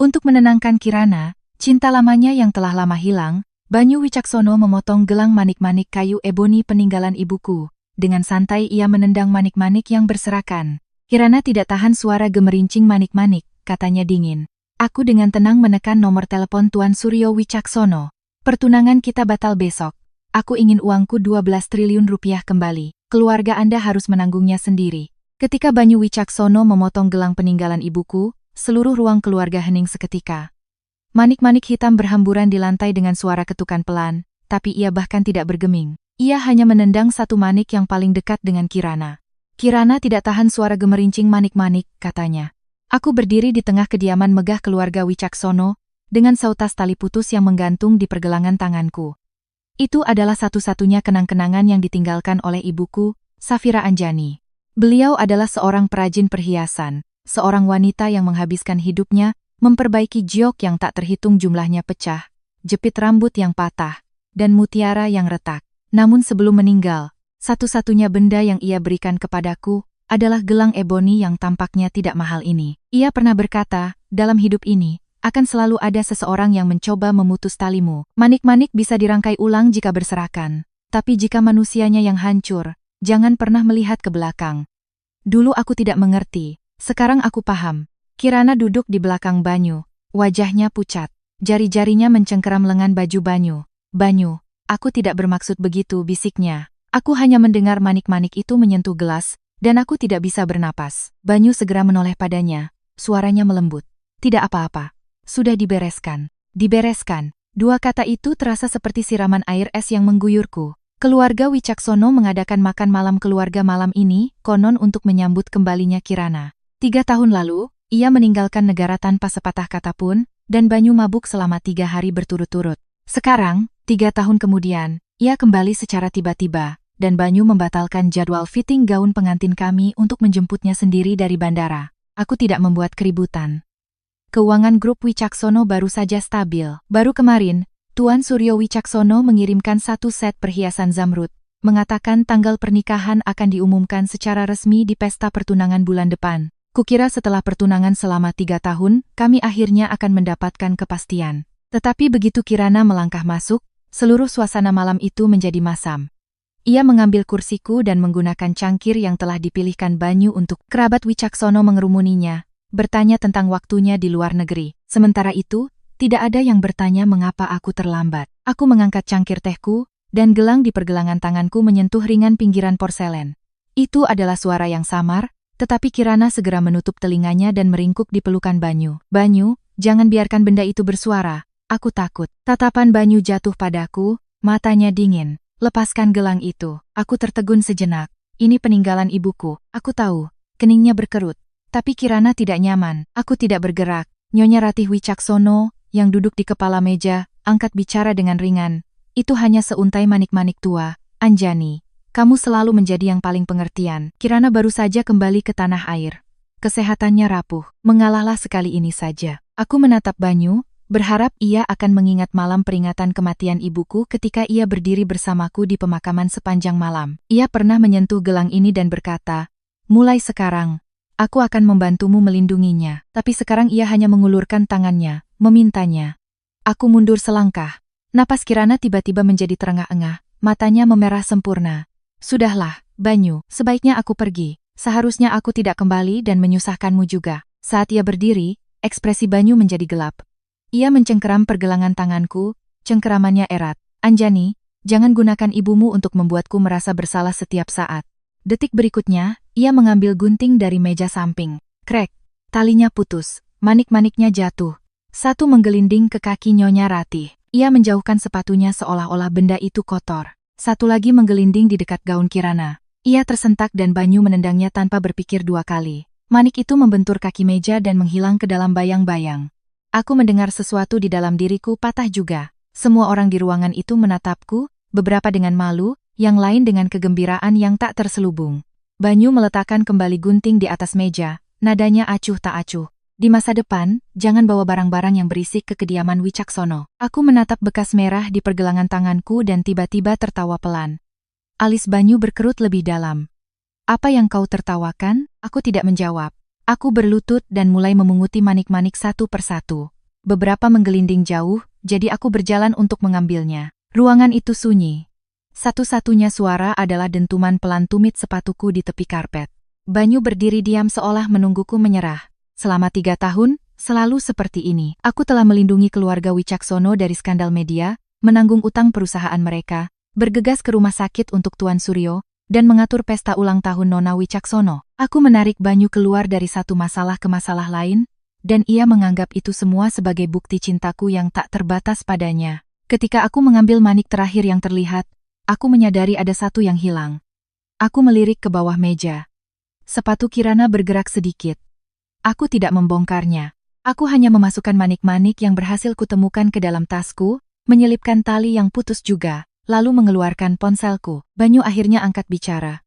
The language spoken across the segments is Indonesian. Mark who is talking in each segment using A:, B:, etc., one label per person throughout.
A: Untuk menenangkan Kirana, cinta lamanya yang telah lama hilang, Banyu Wicaksono memotong gelang manik-manik kayu eboni peninggalan ibuku. Dengan santai ia menendang manik-manik yang berserakan. Kirana tidak tahan suara gemerincing manik-manik, katanya dingin. Aku dengan tenang menekan nomor telepon Tuan Suryo Wicaksono. Pertunangan kita batal besok. Aku ingin uangku 12 triliun rupiah kembali. Keluarga Anda harus menanggungnya sendiri. Ketika Banyu Wicaksono memotong gelang peninggalan ibuku, seluruh ruang keluarga hening seketika. Manik-manik hitam berhamburan di lantai dengan suara ketukan pelan, tapi ia bahkan tidak bergeming. Ia hanya menendang satu manik yang paling dekat dengan Kirana. Kirana tidak tahan suara gemerincing manik-manik, katanya. Aku berdiri di tengah kediaman megah keluarga Wicaksono, dengan sautas tali putus yang menggantung di pergelangan tanganku. Itu adalah satu-satunya kenang-kenangan yang ditinggalkan oleh ibuku, Safira Anjani. Beliau adalah seorang perajin perhiasan, seorang wanita yang menghabiskan hidupnya, memperbaiki giok yang tak terhitung jumlahnya pecah, jepit rambut yang patah, dan mutiara yang retak. Namun sebelum meninggal, satu-satunya benda yang ia berikan kepadaku adalah gelang eboni yang tampaknya tidak mahal ini. Ia pernah berkata, dalam hidup ini, akan selalu ada seseorang yang mencoba memutus talimu. Manik-manik bisa dirangkai ulang jika berserakan, tapi jika manusianya yang hancur, jangan pernah melihat ke belakang. Dulu aku tidak mengerti, sekarang aku paham. Kirana duduk di belakang Banyu, wajahnya pucat, jari-jarinya mencengkeram lengan baju Banyu. Banyu, aku tidak bermaksud begitu, bisiknya. Aku hanya mendengar manik-manik itu menyentuh gelas, dan aku tidak bisa bernapas. Banyu segera menoleh padanya, suaranya melembut. Tidak apa-apa, sudah dibereskan. Dibereskan. Dua kata itu terasa seperti siraman air es yang mengguyurku. Keluarga Wicaksono mengadakan makan malam keluarga malam ini, konon untuk menyambut kembalinya Kirana. 3 tahun lalu, ia meninggalkan negara tanpa sepatah kata pun, dan Banyu mabuk selama 3 hari berturut-turut. Sekarang, 3 tahun kemudian, ia kembali secara tiba-tiba, dan Banyu membatalkan jadwal fitting gaun pengantin kami untuk menjemputnya sendiri dari bandara. Aku tidak membuat keributan. Keuangan grup Wicaksono baru saja stabil. Baru kemarin, Tuan Suryo Wicaksono mengirimkan 1 set perhiasan zamrud, mengatakan tanggal pernikahan akan diumumkan secara resmi di pesta pertunangan bulan depan. Kukira setelah pertunangan selama 3 tahun, kami akhirnya akan mendapatkan kepastian. Tetapi begitu Kirana melangkah masuk, seluruh suasana malam itu menjadi masam. Ia mengambil kursiku dan menggunakan cangkir yang telah dipilihkan Banyu untuk kerabat Wicaksono mengerumuninya, bertanya tentang waktunya di luar negeri. Sementara itu, tidak ada yang bertanya mengapa aku terlambat. Aku mengangkat cangkir tehku, dan gelang di pergelangan tanganku menyentuh ringan pinggiran porselen. Itu adalah suara yang samar, tetapi Kirana segera menutup telinganya dan meringkuk di pelukan Banyu. Banyu, jangan biarkan benda itu bersuara. Aku takut. Tatapan Banyu jatuh padaku, matanya dingin. Lepaskan gelang itu. Aku tertegun sejenak. Ini peninggalan ibuku. Aku tahu. Keningnya berkerut. Tapi Kirana tidak nyaman. Aku tidak bergerak. Nyonya Ratih Wicaksono, yang duduk di kepala meja, angkat bicara dengan ringan. Itu hanya seuntai manik-manik tua. Anjani, kamu selalu menjadi yang paling pengertian. Kirana baru saja kembali ke tanah air. Kesehatannya rapuh. Mengalahlah sekali ini saja. Aku menatap Banyu, berharap ia akan mengingat malam peringatan kematian ibuku ketika ia berdiri bersamaku di pemakaman sepanjang malam. Ia pernah menyentuh gelang ini dan berkata, mulai sekarang, aku akan membantumu melindunginya. Tapi sekarang ia hanya mengulurkan tangannya, memintanya. Aku mundur selangkah. Napas Kirana tiba-tiba menjadi terengah-engah, matanya memerah sempurna. Sudahlah, Banyu, sebaiknya aku pergi. Seharusnya aku tidak kembali dan menyusahkanmu juga. Saat ia berdiri, ekspresi Banyu menjadi gelap. Ia mencengkeram pergelangan tanganku, cengkeramannya erat. Anjani, jangan gunakan ibumu untuk membuatku merasa bersalah setiap saat. Detik berikutnya, ia mengambil gunting dari meja samping. Krek, talinya putus, manik-maniknya jatuh. Satu menggelinding ke kaki Nyonya Ratih. Ia menjauhkan sepatunya seolah-olah benda itu kotor. Satu lagi menggelinding di dekat gaun Kirana. Ia tersentak dan Banyu menendangnya tanpa berpikir 2 kali. Manik itu membentur kaki meja dan menghilang ke dalam bayang-bayang. Aku mendengar sesuatu di dalam diriku patah juga. Semua orang di ruangan itu menatapku, beberapa dengan malu, yang lain dengan kegembiraan yang tak terselubung. Banyu meletakkan kembali gunting di atas meja, nadanya acuh tak acuh. Di masa depan, jangan bawa barang-barang yang berisik ke kediaman Wicaksono. Aku menatap bekas merah di pergelangan tanganku dan tiba-tiba tertawa pelan. Alis Banyu berkerut lebih dalam. Apa yang kau tertawakan? Aku tidak menjawab. Aku berlutut dan mulai memunguti manik-manik satu persatu. Beberapa menggelinding jauh, jadi aku berjalan untuk mengambilnya. Ruangan itu sunyi. Satu-satunya suara adalah dentuman pelan tumit sepatuku di tepi karpet. Banyu berdiri diam seolah menungguku menyerah. Selama 3 tahun, selalu seperti ini. Aku telah melindungi keluarga Wicaksono dari skandal media, menanggung utang perusahaan mereka, bergegas ke rumah sakit untuk Tuan Suryo, dan mengatur pesta ulang tahun Nona Wicaksono. Aku menarik Banyu keluar dari satu masalah ke masalah lain, dan ia menganggap itu semua sebagai bukti cintaku yang tak terbatas padanya. Ketika aku mengambil manik terakhir yang terlihat, aku menyadari ada satu yang hilang. Aku melirik ke bawah meja. Sepatu Kirana bergerak sedikit. Aku tidak membongkarnya. Aku hanya memasukkan manik-manik yang berhasil kutemukan ke dalam tasku, menyelipkan tali yang putus juga, lalu mengeluarkan ponselku. Banyu akhirnya angkat bicara.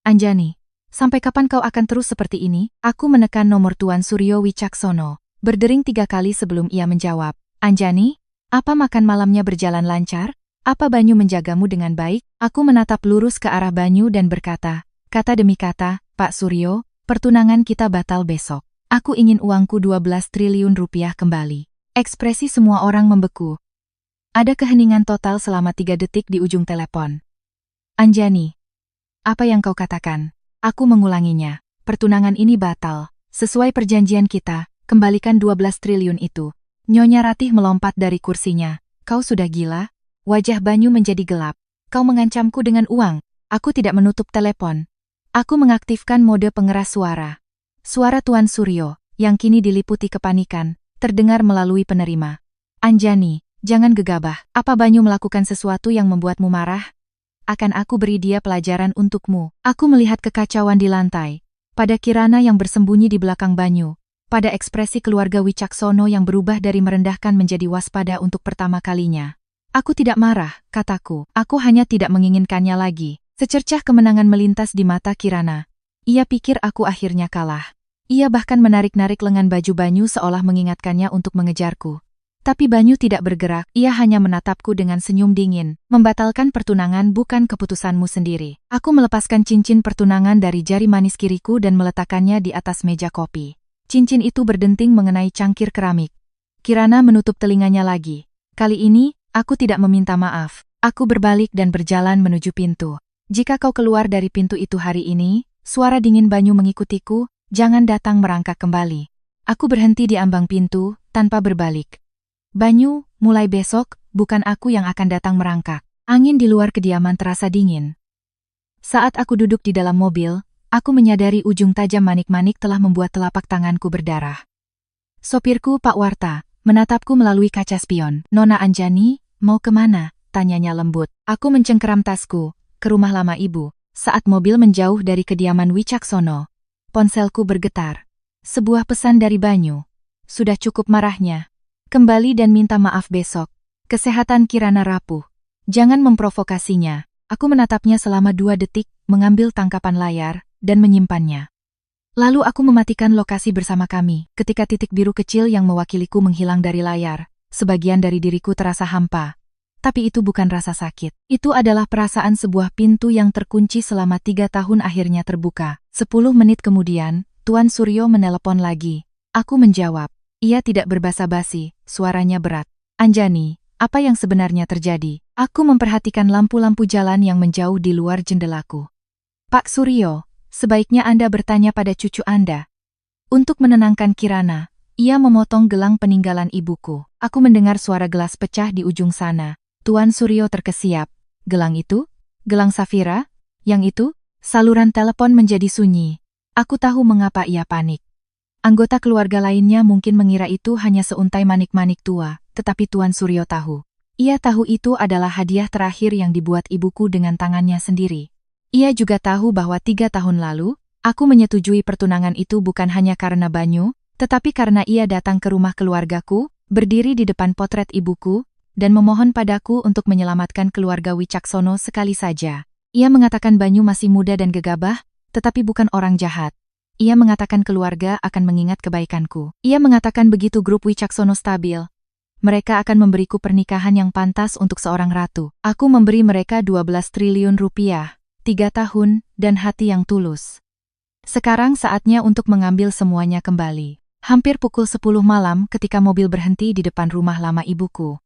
A: Anjani, sampai kapan kau akan terus seperti ini? Aku menekan nomor Tuan Suryo Wicaksono. Berdering 3 kali sebelum ia menjawab. Anjani, apa makan malamnya berjalan lancar? Apa Banyu menjagamu dengan baik? Aku menatap lurus ke arah Banyu dan berkata, kata demi kata, Pak Suryo, pertunangan kita batal besok. Aku ingin uangku 12 triliun rupiah kembali. Ekspresi semua orang membeku. Ada keheningan total selama 3 detik di ujung telepon. Anjani, apa yang kau katakan? Aku mengulanginya. Pertunangan ini batal. Sesuai perjanjian kita, kembalikan 12 triliun itu. Nyonya Ratih melompat dari kursinya. Kau sudah gila? Wajah Banyu menjadi gelap. Kau mengancamku dengan uang. Aku tidak menutup telepon. Aku mengaktifkan mode pengeras suara. Suara Tuan Suryo, yang kini diliputi kepanikan, terdengar melalui penerima. Anjani, jangan gegabah. Apa Banyu melakukan sesuatu yang membuatmu marah? Akan aku beri dia pelajaran untukmu. Aku melihat kekacauan di lantai. Pada Kirana yang bersembunyi di belakang Banyu. Pada ekspresi keluarga Wicaksono yang berubah dari merendahkan menjadi waspada untuk pertama kalinya. Aku tidak marah, kataku. Aku hanya tidak menginginkannya lagi. Secercah kemenangan melintas di mata Kirana. Ia pikir aku akhirnya kalah. Ia bahkan menarik-narik lengan baju Banyu seolah mengingatkannya untuk mengejarku. Tapi Banyu tidak bergerak, ia hanya menatapku dengan senyum dingin. Membatalkan pertunangan bukan keputusanmu sendiri. Aku melepaskan cincin pertunangan dari jari manis kiriku dan meletakkannya di atas meja kopi. Cincin itu berdenting mengenai cangkir keramik. Kirana menutup telinganya lagi. Kali ini, aku tidak meminta maaf. Aku berbalik dan berjalan menuju pintu. Jika kau keluar dari pintu itu hari ini, suara dingin Banyu mengikutiku, jangan datang merangkak kembali. Aku berhenti di ambang pintu, tanpa berbalik. Banyu, mulai besok, bukan aku yang akan datang merangkak. Angin di luar kediaman terasa dingin. Saat aku duduk di dalam mobil, aku menyadari ujung tajam manik-manik telah membuat telapak tanganku berdarah. Sopirku Pak Warta, menatapku melalui kaca spion. Nona Anjani, mau kemana? Tanyanya lembut. Aku mencengkeram tasku, ke rumah lama ibu. Saat mobil menjauh dari kediaman Wicaksono, ponselku bergetar. Sebuah pesan dari Banyu. Sudah cukup marahnya. Kembali dan minta maaf besok. Kesehatan Kirana rapuh. Jangan memprovokasinya. Aku menatapnya selama 2 detik, mengambil tangkapan layar, dan menyimpannya. Lalu aku mematikan lokasi bersama kami. Ketika titik biru kecil yang mewakiliku menghilang dari layar, sebagian dari diriku terasa hampa. Tapi itu bukan rasa sakit. Itu adalah perasaan sebuah pintu yang terkunci selama 3 tahun akhirnya terbuka. 10 menit kemudian, Tuan Suryo menelepon lagi. Aku menjawab. Ia tidak berbasa-basi, suaranya berat. Anjani, apa yang sebenarnya terjadi? Aku memperhatikan lampu-lampu jalan yang menjauh di luar jendelaku. Pak Suryo, sebaiknya Anda bertanya pada cucu Anda. Untuk menenangkan Kirana, ia memotong gelang peninggalan ibuku. Aku mendengar suara gelas pecah di ujung sana. Tuan Suryo terkesiap. Gelang itu? Gelang safira? Yang itu? Saluran telepon menjadi sunyi. Aku tahu mengapa ia panik. Anggota keluarga lainnya mungkin mengira itu hanya seuntai manik-manik tua, tetapi Tuan Suryo tahu. Ia tahu itu adalah hadiah terakhir yang dibuat ibuku dengan tangannya sendiri. Ia juga tahu bahwa 3 tahun lalu, aku menyetujui pertunangan itu bukan hanya karena Banyu, tetapi karena ia datang ke rumah keluargaku, berdiri di depan potret ibuku, dan memohon padaku untuk menyelamatkan keluarga Wicaksono sekali saja. Ia mengatakan Banyu masih muda dan gegabah, tetapi bukan orang jahat. Ia mengatakan keluarga akan mengingat kebaikanku. Ia mengatakan begitu grup Wicaksono stabil, mereka akan memberiku pernikahan yang pantas untuk seorang ratu. Aku memberi mereka 12 triliun rupiah, 3 tahun, dan hati yang tulus. Sekarang saatnya untuk mengambil semuanya kembali. Hampir pukul 10 malam ketika mobil berhenti di depan rumah lama ibuku.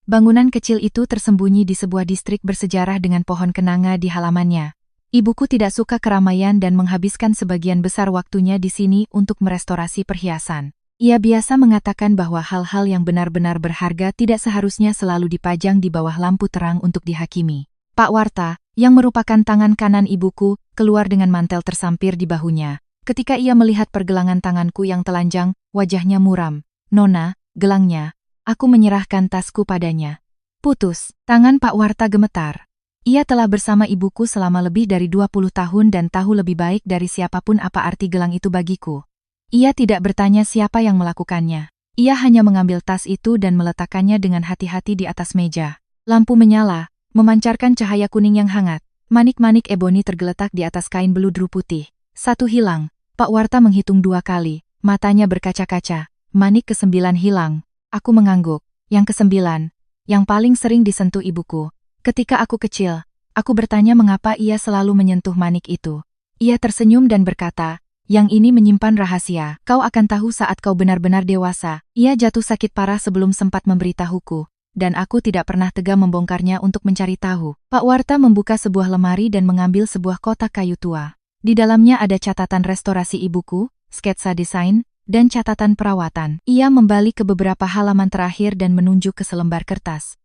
A: Bangunan kecil itu tersembunyi di sebuah distrik bersejarah dengan pohon kenanga di halamannya. Ibuku tidak suka keramaian dan menghabiskan sebagian besar waktunya di sini untuk merestorasi perhiasan. Ia biasa mengatakan bahwa hal-hal yang benar-benar berharga tidak seharusnya selalu dipajang di bawah lampu terang untuk dihakimi. Pak Warta, yang merupakan tangan kanan ibuku, keluar dengan mantel tersampir di bahunya. Ketika ia melihat pergelangan tanganku yang telanjang, wajahnya muram. "Nona, gelangnya." Aku menyerahkan tasku padanya. Putus, tangan Pak Warta gemetar. Ia telah bersama ibuku selama lebih dari 20 tahun dan tahu lebih baik dari siapapun apa arti gelang itu bagiku. Ia tidak bertanya siapa yang melakukannya. Ia hanya mengambil tas itu dan meletakkannya dengan hati-hati di atas meja. Lampu menyala, memancarkan cahaya kuning yang hangat. Manik-manik eboni tergeletak di atas kain beludru putih. Satu hilang. Pak Warta menghitung 2 kali. Matanya berkaca-kaca. Manik ke-9 hilang. Aku mengangguk. Yang ke-9. Yang paling sering disentuh ibuku. Ketika aku kecil, aku bertanya mengapa ia selalu menyentuh manik itu. Ia tersenyum dan berkata, "Yang ini menyimpan rahasia. Kau akan tahu saat kau benar-benar dewasa." Ia jatuh sakit parah sebelum sempat memberitahuku, dan aku tidak pernah tega membongkarnya untuk mencari tahu. Pak Warta membuka sebuah lemari dan mengambil sebuah kotak kayu tua. Di dalamnya ada catatan restorasi ibuku, sketsa desain, dan catatan perawatan. Ia membalik ke beberapa halaman terakhir dan menunjuk ke selembar kertas.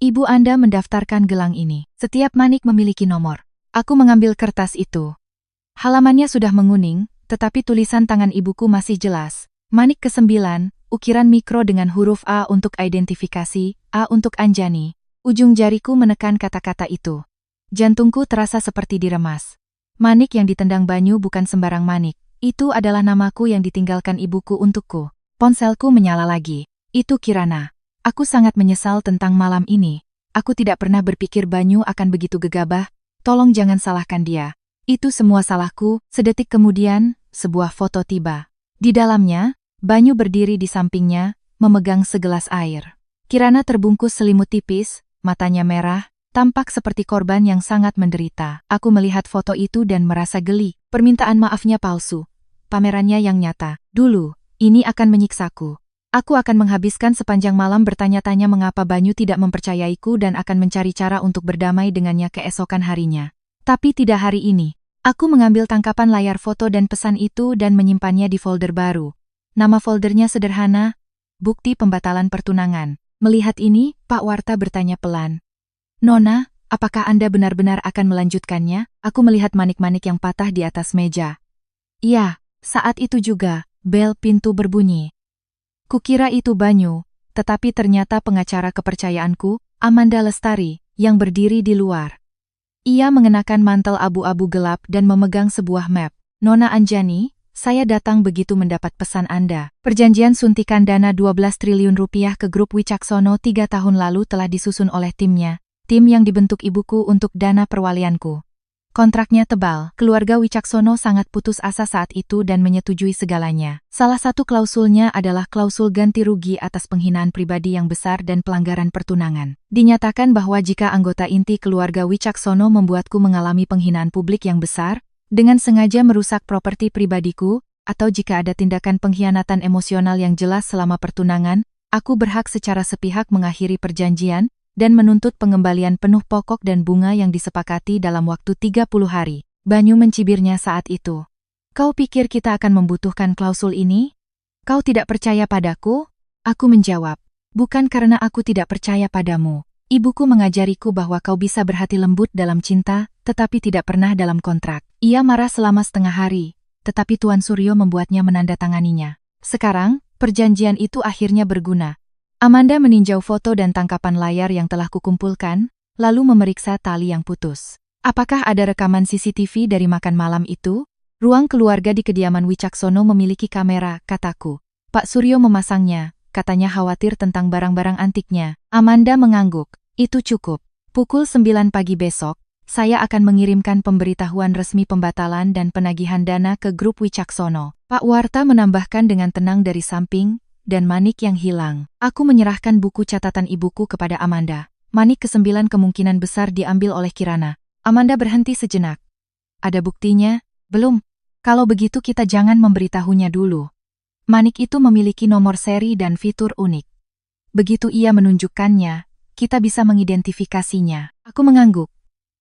A: "Ibu Anda mendaftarkan gelang ini. Setiap manik memiliki nomor." Aku mengambil kertas itu. Halamannya sudah menguning, tetapi tulisan tangan ibuku masih jelas. Manik ke-9, ukiran mikro dengan huruf A untuk identifikasi, A untuk Anjani. Ujung jariku menekan kata-kata itu. Jantungku terasa seperti diremas. Manik yang ditendang Banyu bukan sembarang manik. Itu adalah namaku yang ditinggalkan ibuku untukku. Ponselku menyala lagi. Itu Kirana. Aku sangat menyesal tentang malam ini. Aku tidak pernah berpikir Banyu akan begitu gegabah. Tolong jangan salahkan dia. Itu semua salahku. Sedetik kemudian, sebuah foto tiba. Di dalamnya, Banyu berdiri di sampingnya, memegang segelas air. Kirana terbungkus selimut tipis, matanya merah, tampak seperti korban yang sangat menderita. Aku melihat foto itu dan merasa geli. Permintaan maafnya palsu. Pamerannya yang nyata. Dulu, ini akan menyiksaku. Aku akan menghabiskan sepanjang malam bertanya-tanya mengapa Banyu tidak mempercayaiku dan akan mencari cara untuk berdamai dengannya keesokan harinya. Tapi tidak hari ini. Aku mengambil tangkapan layar foto dan pesan itu dan menyimpannya di folder baru. Nama foldernya sederhana, Bukti Pembatalan Pertunangan. Melihat ini, Pak Warta bertanya pelan. "Nona, apakah Anda benar-benar akan melanjutkannya?" Aku melihat manik-manik yang patah di atas meja. Iya, saat itu juga, bel pintu berbunyi. Kukira itu Banyu, tetapi ternyata pengacara kepercayaanku, Amanda Lestari, yang berdiri di luar. Ia mengenakan mantel abu-abu gelap dan memegang sebuah map. "Nona Anjani, saya datang begitu mendapat pesan Anda. Perjanjian suntikan dana 12 triliun rupiah ke grup Wicaksono 3 tahun lalu telah disusun oleh timnya, tim yang dibentuk ibuku untuk dana perwalianku. Kontraknya tebal." Keluarga Wicaksono sangat putus asa saat itu dan menyetujui segalanya. Salah satu klausulnya adalah klausul ganti rugi atas penghinaan pribadi yang besar dan pelanggaran pertunangan. Dinyatakan bahwa jika anggota inti keluarga Wicaksono membuatku mengalami penghinaan publik yang besar, dengan sengaja merusak properti pribadiku, atau jika ada tindakan pengkhianatan emosional yang jelas selama pertunangan, aku berhak secara sepihak mengakhiri perjanjian, dan menuntut pengembalian penuh pokok dan bunga yang disepakati dalam waktu 30 hari. Banyu mencibirnya saat itu. "Kau pikir kita akan membutuhkan klausul ini? Kau tidak percaya padaku?" Aku menjawab, "Bukan karena aku tidak percaya padamu. Ibuku mengajariku bahwa kau bisa berhati lembut dalam cinta, tetapi tidak pernah dalam kontrak." Ia marah selama setengah hari, tetapi Tuan Suryo membuatnya menandatanganinya. Sekarang, perjanjian itu akhirnya berguna. Amanda meninjau foto dan tangkapan layar yang telah kukumpulkan, lalu memeriksa tali yang putus. "Apakah ada rekaman CCTV dari makan malam itu?" "Ruang keluarga di kediaman Wicaksono memiliki kamera," kataku. "Pak Suryo memasangnya, katanya khawatir tentang barang-barang antiknya." Amanda mengangguk. "Itu cukup. Pukul 9 pagi besok, saya akan mengirimkan pemberitahuan resmi pembatalan dan penagihan dana ke grup Wicaksono." Pak Warta menambahkan dengan tenang dari samping, "Dan manik yang hilang." Aku menyerahkan buku catatan ibuku kepada Amanda. "Manik ke-9 kemungkinan besar diambil oleh Kirana." Amanda berhenti sejenak. "Ada buktinya?" "Belum. Kalau begitu kita jangan memberitahunya dulu. Manik itu memiliki nomor seri dan fitur unik. Begitu ia menunjukkannya, kita bisa mengidentifikasinya. Aku mengangguk.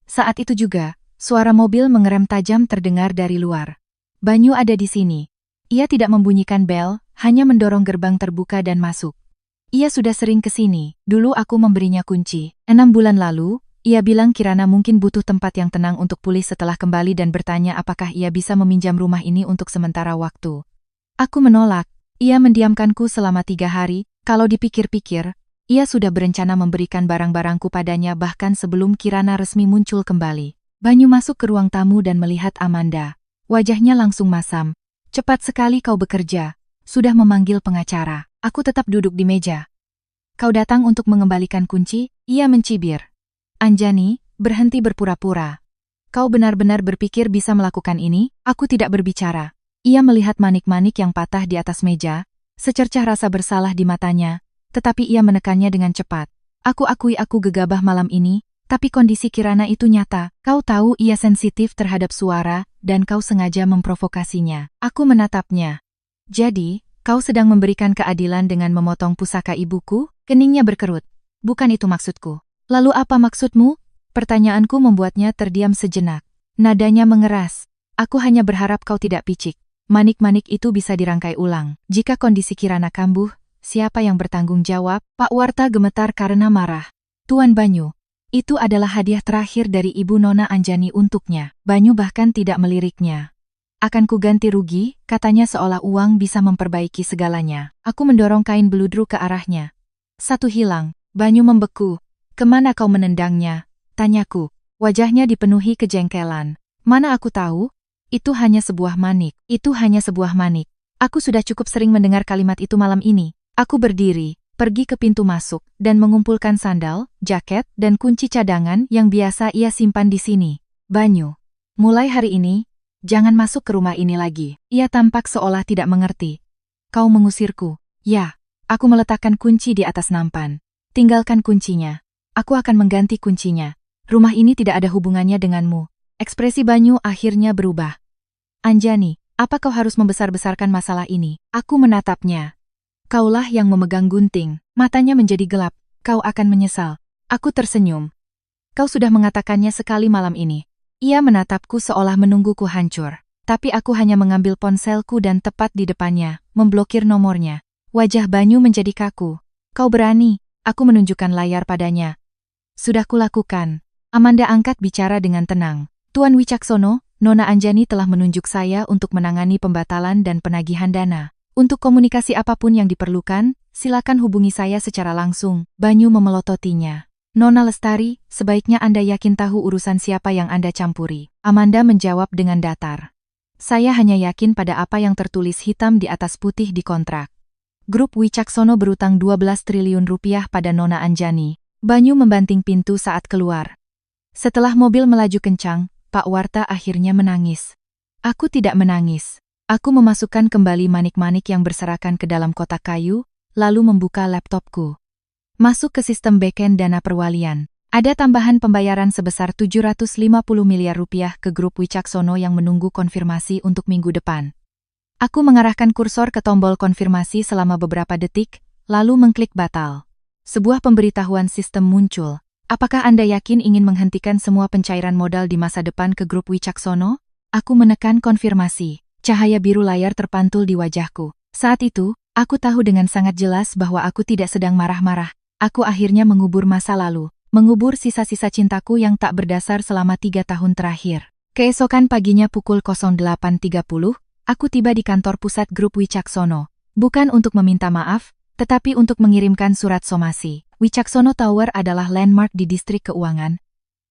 A: Saat itu juga, suara mobil mengerem tajam terdengar dari luar. Banyu ada di sini. Ia tidak membunyikan bel, hanya mendorong gerbang terbuka dan masuk. Ia sudah sering ke sini, dulu aku memberinya kunci. 6 bulan lalu, ia bilang Kirana mungkin butuh tempat yang tenang untuk pulih setelah kembali dan bertanya apakah ia bisa meminjam rumah ini untuk sementara waktu. Aku menolak. Ia mendiamkanku selama 3 hari, kalau dipikir-pikir, ia sudah berencana memberikan barang-barangku padanya bahkan sebelum Kirana resmi muncul kembali. Banyu masuk ke ruang tamu dan melihat Amanda. Wajahnya langsung masam. Cepat sekali kau bekerja. Sudah memanggil pengacara. Aku tetap duduk di meja. Kau datang untuk mengembalikan kunci? Ia mencibir. Anjani, berhenti berpura-pura. Kau benar-benar berpikir bisa melakukan ini? Aku tidak berbicara. Ia melihat manik-manik yang patah di atas meja, secercah rasa bersalah di matanya, tetapi ia menekannya dengan cepat. Aku akui aku gegabah malam ini, tapi kondisi Kirana itu nyata. Kau tahu ia sensitif terhadap suara, dan kau sengaja memprovokasinya. Aku menatapnya. Jadi, kau sedang memberikan keadilan dengan memotong pusaka ibuku? Keningnya berkerut. Bukan itu maksudku. Lalu apa maksudmu? Pertanyaanku membuatnya terdiam sejenak. Nadanya mengeras. Aku hanya berharap kau tidak picik. Manik-manik itu bisa dirangkai ulang. Jika kondisi Kirana kambuh, siapa yang bertanggung jawab? Pak Warta gemetar karena marah. Tuan Banyu, itu adalah hadiah terakhir dari Ibu Nona Anjani untuknya. Banyu bahkan tidak meliriknya. Akan ku ganti rugi, katanya seolah uang bisa memperbaiki segalanya. Aku mendorong kain beludru ke arahnya. Satu hilang. Banyu membeku. Kemana kau menendangnya? Tanyaku. Wajahnya dipenuhi kejengkelan. Mana aku tahu? Itu hanya sebuah manik. Itu hanya sebuah manik. Aku sudah cukup sering mendengar kalimat itu malam ini. Aku berdiri, pergi ke pintu masuk, dan mengumpulkan sandal, jaket, dan kunci cadangan yang biasa ia simpan di sini. Banyu. Mulai hari ini, jangan masuk ke rumah ini lagi. Ia tampak seolah tidak mengerti. Kau mengusirku. Ya. Aku meletakkan kunci di atas nampan. Tinggalkan kuncinya. Aku akan mengganti kuncinya. Rumah ini tidak ada hubungannya denganmu. Ekspresi Banyu akhirnya berubah. Anjani, apa kau harus membesar-besarkan masalah ini? Aku menatapnya. Kaulah yang memegang gunting. Matanya menjadi gelap. Kau akan menyesal. Aku tersenyum. Kau sudah mengatakannya sekali malam ini. Ia menatapku seolah menungguku hancur. Tapi aku hanya mengambil ponselku dan tepat di depannya, memblokir nomornya. Wajah Banyu menjadi kaku. Kau berani? Aku menunjukkan layar padanya. Sudah kulakukan. Amanda angkat bicara dengan tenang. Tuan Wicaksono, Nona Anjani telah menunjuk saya untuk menangani pembatalan dan penagihan dana. Untuk komunikasi apapun yang diperlukan, silakan hubungi saya secara langsung. Banyu memelototinya. Nona Lestari, sebaiknya Anda yakin tahu urusan siapa yang Anda campuri. Amanda menjawab dengan datar. Saya hanya yakin pada apa yang tertulis hitam di atas putih di kontrak. Grup Wicaksono berutang 12 triliun rupiah pada Nona Anjani. Banyu membanting pintu saat keluar. Setelah mobil melaju kencang, Pak Warta akhirnya menangis. Aku tidak menangis. Aku memasukkan kembali manik-manik yang berserakan ke dalam kotak kayu, lalu membuka laptopku. Masuk ke sistem backend dana perwalian. Ada tambahan pembayaran sebesar 750 miliar rupiah ke grup Wicaksono yang menunggu konfirmasi untuk minggu depan. Aku mengarahkan kursor ke tombol konfirmasi selama beberapa detik, lalu mengklik batal. Sebuah pemberitahuan sistem muncul. Apakah Anda yakin ingin menghentikan semua pencairan modal di masa depan ke grup Wicaksono? Aku menekan konfirmasi. Cahaya biru layar terpantul di wajahku. Saat itu, aku tahu dengan sangat jelas bahwa aku tidak sedang marah-marah. Aku akhirnya mengubur masa lalu. Mengubur sisa-sisa cintaku yang tak berdasar selama 3 tahun terakhir. Keesokan paginya pukul 08.30, aku tiba di kantor pusat grup Wicaksono. Bukan untuk meminta maaf, tetapi untuk mengirimkan surat somasi. Wicaksono Tower adalah landmark di distrik keuangan.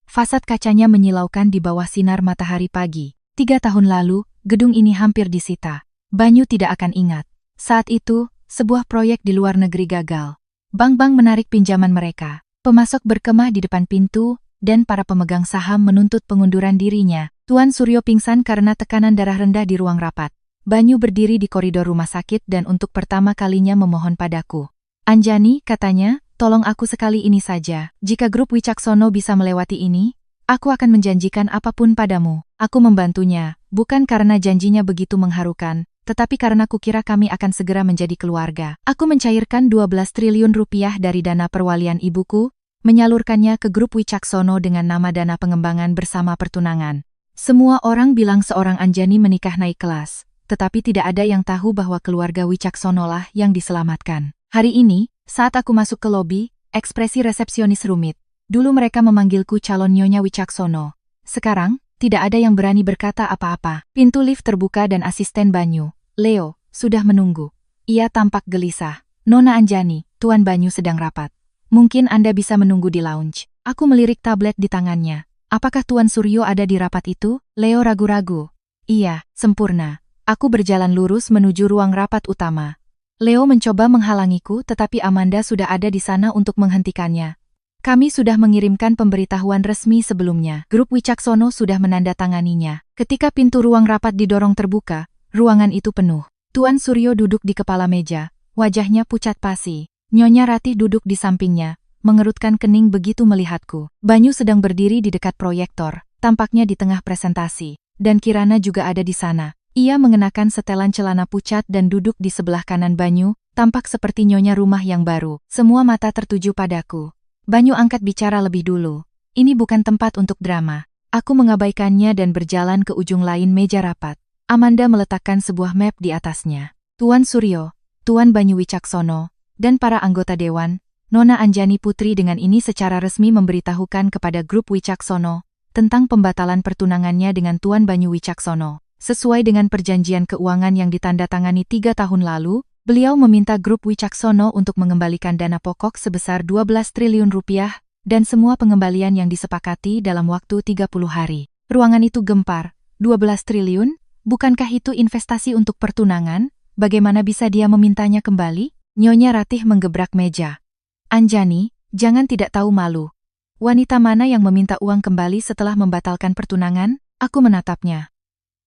A: Fasad kacanya menyilaukan di bawah sinar matahari pagi. 3 tahun lalu, gedung ini hampir disita. Banyu tidak akan ingat. Saat itu, sebuah proyek di luar negeri gagal. Bank-bank menarik pinjaman mereka. Pemasok berkemah di depan pintu, dan para pemegang saham menuntut pengunduran dirinya. Tuan Suryo pingsan karena tekanan darah rendah di ruang rapat. Banyu berdiri di koridor rumah sakit dan untuk pertama kalinya memohon padaku. Anjani, katanya, tolong aku sekali ini saja. Jika grup Wicaksono bisa melewati ini, aku akan menjanjikan apapun padamu. Aku membantunya, Bukan karena janjinya begitu mengharukan, tetapi karena kukira kami akan segera menjadi keluarga. Aku mencairkan 12 triliun rupiah dari dana perwalian ibuku, menyalurkannya ke grup Wicaksono dengan nama dana pengembangan bersama pertunangan. Semua orang bilang seorang Anjani menikah naik kelas, tetapi tidak ada yang tahu bahwa keluarga Wicaksono lah yang diselamatkan. Hari ini, saat aku masuk ke lobi, ekspresi resepsionis rumit. Dulu mereka memanggilku calon Nyonya Wicaksono. Sekarang, tidak ada yang berani berkata apa-apa. Pintu lift terbuka dan asisten Banyu, Leo, sudah menunggu. Ia tampak gelisah. Nona Anjani, Tuan Banyu sedang rapat. Mungkin Anda bisa menunggu di lounge. Aku melirik tablet di tangannya. Apakah Tuan Suryo ada di rapat itu? Leo ragu-ragu. Iya, sempurna. Aku berjalan lurus menuju ruang rapat utama. Leo mencoba menghalangiku tetapi Amanda sudah ada di sana untuk menghentikannya. Kami sudah mengirimkan pemberitahuan resmi sebelumnya. Grup Wicaksono sudah menandatanganinya. Ketika pintu ruang rapat didorong terbuka, ruangan itu penuh. Tuan Suryo duduk di kepala meja, wajahnya pucat pasi. Nyonya Ratih duduk di sampingnya, mengerutkan kening begitu melihatku. Banyu sedang berdiri di dekat proyektor, tampaknya di tengah presentasi. Dan Kirana juga ada di sana. Ia mengenakan setelan celana pucat dan duduk di sebelah kanan Banyu, tampak seperti nyonya rumah yang baru. Semua mata tertuju padaku. Banyu angkat bicara lebih dulu. Ini bukan tempat untuk drama. Aku mengabaikannya dan berjalan ke ujung lain meja rapat. Amanda meletakkan sebuah map di atasnya. Tuan Suryo, Tuan Banyu Wicaksono, dan para anggota dewan, Nona Anjani Putri dengan ini secara resmi memberitahukan kepada grup Wicaksono tentang pembatalan pertunangannya dengan Tuan Banyu Wicaksono. Sesuai dengan perjanjian keuangan yang ditandatangani 3 tahun lalu, beliau meminta grup Wicaksono untuk mengembalikan dana pokok sebesar 12 triliun rupiah dan semua pengembalian yang disepakati dalam waktu 30 hari. Ruangan itu gempar. 12 triliun? Bukankah itu investasi untuk pertunangan? Bagaimana bisa dia memintanya kembali? Nyonya Ratih menggebrak meja. Anjani, jangan tidak tahu malu. Wanita mana yang meminta uang kembali setelah membatalkan pertunangan? Aku menatapnya.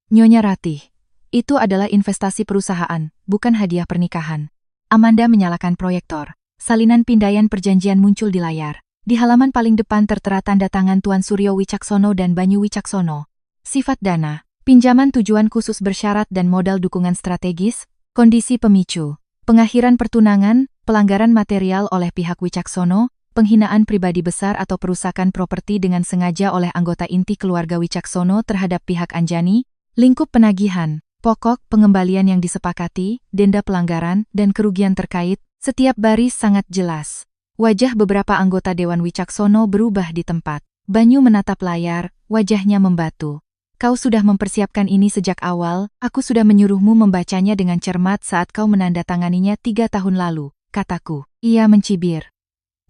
A: Nyonya Ratih, itu adalah investasi perusahaan, bukan hadiah pernikahan. Amanda menyalakan proyektor. Salinan pindaian perjanjian muncul di layar. Di halaman paling depan tertera tanda tangan Tuan Suryo Wicaksono dan Banyu Wicaksono. Sifat dana, pinjaman tujuan khusus bersyarat dan modal dukungan strategis, kondisi pemicu, pengakhiran pertunangan, pelanggaran material oleh pihak Wicaksono, penghinaan pribadi besar atau perusakan properti dengan sengaja oleh anggota inti keluarga Wicaksono terhadap pihak Anjani, lingkup penagihan, pokok pengembalian yang disepakati, denda pelanggaran, dan kerugian terkait, setiap baris sangat jelas. Wajah beberapa anggota Dewan Wicaksono berubah di tempat. Banyu menatap layar, wajahnya membatu. Kau sudah mempersiapkan ini sejak awal, aku sudah menyuruhmu membacanya dengan cermat saat kau menandatanganinya 3 tahun lalu, kataku. Ia mencibir.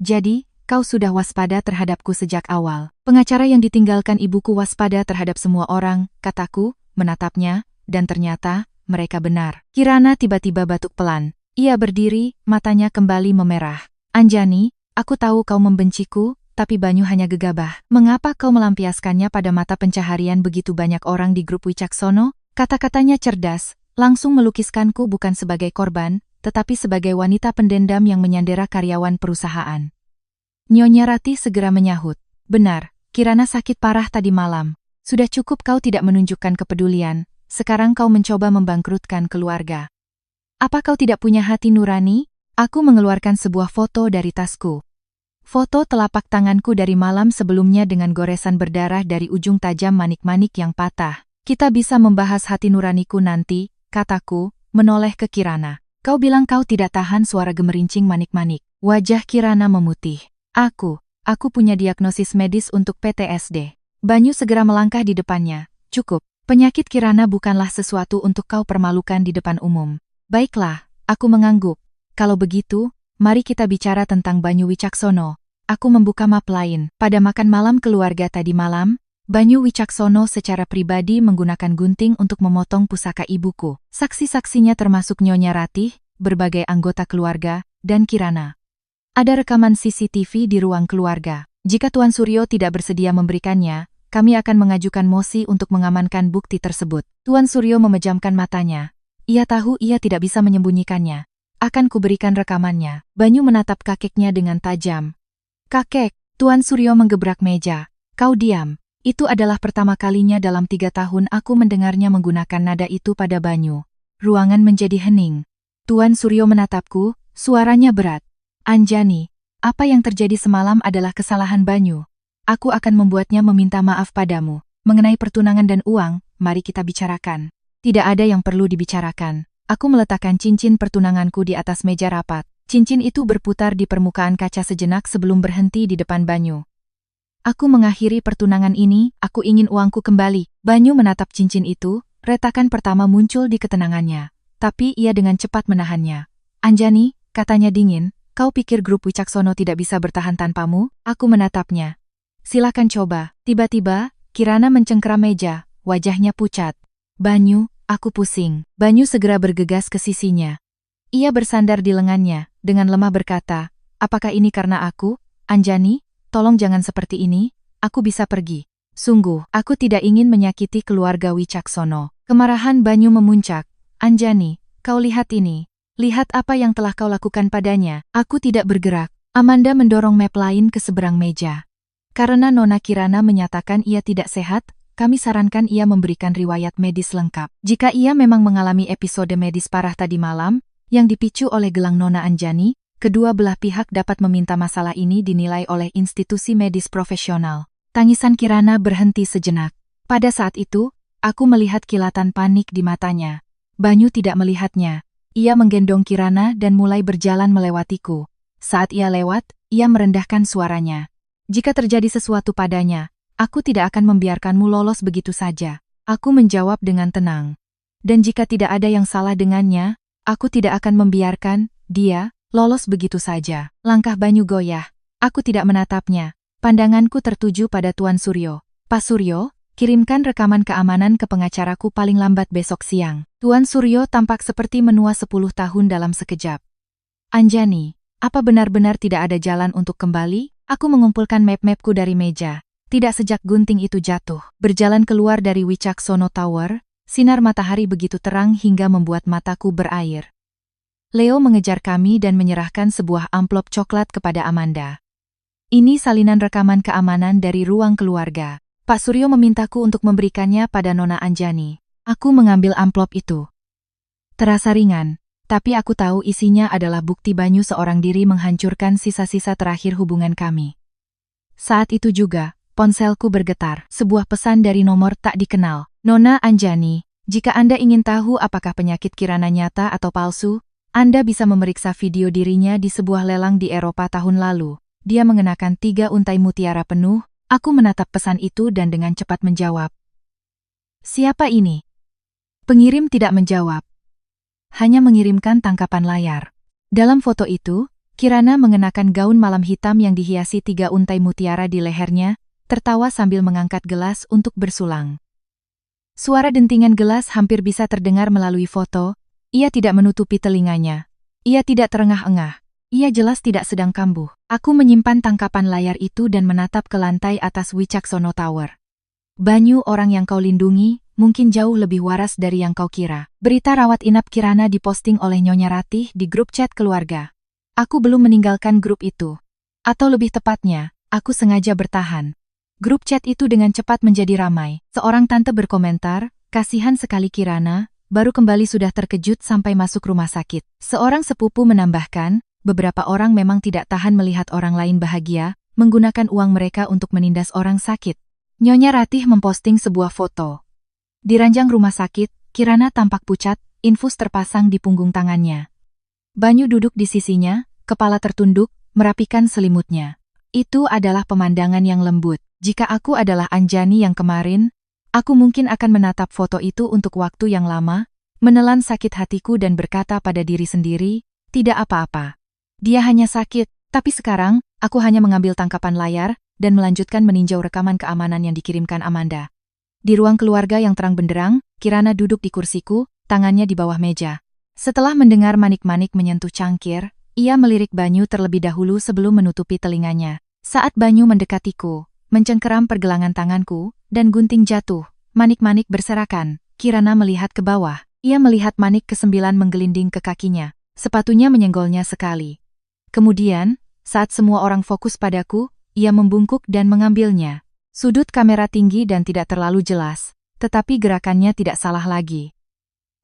A: Jadi, kau sudah waspada terhadapku sejak awal. Pengacara yang ditinggalkan ibuku waspada terhadap semua orang, kataku, menatapnya, dan ternyata, mereka benar. Kirana tiba-tiba batuk pelan. Ia berdiri, matanya kembali memerah. Anjani, aku tahu kau membenciku, tapi Banyu hanya gegabah. Mengapa kau melampiaskannya pada mata pencaharian begitu banyak orang di grup Wicaksono? Kata-katanya cerdas, langsung melukiskanku bukan sebagai korban, tetapi sebagai wanita pendendam yang menyandera karyawan perusahaan. Nyonya Ratih segera menyahut. Benar, Kirana sakit parah tadi malam. Sudah cukup kau tidak menunjukkan kepedulian, sekarang kau mencoba membangkrutkan keluarga. Apa kau tidak punya hati nurani? Aku mengeluarkan sebuah foto dari tasku. Foto telapak tanganku dari malam sebelumnya dengan goresan berdarah dari ujung tajam manik-manik yang patah. Kita bisa membahas hati nuraniku nanti, kataku, menoleh ke Kirana. Kau bilang kau tidak tahan suara gemerincing manik-manik. Wajah Kirana memutih. Aku punya diagnosis medis untuk PTSD. Banyu segera melangkah di depannya. Cukup, penyakit Kirana bukanlah sesuatu untuk kau permalukan di depan umum. Baiklah, aku mengangguk. Kalau begitu, mari kita bicara tentang Banyu Wicaksono. Aku membuka map lain. Pada makan malam keluarga tadi malam, Banyu Wicaksono secara pribadi menggunakan gunting untuk memotong pusaka ibuku. Saksi-saksinya termasuk Nyonya Ratih, berbagai anggota keluarga, dan Kirana. Ada rekaman CCTV di ruang keluarga. Jika Tuan Suryo tidak bersedia memberikannya, kami akan mengajukan mosi untuk mengamankan bukti tersebut. Tuan Suryo memejamkan matanya. Ia tahu ia tidak bisa menyembunyikannya. Akan kuberikan rekamannya. Banyu menatap kakeknya dengan tajam. Kakek, Tuan Suryo menggebrak meja. Kau diam. Itu adalah pertama kalinya dalam 3 tahun aku mendengarnya menggunakan nada itu pada Banyu. Ruangan menjadi hening. Tuan Suryo menatapku, suaranya berat. Anjani, apa yang terjadi semalam adalah kesalahan Banyu. Aku akan membuatnya meminta maaf padamu. Mengenai pertunangan dan uang, mari kita bicarakan. Tidak ada yang perlu dibicarakan. Aku meletakkan cincin pertunanganku di atas meja rapat. Cincin itu berputar di permukaan kaca sejenak sebelum berhenti di depan Banyu. Aku mengakhiri pertunangan ini, aku ingin uangku kembali. Banyu menatap cincin itu, retakan pertama muncul di ketenangannya. Tapi ia dengan cepat menahannya. Anjani, katanya dingin, kau pikir grup Wicaksono tidak bisa bertahan tanpamu? Aku menatapnya. Silakan coba. Tiba-tiba, Kirana mencengkeram meja, wajahnya pucat. Banyu, aku pusing. Banyu segera bergegas ke sisinya. Ia bersandar di lengannya, dengan lemah berkata, apakah ini karena aku? Anjani? Tolong jangan seperti ini, aku bisa pergi. Sungguh, aku tidak ingin menyakiti keluarga Wicaksono. Kemarahan Banyu memuncak. Anjani, kau lihat ini. Lihat apa yang telah kau lakukan padanya. Aku tidak bergerak. Amanda mendorong map lain ke seberang meja. Karena Nona Kirana menyatakan ia tidak sehat, kami sarankan ia memberikan riwayat medis lengkap. Jika ia memang mengalami episode medis parah tadi malam, yang dipicu oleh gelang Nona Anjani, kedua belah pihak dapat meminta masalah ini dinilai oleh institusi medis profesional. Tangisan Kirana berhenti sejenak. Pada saat itu, aku melihat kilatan panik di matanya. Banyu tidak melihatnya. Ia menggendong Kirana dan mulai berjalan melewatiku. Saat ia lewat, ia merendahkan suaranya. Jika terjadi sesuatu padanya, aku tidak akan membiarkanmu lolos begitu saja. Aku menjawab dengan tenang. Dan jika tidak ada yang salah dengannya, aku tidak akan membiarkan dia lolos begitu saja. Langkah Banyu goyah. Aku tidak menatapnya. Pandanganku tertuju pada Tuan Suryo. Pak Suryo, kirimkan rekaman keamanan ke pengacaraku paling lambat besok siang. Tuan Suryo tampak seperti menua 10 tahun dalam sekejap. Anjani, apa benar-benar tidak ada jalan untuk kembali? Aku mengumpulkan map-mapku dari meja. Tidak sejak gunting itu jatuh. Berjalan keluar dari Wicaksono Tower, sinar matahari begitu terang hingga membuat mataku berair. Leo mengejar kami dan menyerahkan sebuah amplop coklat kepada Amanda. Ini salinan rekaman keamanan dari ruang keluarga. Pak Suryo memintaku untuk memberikannya pada Nona Anjani. Aku mengambil amplop itu. Terasa ringan, tapi aku tahu isinya adalah bukti Banyu seorang diri menghancurkan sisa-sisa terakhir hubungan kami. Saat itu juga, ponselku bergetar. Sebuah pesan dari nomor tak dikenal. Nona Anjani, jika Anda ingin tahu apakah penyakit Kirana nyata atau palsu, Anda bisa memeriksa video dirinya di sebuah lelang di Eropa tahun lalu. Dia mengenakan 3 untai mutiara penuh. Aku menatap pesan itu dan dengan cepat menjawab. Siapa ini? Pengirim tidak menjawab. Hanya mengirimkan tangkapan layar. Dalam foto itu, Kirana mengenakan gaun malam hitam yang dihiasi 3 untai mutiara di lehernya, tertawa sambil mengangkat gelas untuk bersulang. Suara dentingan gelas hampir bisa terdengar melalui foto. Ia tidak menutupi telinganya. Ia tidak terengah-engah. Ia jelas tidak sedang kambuh. Aku menyimpan tangkapan layar itu dan menatap ke lantai atas Wicaksono Tower. Banyu orang yang kau lindungi, mungkin jauh lebih waras dari yang kau kira. Berita rawat inap Kirana diposting oleh Nyonya Ratih di grup chat keluarga. Aku belum meninggalkan grup itu. Atau lebih tepatnya, aku sengaja bertahan. Grup chat itu dengan cepat menjadi ramai. Seorang tante berkomentar, kasihan sekali Kirana, baru kembali sudah terkejut sampai masuk rumah sakit. Seorang sepupu menambahkan, beberapa orang memang tidak tahan melihat orang lain bahagia, menggunakan uang mereka untuk menindas orang sakit. Nyonya Ratih memposting sebuah foto. Di ranjang rumah sakit, Kirana tampak pucat, infus terpasang di punggung tangannya. Banyu duduk di sisinya, kepala tertunduk, merapikan selimutnya. Itu adalah pemandangan yang lembut. Jika aku adalah Anjani yang kemarin, aku mungkin akan menatap foto itu untuk waktu yang lama, menelan sakit hatiku dan berkata pada diri sendiri, tidak apa-apa. Dia hanya sakit, tapi sekarang, aku hanya mengambil tangkapan layar, dan melanjutkan meninjau rekaman keamanan yang dikirimkan Amanda. Di ruang keluarga yang terang benderang, Kirana duduk di kursiku, tangannya di bawah meja. Setelah mendengar manik-manik menyentuh cangkir, ia melirik Banyu terlebih dahulu sebelum menutupi telinganya. Saat Banyu mendekatiku, mencengkeram pergelangan tanganku, dan gunting jatuh, manik-manik berserakan. Kirana melihat ke bawah. Ia melihat manik ke-9 menggelinding ke kakinya. Sepatunya menyenggolnya sekali. Kemudian, saat semua orang fokus padaku, ia membungkuk dan mengambilnya. Sudut kamera tinggi dan tidak terlalu jelas, tetapi gerakannya tidak salah lagi.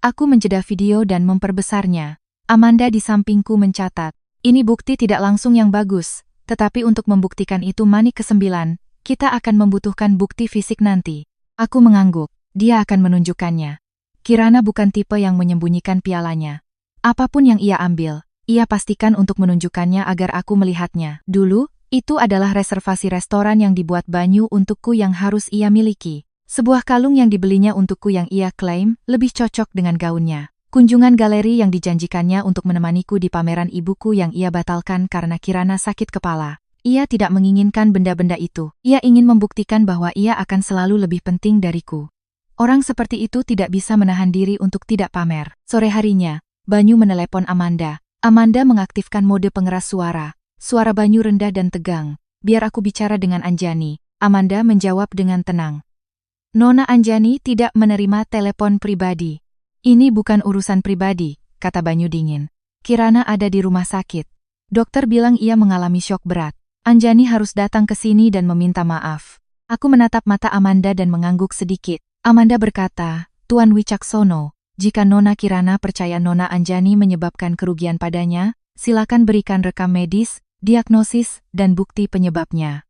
A: Aku menjeda video dan memperbesarnya. Amanda di sampingku mencatat. Ini bukti tidak langsung yang bagus, tetapi untuk membuktikan itu manik ke-9, kita akan membutuhkan bukti fisik nanti. Aku mengangguk. Dia akan menunjukkannya. Kirana bukan tipe yang menyembunyikan pialanya. Apapun yang ia ambil, ia pastikan untuk menunjukkannya agar aku melihatnya. Dulu, itu adalah reservasi restoran yang dibuat Banyu untukku yang harus ia miliki. Sebuah kalung yang dibelinya untukku yang ia klaim lebih cocok dengan gaunnya. Kunjungan galeri yang dijanjikannya untuk menemaniku di pameran ibuku yang ia batalkan karena Kirana sakit kepala. Ia tidak menginginkan benda-benda itu. Ia ingin membuktikan bahwa ia akan selalu lebih penting dariku. Orang seperti itu tidak bisa menahan diri untuk tidak pamer. Sore harinya, Banyu menelepon Amanda. Amanda mengaktifkan mode pengeras suara. Suara Banyu rendah dan tegang. Biar aku bicara dengan Anjani. Amanda menjawab dengan tenang. Nona Anjani tidak menerima telepon pribadi. Ini bukan urusan pribadi, kata Banyu dingin. Kirana ada di rumah sakit. Dokter bilang ia mengalami syok berat. Anjani harus datang ke sini dan meminta maaf. Aku menatap mata Amanda dan mengangguk sedikit. Amanda berkata, Tuan Wicaksono, jika Nona Kirana percaya Nona Anjani menyebabkan kerugian padanya, silakan berikan rekam medis, diagnosis, dan bukti penyebabnya.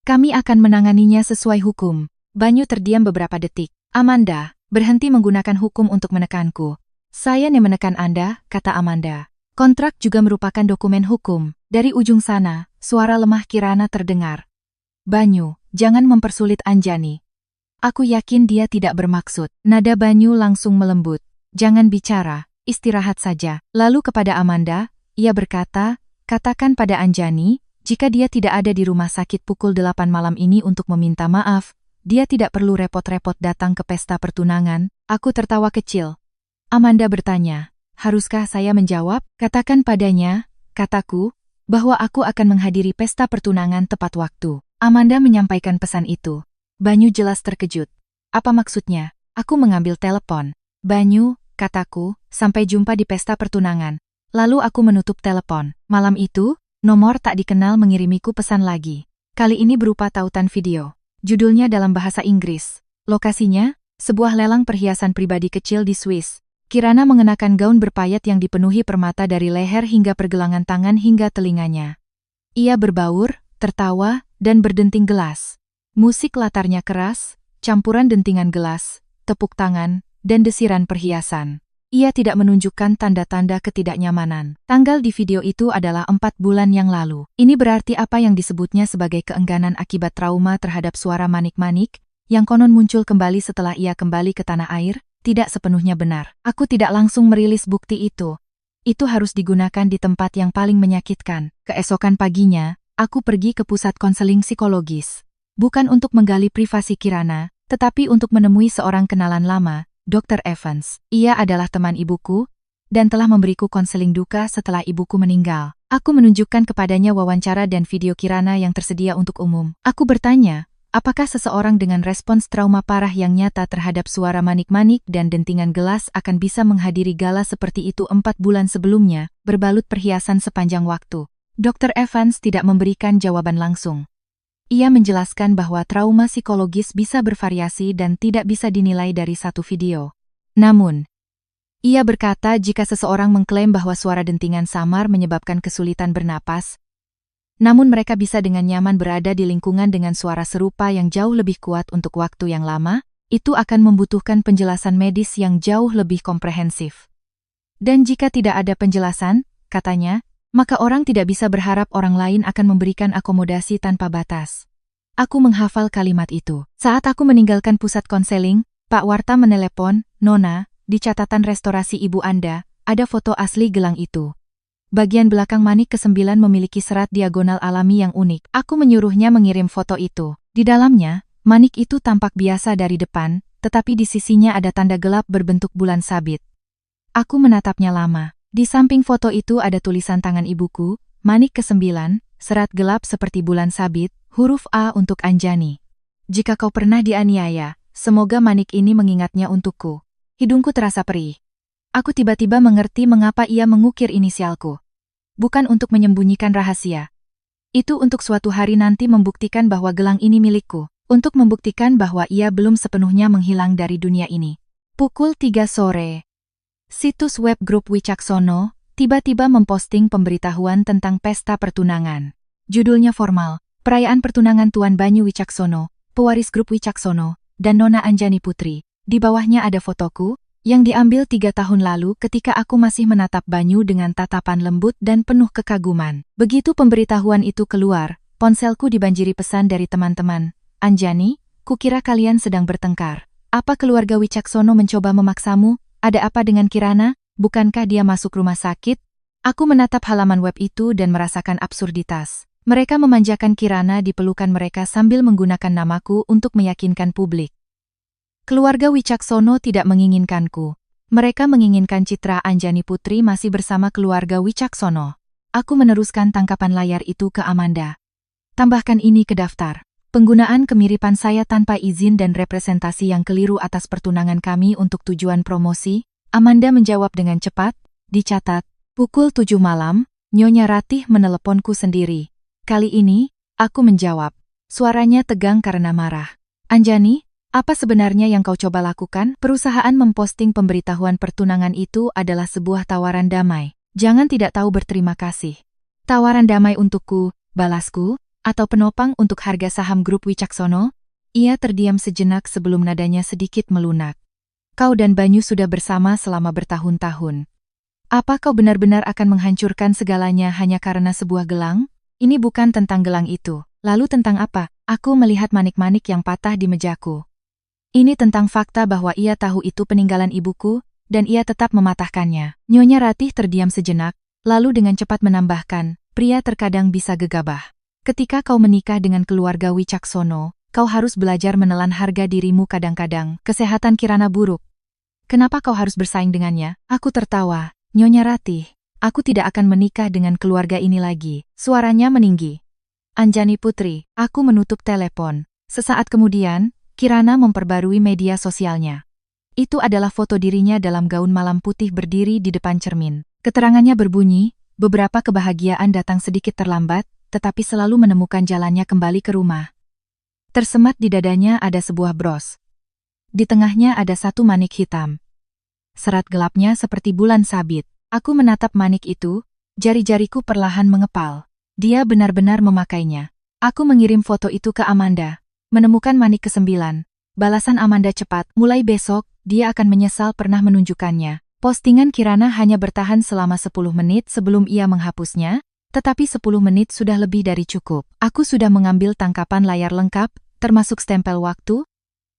A: Kami akan menanganinya sesuai hukum. Banyu terdiam beberapa detik. Amanda, berhenti menggunakan hukum untuk menekanku. Saya yang menekan Anda, kata Amanda. Kontrak juga merupakan dokumen hukum. Dari ujung sana, suara lemah Kirana terdengar. Banyu, jangan mempersulit Anjani. Aku yakin dia tidak bermaksud. Nada Banyu langsung melembut. Jangan bicara, istirahat saja. Lalu kepada Amanda, ia berkata, katakan pada Anjani, jika dia tidak ada di rumah sakit pukul 8 malam ini untuk meminta maaf, dia tidak perlu repot-repot datang ke pesta pertunangan. Aku tertawa kecil. Amanda bertanya, haruskah saya menjawab? Katakan padanya, kataku, bahwa aku akan menghadiri pesta pertunangan tepat waktu. Amanda menyampaikan pesan itu. Banyu jelas terkejut. Apa maksudnya? Aku mengambil telepon. Banyu, kataku, sampai jumpa di pesta pertunangan. Lalu aku menutup telepon. Malam itu, nomor tak dikenal mengirimiku pesan lagi. Kali ini berupa tautan video. Judulnya dalam bahasa Inggris. Lokasinya, sebuah lelang perhiasan pribadi kecil di Swiss. Kirana mengenakan gaun berpayat yang dipenuhi permata dari leher hingga pergelangan tangan hingga telinganya. Ia berbaur, tertawa, dan berdenting gelas. Musik latarnya keras, campuran dentingan gelas, tepuk tangan, dan desiran perhiasan. Ia tidak menunjukkan tanda-tanda ketidaknyamanan. Tanggal di video itu adalah 4 bulan yang lalu. Ini berarti apa yang disebutnya sebagai keengganan akibat trauma terhadap suara manik-manik, yang konon muncul kembali setelah ia kembali ke tanah air, tidak sepenuhnya benar. Aku tidak langsung merilis bukti itu. Itu harus digunakan di tempat yang paling menyakitkan. Keesokan paginya, aku pergi ke pusat konseling psikologis. Bukan untuk menggali privasi Kirana, tetapi untuk menemui seorang kenalan lama, Dr. Evans. Ia adalah teman ibuku, dan telah memberiku konseling duka setelah ibuku meninggal. Aku menunjukkan kepadanya wawancara dan video Kirana yang tersedia untuk umum. Aku bertanya, apakah seseorang dengan respons trauma parah yang nyata terhadap suara manik-manik dan dentingan gelas akan bisa menghadiri gala seperti itu 4 bulan sebelumnya, berbalut perhiasan sepanjang waktu? Dr. Evans tidak memberikan jawaban langsung. Ia menjelaskan bahwa trauma psikologis bisa bervariasi dan tidak bisa dinilai dari satu video. Namun, ia berkata jika seseorang mengklaim bahwa suara dentingan samar menyebabkan kesulitan bernapas, namun mereka bisa dengan nyaman berada di lingkungan dengan suara serupa yang jauh lebih kuat untuk waktu yang lama, itu akan membutuhkan penjelasan medis yang jauh lebih komprehensif. Dan jika tidak ada penjelasan, katanya, maka orang tidak bisa berharap orang lain akan memberikan akomodasi tanpa batas. Aku menghafal kalimat itu. Saat aku meninggalkan pusat konseling, Pak Warta menelepon, Nona, di catatan restorasi ibu Anda, ada foto asli gelang itu. Bagian belakang manik ke-9 memiliki serat diagonal alami yang unik. Aku menyuruhnya mengirim foto itu. Di dalamnya, manik itu tampak biasa dari depan, tetapi di sisinya ada tanda gelap berbentuk bulan sabit. Aku menatapnya lama. Di samping foto itu ada tulisan tangan ibuku, manik ke-9, serat gelap seperti bulan sabit, huruf A untuk Anjani. Jika kau pernah dianiaya, semoga manik ini mengingatnya untukku. Hidungku terasa perih. Aku tiba-tiba mengerti mengapa ia mengukir inisialku. Bukan untuk menyembunyikan rahasia. Itu untuk suatu hari nanti membuktikan bahwa gelang ini milikku. untuk membuktikan bahwa ia belum sepenuhnya menghilang dari dunia ini. Pukul 3 sore. Situs web grup Wicaksono tiba-tiba memposting pemberitahuan tentang pesta pertunangan. Judulnya formal, Perayaan Pertunangan Tuan Banyu Wicaksono, pewaris grup Wicaksono, dan Nona Anjani Putri. Di bawahnya ada fotoku, yang diambil 3 tahun lalu ketika aku masih menatap Banyu dengan tatapan lembut dan penuh kekaguman. Begitu pemberitahuan itu keluar, ponselku dibanjiri pesan dari teman-teman. Anjani, kukira kalian sedang bertengkar. Apa keluarga Wicaksono mencoba memaksamu? Ada apa dengan Kirana? Bukankah dia masuk rumah sakit? Aku menatap halaman web itu dan merasakan absurditas. Mereka memanjakan Kirana di pelukan mereka sambil menggunakan namaku untuk meyakinkan publik. Keluarga Wicaksono tidak menginginkanku. Mereka menginginkan citra Anjani Putri masih bersama keluarga Wicaksono. Aku meneruskan tangkapan layar itu ke Amanda. Tambahkan ini ke daftar. Penggunaan kemiripan saya tanpa izin dan representasi yang keliru atas pertunangan kami untuk tujuan promosi. Amanda menjawab dengan cepat. Dicatat, pukul 7 malam, Nyonya Ratih meneleponku sendiri. Kali ini, aku menjawab. Suaranya tegang karena marah. Anjani, apa sebenarnya yang kau coba lakukan? Perusahaan memposting pemberitahuan pertunangan itu adalah sebuah tawaran damai. Jangan tidak tahu berterima kasih. Tawaran damai untukku, balasku, atau penopang untuk harga saham grup Wicaksono? Ia terdiam sejenak sebelum nadanya sedikit melunak. Kau dan Banyu sudah bersama selama bertahun-tahun. Apa kau benar-benar akan menghancurkan segalanya hanya karena sebuah gelang? Ini bukan tentang gelang itu. Lalu tentang apa? Aku melihat manik-manik yang patah di mejaku. Ini tentang fakta bahwa ia tahu itu peninggalan ibuku, dan ia tetap mematahkannya. Nyonya Ratih terdiam sejenak, lalu dengan cepat menambahkan, pria terkadang bisa gegabah. Ketika kau menikah dengan keluarga Wicaksono, kau harus belajar menelan harga dirimu kadang-kadang. Kesehatan Kirana buruk. Kenapa kau harus bersaing dengannya? Aku tertawa. Nyonya Ratih, aku tidak akan menikah dengan keluarga ini lagi. Suaranya meninggi. Anjani Putri, aku menutup telepon. Sesaat kemudian, Kirana memperbarui media sosialnya. Itu adalah foto dirinya dalam gaun malam putih berdiri di depan cermin. Keterangannya berbunyi, beberapa kebahagiaan datang sedikit terlambat, tetapi selalu menemukan jalannya kembali ke rumah. Tersemat di dadanya ada sebuah bros. Di tengahnya ada satu manik hitam. Serat gelapnya seperti bulan sabit. Aku menatap manik itu, jari-jariku perlahan mengepal. Dia benar-benar memakainya. Aku mengirim foto itu ke Amanda. Menemukan manik ke-9. Balasan Amanda cepat, mulai besok, dia akan menyesal pernah menunjukkannya. Postingan Kirana hanya bertahan selama 10 menit sebelum ia menghapusnya, tetapi 10 menit sudah lebih dari cukup. Aku sudah mengambil tangkapan layar lengkap, termasuk stempel waktu,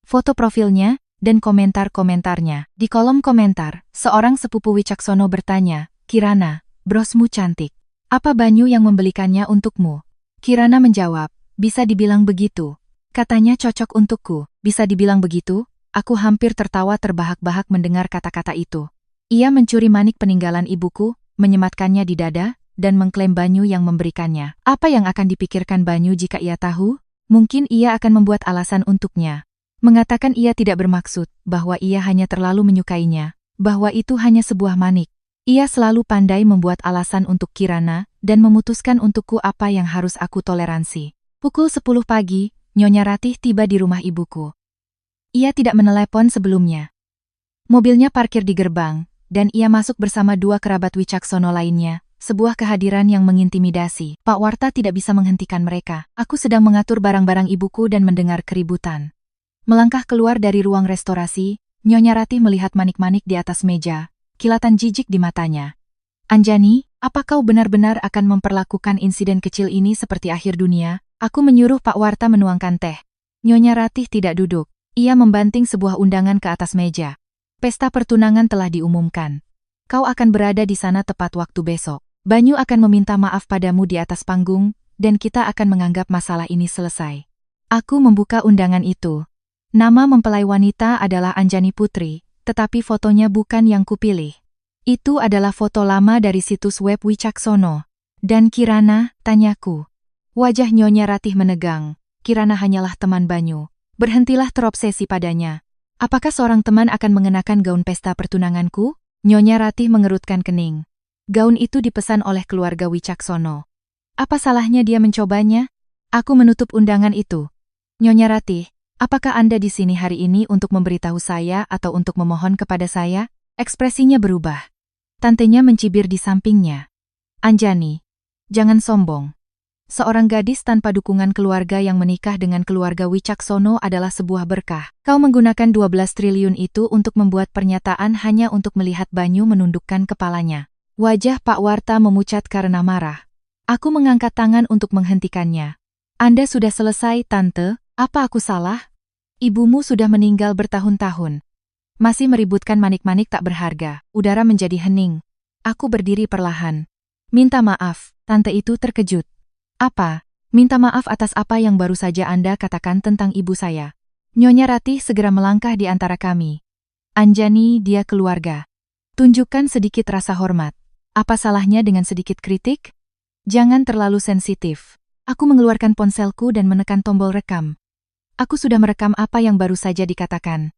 A: foto profilnya, dan komentar-komentarnya. Di kolom komentar, seorang sepupu Wicaksono bertanya, Kirana, brosmu cantik. Apa Banyu yang membelikannya untukmu? Kirana menjawab, bisa dibilang begitu. Katanya cocok untukku. Bisa dibilang begitu? Aku hampir tertawa terbahak-bahak mendengar kata-kata itu. Ia mencuri manik peninggalan ibuku, menyematkannya di dada, dan mengklaim Banyu yang memberikannya. Apa yang akan dipikirkan Banyu jika ia tahu? Mungkin ia akan membuat alasan untuknya. Mengatakan ia tidak bermaksud, bahwa ia hanya terlalu menyukainya, bahwa itu hanya sebuah manik. Ia selalu pandai membuat alasan untuk Kirana, dan memutuskan untukku apa yang harus aku toleransi. Pukul 10 pagi, Nyonya Ratih tiba di rumah ibuku. Ia tidak menelepon sebelumnya. Mobilnya parkir di gerbang, dan ia masuk bersama 2 kerabat Wicaksono lainnya, sebuah kehadiran yang mengintimidasi. Pak Warta tidak bisa menghentikan mereka. Aku sedang mengatur barang-barang ibuku dan mendengar keributan. Melangkah keluar dari ruang restorasi, Nyonya Ratih melihat manik-manik di atas meja, kilatan jijik di matanya. Anjani, apa kau benar-benar akan memperlakukan insiden kecil ini seperti akhir dunia? Aku menyuruh Pak Warta menuangkan teh. Nyonya Ratih tidak duduk. Ia membanting sebuah undangan ke atas meja. Pesta pertunangan telah diumumkan. Kau akan berada di sana tepat waktu besok. Banyu akan meminta maaf padamu di atas panggung, dan kita akan menganggap masalah ini selesai. Aku membuka undangan itu. Nama mempelai wanita adalah Anjani Putri, tetapi fotonya bukan yang kupilih. Itu adalah foto lama dari situs web Wicaksono. Dan Kirana, tanyaku. Wajah Nyonya Ratih menegang. Kirana hanyalah teman Banyu. Berhentilah terobsesi padanya. Apakah seorang teman akan mengenakan gaun pesta pertunanganku? Nyonya Ratih mengerutkan kening. Gaun itu dipesan oleh keluarga Wicaksono. Apa salahnya dia mencobanya? Aku menutup undangan itu. Nyonya Ratih, apakah Anda di sini hari ini untuk memberitahu saya atau untuk memohon kepada saya? Ekspresinya berubah. Tantenya mencibir di sampingnya. Anjani, jangan sombong. Seorang gadis tanpa dukungan keluarga yang menikah dengan keluarga Wicaksono adalah sebuah berkah. Kau menggunakan 12 triliun itu untuk membuat pernyataan hanya untuk melihat Banyu menundukkan kepalanya. Wajah Pak Warta memucat karena marah. Aku mengangkat tangan untuk menghentikannya. Anda sudah selesai, Tante. Apa aku salah? Ibumu sudah meninggal bertahun-tahun. Masih meributkan manik-manik tak berharga. Udara menjadi hening. Aku berdiri perlahan. Minta maaf, Tante itu terkejut. Apa? Minta maaf atas apa yang baru saja Anda katakan tentang ibu saya. Nyonya Ratih segera melangkah di antara kami. Anjani, dia keluarga. Tunjukkan sedikit rasa hormat. Apa salahnya dengan sedikit kritik? Jangan terlalu sensitif. Aku mengeluarkan ponselku dan menekan tombol rekam. Aku sudah merekam apa yang baru saja dikatakan.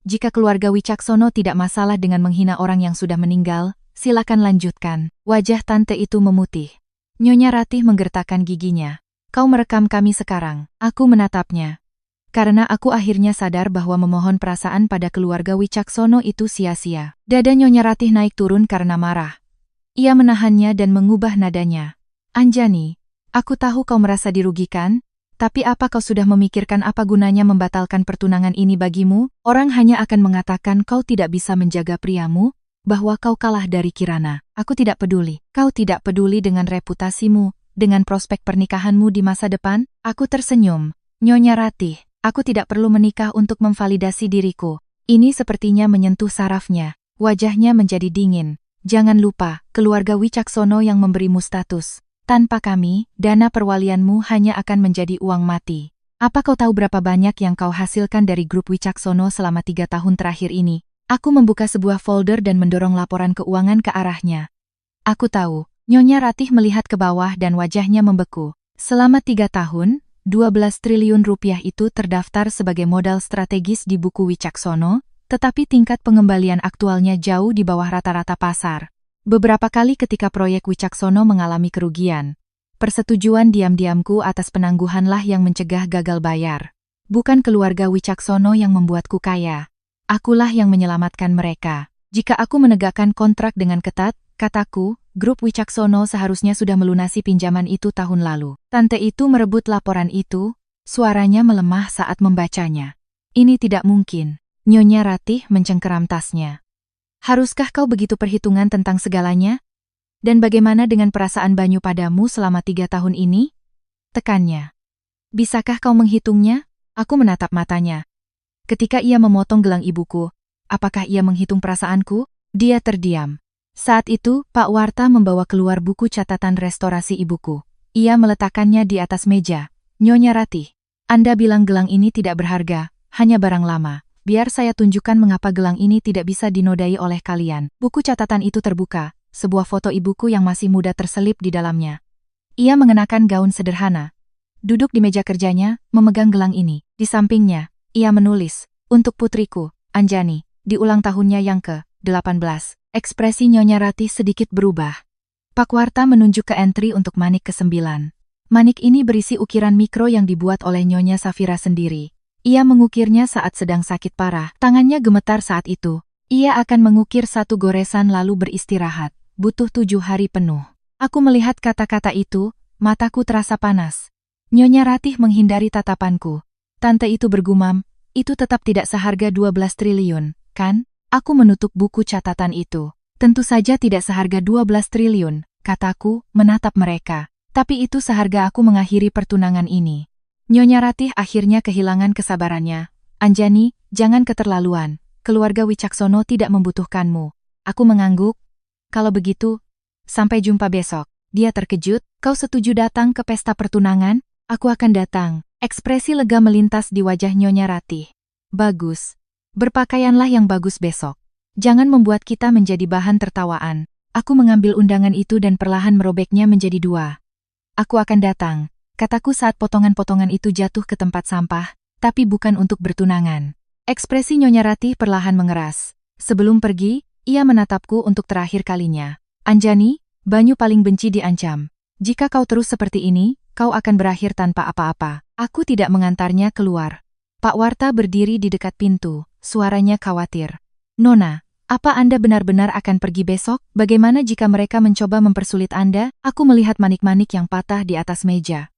A: Jika keluarga Wicaksono tidak masalah dengan menghina orang yang sudah meninggal, silakan lanjutkan. Wajah tante itu memutih. Nyonya Ratih menggertakkan giginya. Kau merekam kami sekarang. Aku menatapnya. Karena aku akhirnya sadar bahwa memohon perasaan pada keluarga Wicaksono itu sia-sia. Dada Nyonya Ratih naik turun karena marah. Ia menahannya dan mengubah nadanya. Anjani, aku tahu kau merasa dirugikan, tapi apa kau sudah memikirkan apa gunanya membatalkan pertunangan ini bagimu? Orang hanya akan mengatakan kau tidak bisa menjaga priamu, bahwa kau kalah dari Kirana. Aku tidak peduli. Kau tidak peduli dengan reputasimu, dengan prospek pernikahanmu di masa depan? Aku tersenyum. Nyonya Ratih, aku tidak perlu menikah untuk memvalidasi diriku. Ini sepertinya menyentuh sarafnya. Wajahnya menjadi dingin. Jangan lupa, keluarga Wicaksono yang memberimu status. Tanpa kami, dana perwalianmu hanya akan menjadi uang mati. Apa kau tahu berapa banyak yang kau hasilkan dari grup Wicaksono selama 3 tahun terakhir ini? Aku membuka sebuah folder dan mendorong laporan keuangan ke arahnya. Aku tahu, Nyonya Ratih melihat ke bawah dan wajahnya membeku. Selama 3 tahun, 12 triliun rupiah itu terdaftar sebagai modal strategis di buku Wicaksono, tetapi tingkat pengembalian aktualnya jauh di bawah rata-rata pasar. Beberapa kali ketika proyek Wicaksono mengalami kerugian, persetujuan diam-diamku atas penangguhanlah yang mencegah gagal bayar. Bukan keluarga Wicaksono yang membuatku kaya. Akulah yang menyelamatkan mereka. Jika aku menegakkan kontrak dengan ketat, kataku, grup Wicaksono seharusnya sudah melunasi pinjaman itu tahun lalu. Tante itu merebut laporan itu, suaranya melemah saat membacanya. Ini tidak mungkin. Nyonya Ratih mencengkeram tasnya. Haruskah kau begitu perhitungan tentang segalanya? Dan bagaimana dengan perasaan Banyu padamu selama 3 tahun ini? Tekannya. Bisakah kau menghitungnya? Aku menatap matanya. Ketika ia memotong gelang ibuku, apakah ia menghitung perasaanku? Dia terdiam. Saat itu, Pak Warta membawa keluar buku catatan restorasi ibuku. Ia meletakkannya di atas meja. Nyonya Ratih, Anda bilang gelang ini tidak berharga, hanya barang lama. Biar saya tunjukkan mengapa gelang ini tidak bisa dinodai oleh kalian. Buku catatan itu terbuka, sebuah foto ibuku yang masih muda terselip di dalamnya. Ia mengenakan gaun sederhana. Duduk di meja kerjanya, memegang gelang ini. Di sampingnya, ia menulis, untuk putriku, Anjani, di ulang tahunnya yang ke-18. Ekspresi Nyonya Ratih sedikit berubah. Pak Warta menunjuk ke entry untuk manik ke-9. Manik ini berisi ukiran mikro yang dibuat oleh Nyonya Safira sendiri. Ia mengukirnya saat sedang sakit parah. Tangannya gemetar saat itu. Ia akan mengukir 1 goresan lalu beristirahat. Butuh 7 hari penuh. Aku melihat kata-kata itu, mataku terasa panas. Nyonya Ratih menghindari tatapanku. Tante itu bergumam, itu tetap tidak seharga 12 triliun, kan? Aku menutup buku catatan itu. Tentu saja tidak seharga 12 triliun, kataku, menatap mereka. Tapi itu seharga aku mengakhiri pertunangan ini. Nyonya Ratih akhirnya kehilangan kesabarannya. Anjani, jangan keterlaluan. Keluarga Wicaksono tidak membutuhkanmu. Aku mengangguk. Kalau begitu, sampai jumpa besok. Dia terkejut. Kau setuju datang ke pesta pertunangan? Aku akan datang. Ekspresi lega melintas di wajah Nyonya Ratih. Bagus. Berpakaianlah yang bagus besok. Jangan membuat kita menjadi bahan tertawaan. Aku mengambil undangan itu dan perlahan merobeknya menjadi 2. Aku akan datang, kataku saat potongan-potongan itu jatuh ke tempat sampah, tapi bukan untuk bertunangan. Ekspresi Nyonya Ratih perlahan mengeras. Sebelum pergi, ia menatapku untuk terakhir kalinya. Anjani, Banyu paling benci diancam. Jika kau terus seperti ini, kau akan berakhir tanpa apa-apa. Aku tidak mengantarnya keluar. Pak Warta berdiri di dekat pintu, suaranya khawatir. Nona, apa Anda benar-benar akan pergi besok? Bagaimana jika mereka mencoba mempersulit Anda? Aku melihat manik-manik yang patah di atas meja.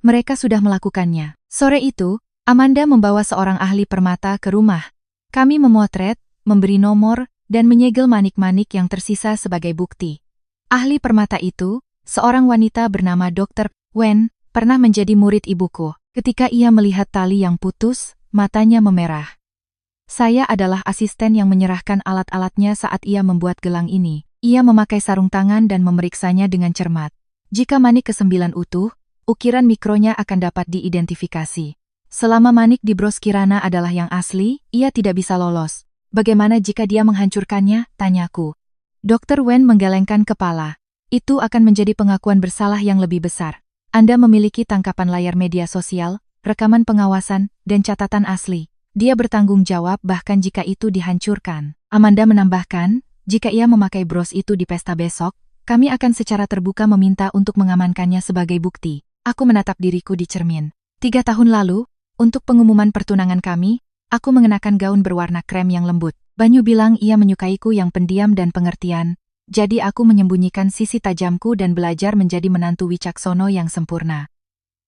A: Mereka sudah melakukannya. Sore itu, Amanda membawa seorang ahli permata ke rumah. Kami memotret, memberi nomor, dan menyegel manik-manik yang tersisa sebagai bukti. Ahli permata itu, seorang wanita bernama Dr. Wen, pernah menjadi murid ibuku. Ketika ia melihat tali yang putus, matanya memerah. Saya adalah asisten yang menyerahkan alat-alatnya saat ia membuat gelang ini. Ia memakai sarung tangan dan memeriksanya dengan cermat. Jika manik ke-9 utuh, ukiran mikronya akan dapat diidentifikasi. Selama manik di bros Kirana adalah yang asli, ia tidak bisa lolos. Bagaimana jika dia menghancurkannya? Tanyaku. Dr. Wen menggelengkan kepala. Itu akan menjadi pengakuan bersalah yang lebih besar. Anda memiliki tangkapan layar media sosial, rekaman pengawasan, dan catatan asli. Dia bertanggung jawab bahkan jika itu dihancurkan. Amanda menambahkan, jika ia memakai bros itu di pesta besok, kami akan secara terbuka meminta untuk mengamankannya sebagai bukti. Aku menatap diriku di cermin. 3 tahun lalu, untuk pengumuman pertunangan kami, aku mengenakan gaun berwarna krem yang lembut. Banyu bilang ia menyukaiku yang pendiam dan pengertian. Jadi aku menyembunyikan sisi tajamku dan belajar menjadi menantu Wicaksono yang sempurna.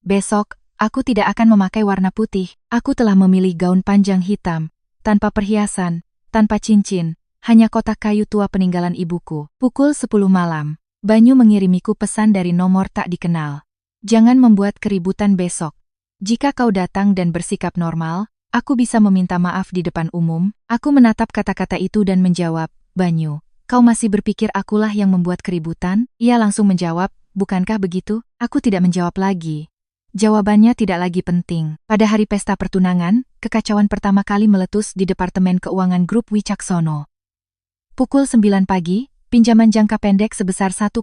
A: Besok, aku tidak akan memakai warna putih. Aku telah memilih gaun panjang hitam, tanpa perhiasan, tanpa cincin, hanya kotak kayu tua peninggalan ibuku. Pukul 10 malam, Banyu mengirimiku pesan dari nomor tak dikenal. Jangan membuat keributan besok. Jika kau datang dan bersikap normal, aku bisa meminta maaf di depan umum. Aku menatap kata-kata itu dan menjawab, Banyu. Kau masih berpikir akulah yang membuat keributan? Ia langsung menjawab, bukankah begitu? Aku tidak menjawab lagi. Jawabannya tidak lagi penting. Pada hari pesta pertunangan, kekacauan pertama kali meletus di Departemen Keuangan Grup Wicaksono. Pukul 9 pagi, pinjaman jangka pendek sebesar 1,5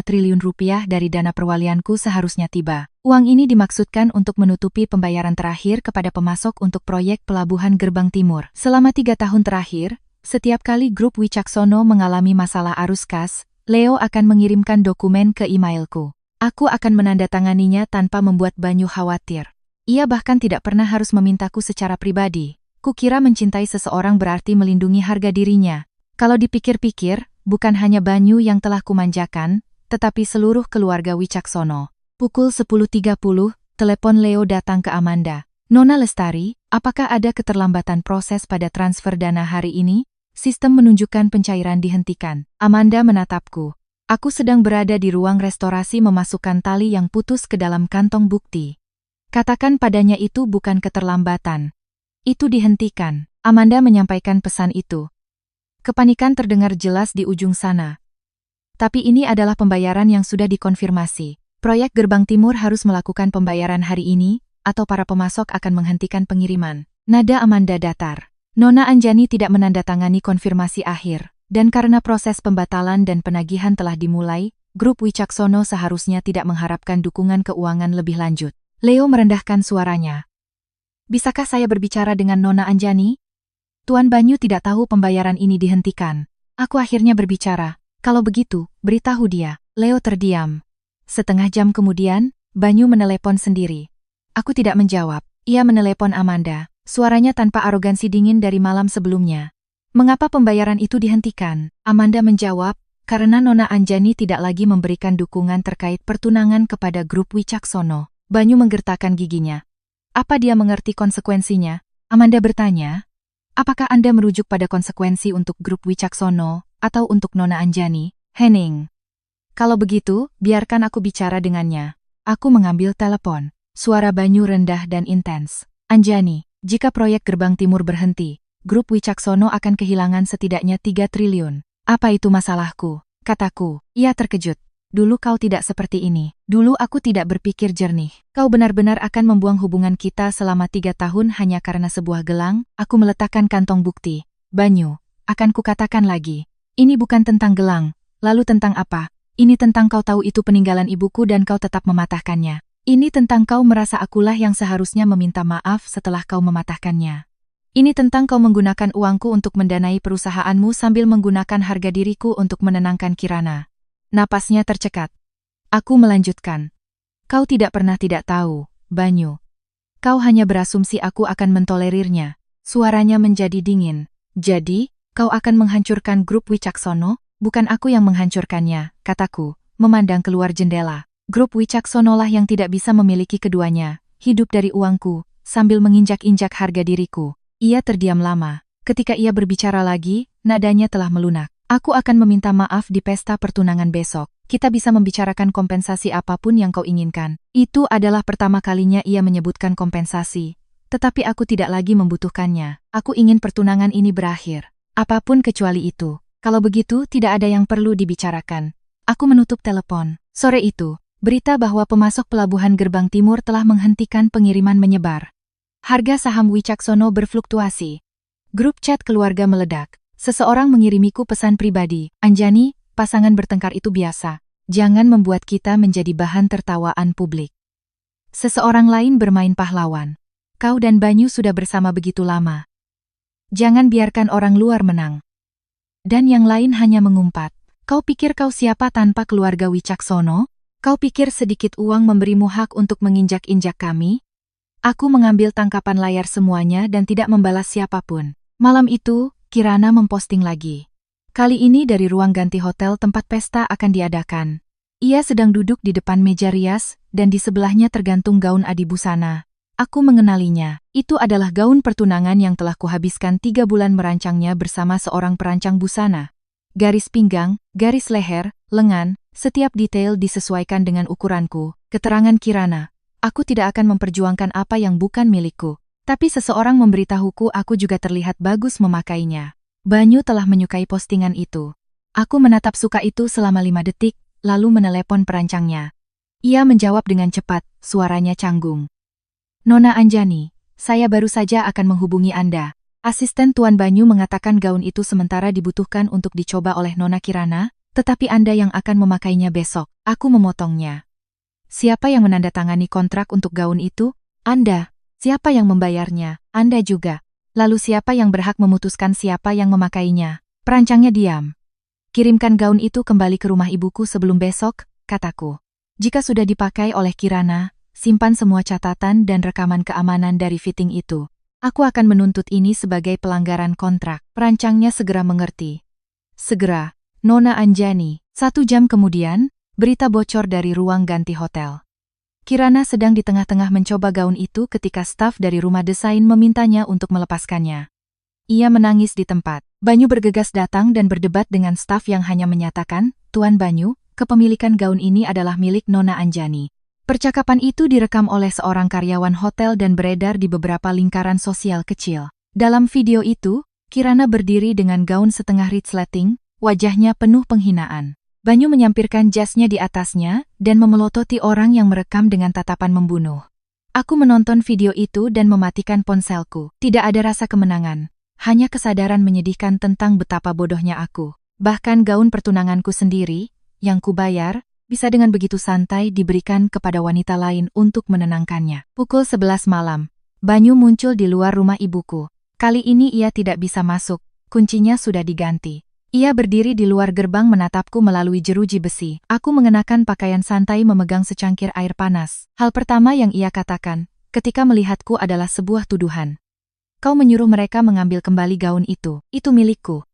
A: triliun rupiah dari dana perwalianku seharusnya tiba. Uang ini dimaksudkan untuk menutupi pembayaran terakhir kepada pemasok untuk proyek Pelabuhan Gerbang Timur. Selama 3 tahun terakhir, setiap kali grup Wicaksono mengalami masalah arus kas, Leo akan mengirimkan dokumen ke emailku. Aku akan menandatanganinya tanpa membuat Banyu khawatir. Ia bahkan tidak pernah harus memintaku secara pribadi. Kukira mencintai seseorang berarti melindungi harga dirinya. Kalau dipikir-pikir, bukan hanya Banyu yang telah kumanjakan, tetapi seluruh keluarga Wicaksono. Pukul 10.30, telepon Leo datang ke Amanda. Nona Lestari, apakah ada keterlambatan proses pada transfer dana hari ini? Sistem menunjukkan pencairan dihentikan. Amanda menatapku. Aku sedang berada di ruang restorasi memasukkan tali yang putus ke dalam kantong bukti. Katakan padanya itu bukan keterlambatan. Itu dihentikan. Amanda menyampaikan pesan itu. Kepanikan terdengar jelas di ujung sana. Tapi ini adalah pembayaran yang sudah dikonfirmasi. Proyek Gerbang Timur harus melakukan pembayaran hari ini, atau para pemasok akan menghentikan pengiriman. Nada Amanda datar. Nona Anjani tidak menandatangani konfirmasi akhir, dan karena proses pembatalan dan penagihan telah dimulai, grup Wicaksono seharusnya tidak mengharapkan dukungan keuangan lebih lanjut. Leo merendahkan suaranya. Bisakah saya berbicara dengan Nona Anjani? Tuan Banyu tidak tahu pembayaran ini dihentikan. Aku akhirnya berbicara. Kalau begitu, beritahu dia. Leo terdiam. Setengah jam kemudian, Banyu menelepon sendiri. Aku tidak menjawab. Ia menelepon Amanda. Suaranya tanpa arogansi dingin dari malam sebelumnya. Mengapa pembayaran itu dihentikan? Amanda menjawab, karena Nona Anjani tidak lagi memberikan dukungan terkait pertunangan kepada grup Wicaksono. Banyu menggertakkan giginya. Apa dia mengerti konsekuensinya? Amanda bertanya. Apakah Anda merujuk pada konsekuensi untuk grup Wicaksono, atau untuk Nona Anjani? Henning. Kalau begitu, biarkan aku bicara dengannya. Aku mengambil telepon. Suara Banyu rendah dan intens. Anjani. Jika proyek Gerbang Timur berhenti, grup Wicaksono akan kehilangan setidaknya 3 triliun. Apa itu masalahku? Kataku. Ia terkejut. Dulu kau tidak seperti ini. Dulu aku tidak berpikir jernih. Kau benar-benar akan membuang hubungan kita selama 3 tahun hanya karena sebuah gelang? Aku meletakkan kantong bukti. Banyu, akan kukatakan lagi. Ini bukan tentang gelang. Lalu tentang apa? Ini tentang kau tahu itu peninggalan ibuku dan kau tetap mematahkannya. Ini tentang kau merasa akulah yang seharusnya meminta maaf setelah kau mematahkannya. Ini tentang kau menggunakan uangku untuk mendanai perusahaanmu sambil menggunakan harga diriku untuk menenangkan Kirana. Napasnya tercekat. Aku melanjutkan. Kau tidak pernah tidak tahu, Banyu. Kau hanya berasumsi aku akan mentolerirnya. Suaranya menjadi dingin. Jadi, kau akan menghancurkan grup Wicaksono? Bukan aku yang menghancurkannya, kataku, memandang keluar jendela. Grup Wicaksono lah yang tidak bisa memiliki keduanya, hidup dari uangku, sambil menginjak-injak harga diriku. Ia terdiam lama. Ketika ia berbicara lagi, nadanya telah melunak. Aku akan meminta maaf di pesta pertunangan besok. Kita bisa membicarakan kompensasi apapun yang kau inginkan. Itu adalah pertama kalinya ia menyebutkan kompensasi. Tetapi aku tidak lagi membutuhkannya. Aku ingin pertunangan ini berakhir. Apapun kecuali itu. Kalau begitu, tidak ada yang perlu dibicarakan. Aku menutup telepon. Sore itu, berita bahwa pemasok pelabuhan Gerbang Timur telah menghentikan pengiriman menyebar. Harga saham Wicaksono berfluktuasi. Grup chat keluarga meledak. Seseorang mengirimiku pesan pribadi. Anjani, pasangan bertengkar itu biasa. Jangan membuat kita menjadi bahan tertawaan publik. Seseorang lain bermain pahlawan. Kau dan Banyu sudah bersama begitu lama. Jangan biarkan orang luar menang. Dan yang lain hanya mengumpat. Kau pikir kau siapa tanpa keluarga Wicaksono? Kau pikir sedikit uang memberimu hak untuk menginjak-injak kami? Aku mengambil tangkapan layar semuanya dan tidak membalas siapapun. Malam itu, Kirana memposting lagi. Kali ini dari ruang ganti hotel tempat pesta akan diadakan. Ia sedang duduk di depan meja rias, dan di sebelahnya tergantung gaun adibusana. Aku mengenalinya. Itu adalah gaun pertunangan yang telah kuhabiskan 3 bulan merancangnya bersama seorang perancang busana. Garis pinggang, garis leher, lengan, setiap detail disesuaikan dengan ukuranku. Keterangan Kirana. Aku tidak akan memperjuangkan apa yang bukan milikku. Tapi seseorang memberitahuku aku juga terlihat bagus memakainya. Banyu telah menyukai postingan itu. Aku menatap suka itu selama 5 detik, lalu menelepon perancangnya. Ia menjawab dengan cepat, suaranya canggung. Nona Anjani, saya baru saja akan menghubungi Anda. Asisten Tuan Banyu mengatakan gaun itu sementara dibutuhkan untuk dicoba oleh Nona Kirana, tetapi Anda yang akan memakainya besok. Aku memotongnya. Siapa yang menandatangani kontrak untuk gaun itu? Anda. Siapa yang membayarnya? Anda juga. Lalu siapa yang berhak memutuskan siapa yang memakainya? Perancangnya diam. Kirimkan gaun itu kembali ke rumah ibuku sebelum besok, kataku. Jika sudah dipakai oleh Kirana, simpan semua catatan dan rekaman keamanan dari fitting itu. Aku akan menuntut ini sebagai pelanggaran kontrak. Perancangnya segera mengerti. Segera, Nona Anjani. 1 jam kemudian, berita bocor dari ruang ganti hotel. Kirana sedang di tengah-tengah mencoba gaun itu ketika staf dari rumah desain memintanya untuk melepaskannya. Ia menangis di tempat. Banyu bergegas datang dan berdebat dengan staf yang hanya menyatakan, Tuan Banyu, kepemilikan gaun ini adalah milik Nona Anjani. Percakapan itu direkam oleh seorang karyawan hotel dan beredar di beberapa lingkaran sosial kecil. Dalam video itu, Kirana berdiri dengan gaun setengah resleting, wajahnya penuh penghinaan. Banyu menyampirkan jasnya di atasnya dan memelototi orang yang merekam dengan tatapan membunuh. Aku menonton video itu dan mematikan ponselku. Tidak ada rasa kemenangan, hanya kesadaran menyedihkan tentang betapa bodohnya aku. Bahkan gaun pertunanganku sendiri, yang kubayar, bisa dengan begitu santai diberikan kepada wanita lain untuk menenangkannya. Pukul 11 malam, Banyu muncul di luar rumah ibuku. Kali ini ia tidak bisa masuk, kuncinya sudah diganti. Ia berdiri di luar gerbang menatapku melalui jeruji besi. Aku mengenakan pakaian santai memegang secangkir air panas. Hal pertama yang ia katakan, ketika melihatku adalah sebuah tuduhan. Kau menyuruh mereka mengambil kembali gaun itu. Itu milikku.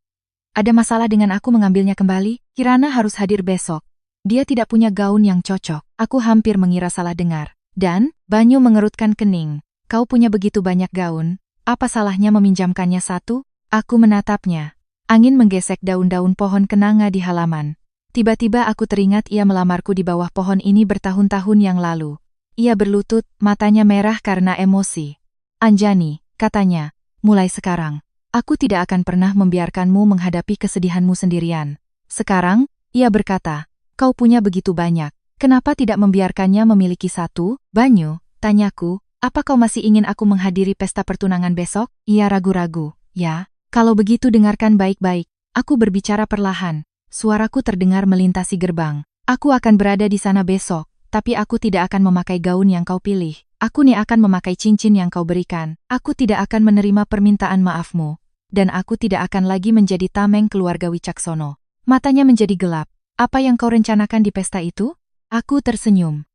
A: Ada masalah dengan aku mengambilnya kembali? Kirana harus hadir besok. Dia tidak punya gaun yang cocok. Aku hampir mengira salah dengar. Dan, Banyu mengerutkan kening. Kau punya begitu banyak gaun. Apa salahnya meminjamkannya satu? Aku menatapnya. Angin menggesek daun-daun pohon kenanga di halaman. Tiba-tiba aku teringat ia melamarku di bawah pohon ini bertahun-tahun yang lalu. Ia berlutut, matanya merah karena emosi. Anjani, katanya, mulai sekarang, aku tidak akan pernah membiarkanmu menghadapi kesedihanmu sendirian. Sekarang, ia berkata, kau punya begitu banyak. Kenapa tidak membiarkannya memiliki satu? Banyu, tanyaku, apa kau masih ingin aku menghadiri pesta pertunangan besok? Ia ragu-ragu. Ya. Kalau begitu dengarkan baik-baik, aku berbicara perlahan. Suaraku terdengar melintasi gerbang. Aku akan berada di sana besok, tapi aku tidak akan memakai gaun yang kau pilih. Aku akan memakai cincin yang kau berikan. Aku tidak akan menerima permintaan maafmu. Dan aku tidak akan lagi menjadi tameng keluarga Wicaksono. Matanya menjadi gelap. Apa yang kau rencanakan di pesta itu? Aku tersenyum.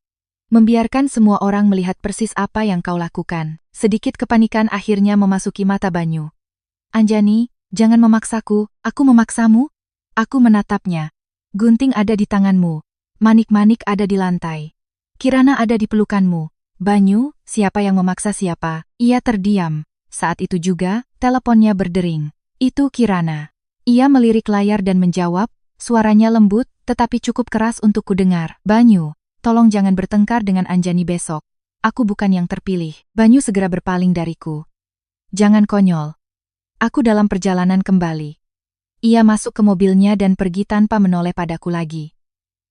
A: membiarkan semua orang melihat persis apa yang kau lakukan. Sedikit kepanikan akhirnya memasuki mata Banyu. Anjani, jangan memaksaku, aku memaksamu? Aku menatapnya. Gunting ada di tanganmu. Manik-manik ada di lantai. Kirana ada di pelukanmu. Banyu, siapa yang memaksa siapa? Ia terdiam. Saat itu juga, teleponnya berdering. Itu Kirana. Ia melirik layar dan menjawab, suaranya lembut, tetapi cukup keras untuk kudengar. Banyu, tolong jangan bertengkar dengan Anjani besok. Aku bukan yang terpilih. Banyu segera berpaling dariku. Jangan konyol. Aku dalam perjalanan kembali. Ia masuk ke mobilnya dan pergi tanpa menoleh padaku lagi.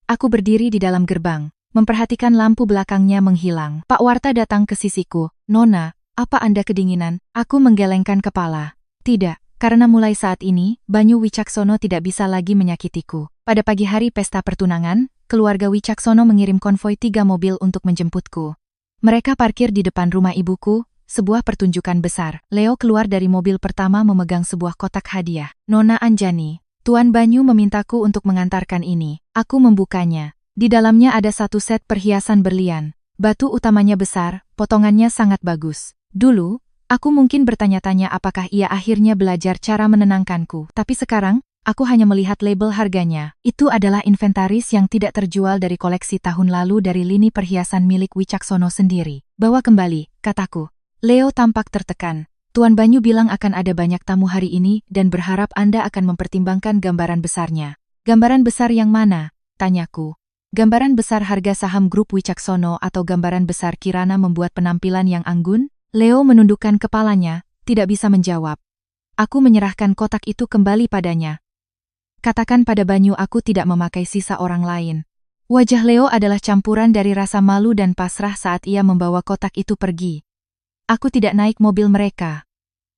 A: Aku berdiri di dalam gerbang, memperhatikan lampu belakangnya menghilang. Pak Warta datang ke sisiku. Nona, apa Anda kedinginan? Aku menggelengkan kepala. Tidak, karena mulai saat ini, Banyu Wicaksono tidak bisa lagi menyakitiku. Pada pagi hari pesta pertunangan, keluarga Wicaksono mengirim konvoi 3 mobil untuk menjemputku. Mereka parkir di depan rumah ibuku, sebuah pertunjukan besar. Leo keluar dari mobil pertama memegang sebuah kotak hadiah. Nona Anjani, Tuan Banyu memintaku untuk mengantarkan ini. Aku membukanya. Di dalamnya ada satu set perhiasan berlian. Batu utamanya besar, potongannya sangat bagus. Dulu, aku mungkin bertanya-tanya apakah ia akhirnya belajar cara menenangkanku. Tapi sekarang, aku hanya melihat label harganya. Itu adalah inventaris yang tidak terjual dari koleksi tahun lalu dari lini perhiasan milik Wicaksono sendiri. Bawa kembali, kataku. Leo tampak tertekan. Tuan Banyu bilang akan ada banyak tamu hari ini dan berharap Anda akan mempertimbangkan gambaran besarnya. Gambaran besar yang mana? Tanyaku. Gambaran besar harga saham grup Wicaksono atau gambaran besar Kirana membuat penampilan yang anggun? Leo menundukkan kepalanya, tidak bisa menjawab. Aku menyerahkan kotak itu kembali padanya. Katakan pada Banyu aku tidak memakai sisa orang lain. Wajah Leo adalah campuran dari rasa malu dan pasrah saat ia membawa kotak itu pergi. Aku tidak naik mobil mereka.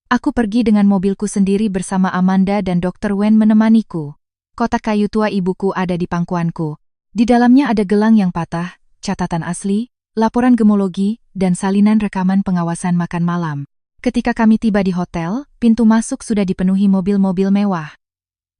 A: Aku pergi dengan mobilku sendiri bersama Amanda dan Dr. Wen menemaniku. Kotak kayu tua ibuku ada di pangkuanku. Di dalamnya ada gelang yang patah, catatan asli, laporan gemologi, dan salinan rekaman pengawasan makan malam. Ketika kami tiba di hotel, pintu masuk sudah dipenuhi mobil-mobil mewah.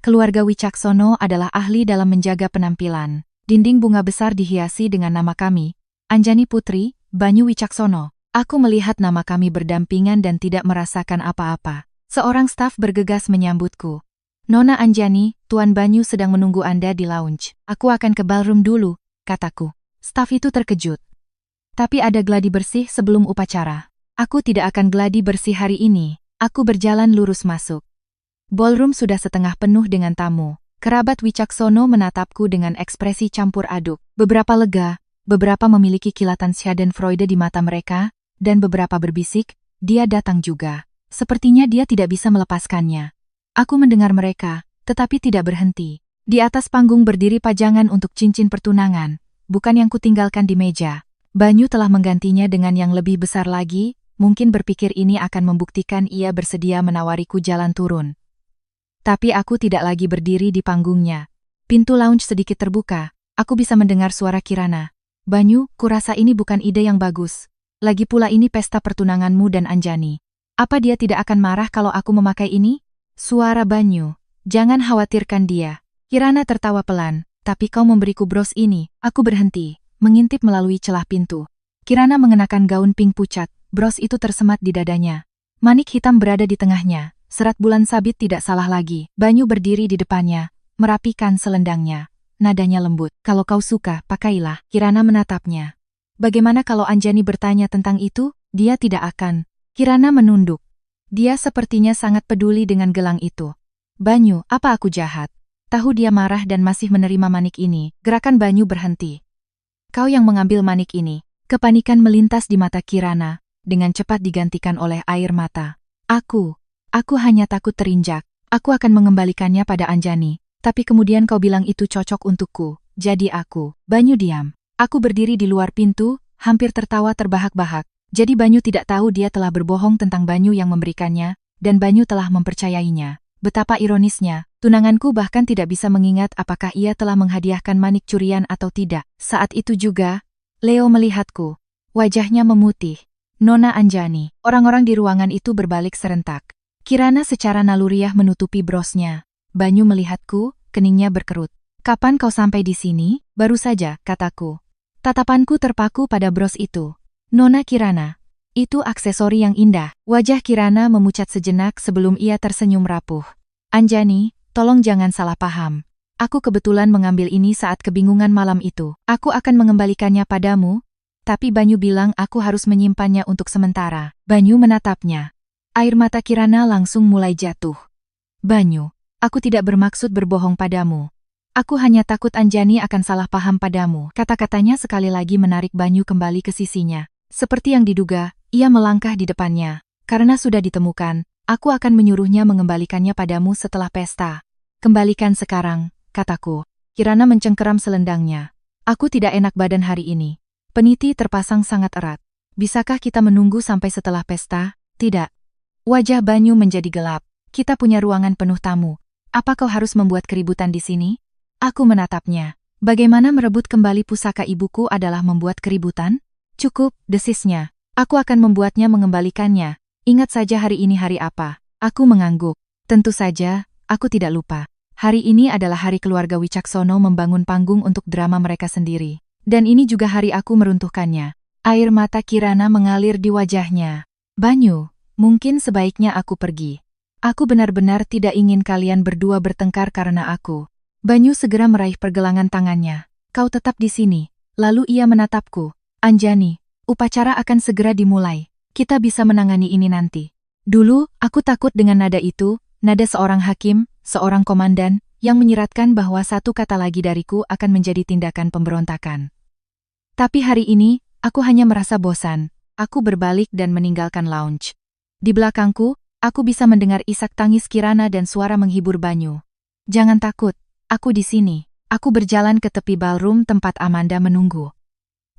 A: Keluarga Wicaksono adalah ahli dalam menjaga penampilan. Dinding bunga besar dihiasi dengan nama kami, Anjani Putri, Banyu Wicaksono. Aku melihat nama kami berdampingan dan tidak merasakan apa-apa. Seorang staf bergegas menyambutku. Nona Anjani, Tuan Banyu sedang menunggu Anda di lounge. Aku akan ke ballroom dulu, kataku. Staf itu terkejut. Tapi ada gladi bersih sebelum upacara. Aku tidak akan gladi bersih hari ini. Aku berjalan lurus masuk. Ballroom sudah setengah penuh dengan tamu. Kerabat Wicaksono menatapku dengan ekspresi campur aduk. Beberapa lega, beberapa memiliki kilatan schadenfreude di mata mereka, dan beberapa berbisik, dia datang juga. Sepertinya dia tidak bisa melepaskannya. Aku mendengar mereka, tetapi tidak berhenti. Di atas panggung berdiri pajangan untuk cincin pertunangan, bukan yang kutinggalkan di meja. Banyu telah menggantinya dengan yang lebih besar lagi, mungkin berpikir ini akan membuktikan ia bersedia menawariku jalan turun. Tapi aku tidak lagi berdiri di panggungnya. Pintu lounge sedikit terbuka, aku bisa mendengar suara Kirana. Banyu, kurasa ini bukan ide yang bagus. Lagi pula ini pesta pertunanganmu dan Anjani. Apa dia tidak akan marah kalau aku memakai ini? Suara Banyu. Jangan khawatirkan dia. Kirana tertawa pelan. Tapi kau memberiku bros ini. Aku berhenti, mengintip melalui celah pintu. Kirana mengenakan gaun pink pucat. Bros itu tersemat di dadanya. Manik hitam berada di tengahnya. Serat bulan sabit tidak salah lagi. Banyu berdiri di depannya, merapikan selendangnya. Nadanya lembut. Kalau kau suka, pakailah. Kirana menatapnya. Bagaimana kalau Anjani bertanya tentang itu? Dia tidak akan. Kirana menunduk. Dia sepertinya sangat peduli dengan gelang itu. Banyu, apa aku jahat? Tahu dia marah dan masih menerima manik ini. Gerakan Banyu berhenti. Kau yang mengambil manik ini. Kepanikan melintas di mata Kirana, dengan cepat digantikan oleh air mata. Aku hanya takut terinjak. Aku akan mengembalikannya pada Anjani. Tapi kemudian kau bilang itu cocok untukku. Jadi aku. Banyu diam. Aku berdiri di luar pintu, hampir tertawa terbahak-bahak. Jadi Banyu tidak tahu dia telah berbohong tentang Banyu yang memberikannya, dan Banyu telah mempercayainya. Betapa ironisnya, tunanganku bahkan tidak bisa mengingat apakah ia telah menghadiahkan manik curian atau tidak. Saat itu juga, Leo melihatku. Wajahnya memutih. Nona Anjani. Orang-orang di ruangan itu berbalik serentak. Kirana secara naluriah menutupi brosnya. Banyu melihatku, keningnya berkerut. Kapan kau sampai di sini? Baru saja, kataku. Tatapanku terpaku pada bros itu. Nona Kirana. Itu aksesori yang indah. Wajah Kirana memucat sejenak sebelum ia tersenyum rapuh. Anjani, tolong jangan salah paham. Aku kebetulan mengambil ini saat kebingungan malam itu. Aku akan mengembalikannya padamu, tapi Banyu bilang aku harus menyimpannya untuk sementara. Banyu menatapnya. Air mata Kirana langsung mulai jatuh. Banyu, aku tidak bermaksud berbohong padamu. Aku hanya takut Anjani akan salah paham padamu. Kata-katanya sekali lagi menarik Banyu kembali ke sisinya. Seperti yang diduga, ia melangkah di depannya. Karena sudah ditemukan, aku akan menyuruhnya mengembalikannya padamu setelah pesta. Kembalikan sekarang, kataku. Kirana mencengkeram selendangnya. Aku tidak enak badan hari ini. Peniti terpasang sangat erat. Bisakah kita menunggu sampai setelah pesta? Tidak. Wajah Banyu menjadi gelap. Kita punya ruangan penuh tamu. Apa kau harus membuat keributan di sini? Aku menatapnya. Bagaimana merebut kembali pusaka ibuku adalah membuat keributan? Cukup, desisnya. Aku akan membuatnya mengembalikannya. Ingat saja hari ini hari apa. Aku mengangguk. Tentu saja, aku tidak lupa. Hari ini adalah hari keluarga Wicaksono membangun panggung untuk drama mereka sendiri. Dan ini juga hari aku meruntuhkannya. Air mata Kirana mengalir di wajahnya. Banyu, mungkin sebaiknya aku pergi. Aku benar-benar tidak ingin kalian berdua bertengkar karena aku. Banyu segera meraih pergelangan tangannya. Kau tetap di sini. Lalu ia menatapku. Anjani, upacara akan segera dimulai. Kita bisa menangani ini nanti. Dulu, aku takut dengan nada itu, nada seorang hakim, seorang komandan, yang menyiratkan bahwa satu kata lagi dariku akan menjadi tindakan pemberontakan. Tapi hari ini, aku hanya merasa bosan. Aku berbalik dan meninggalkan lounge. Di belakangku, aku bisa mendengar isak tangis Kirana dan suara menghibur Banyu. Jangan takut. Aku di sini. Aku berjalan ke tepi ballroom tempat Amanda menunggu.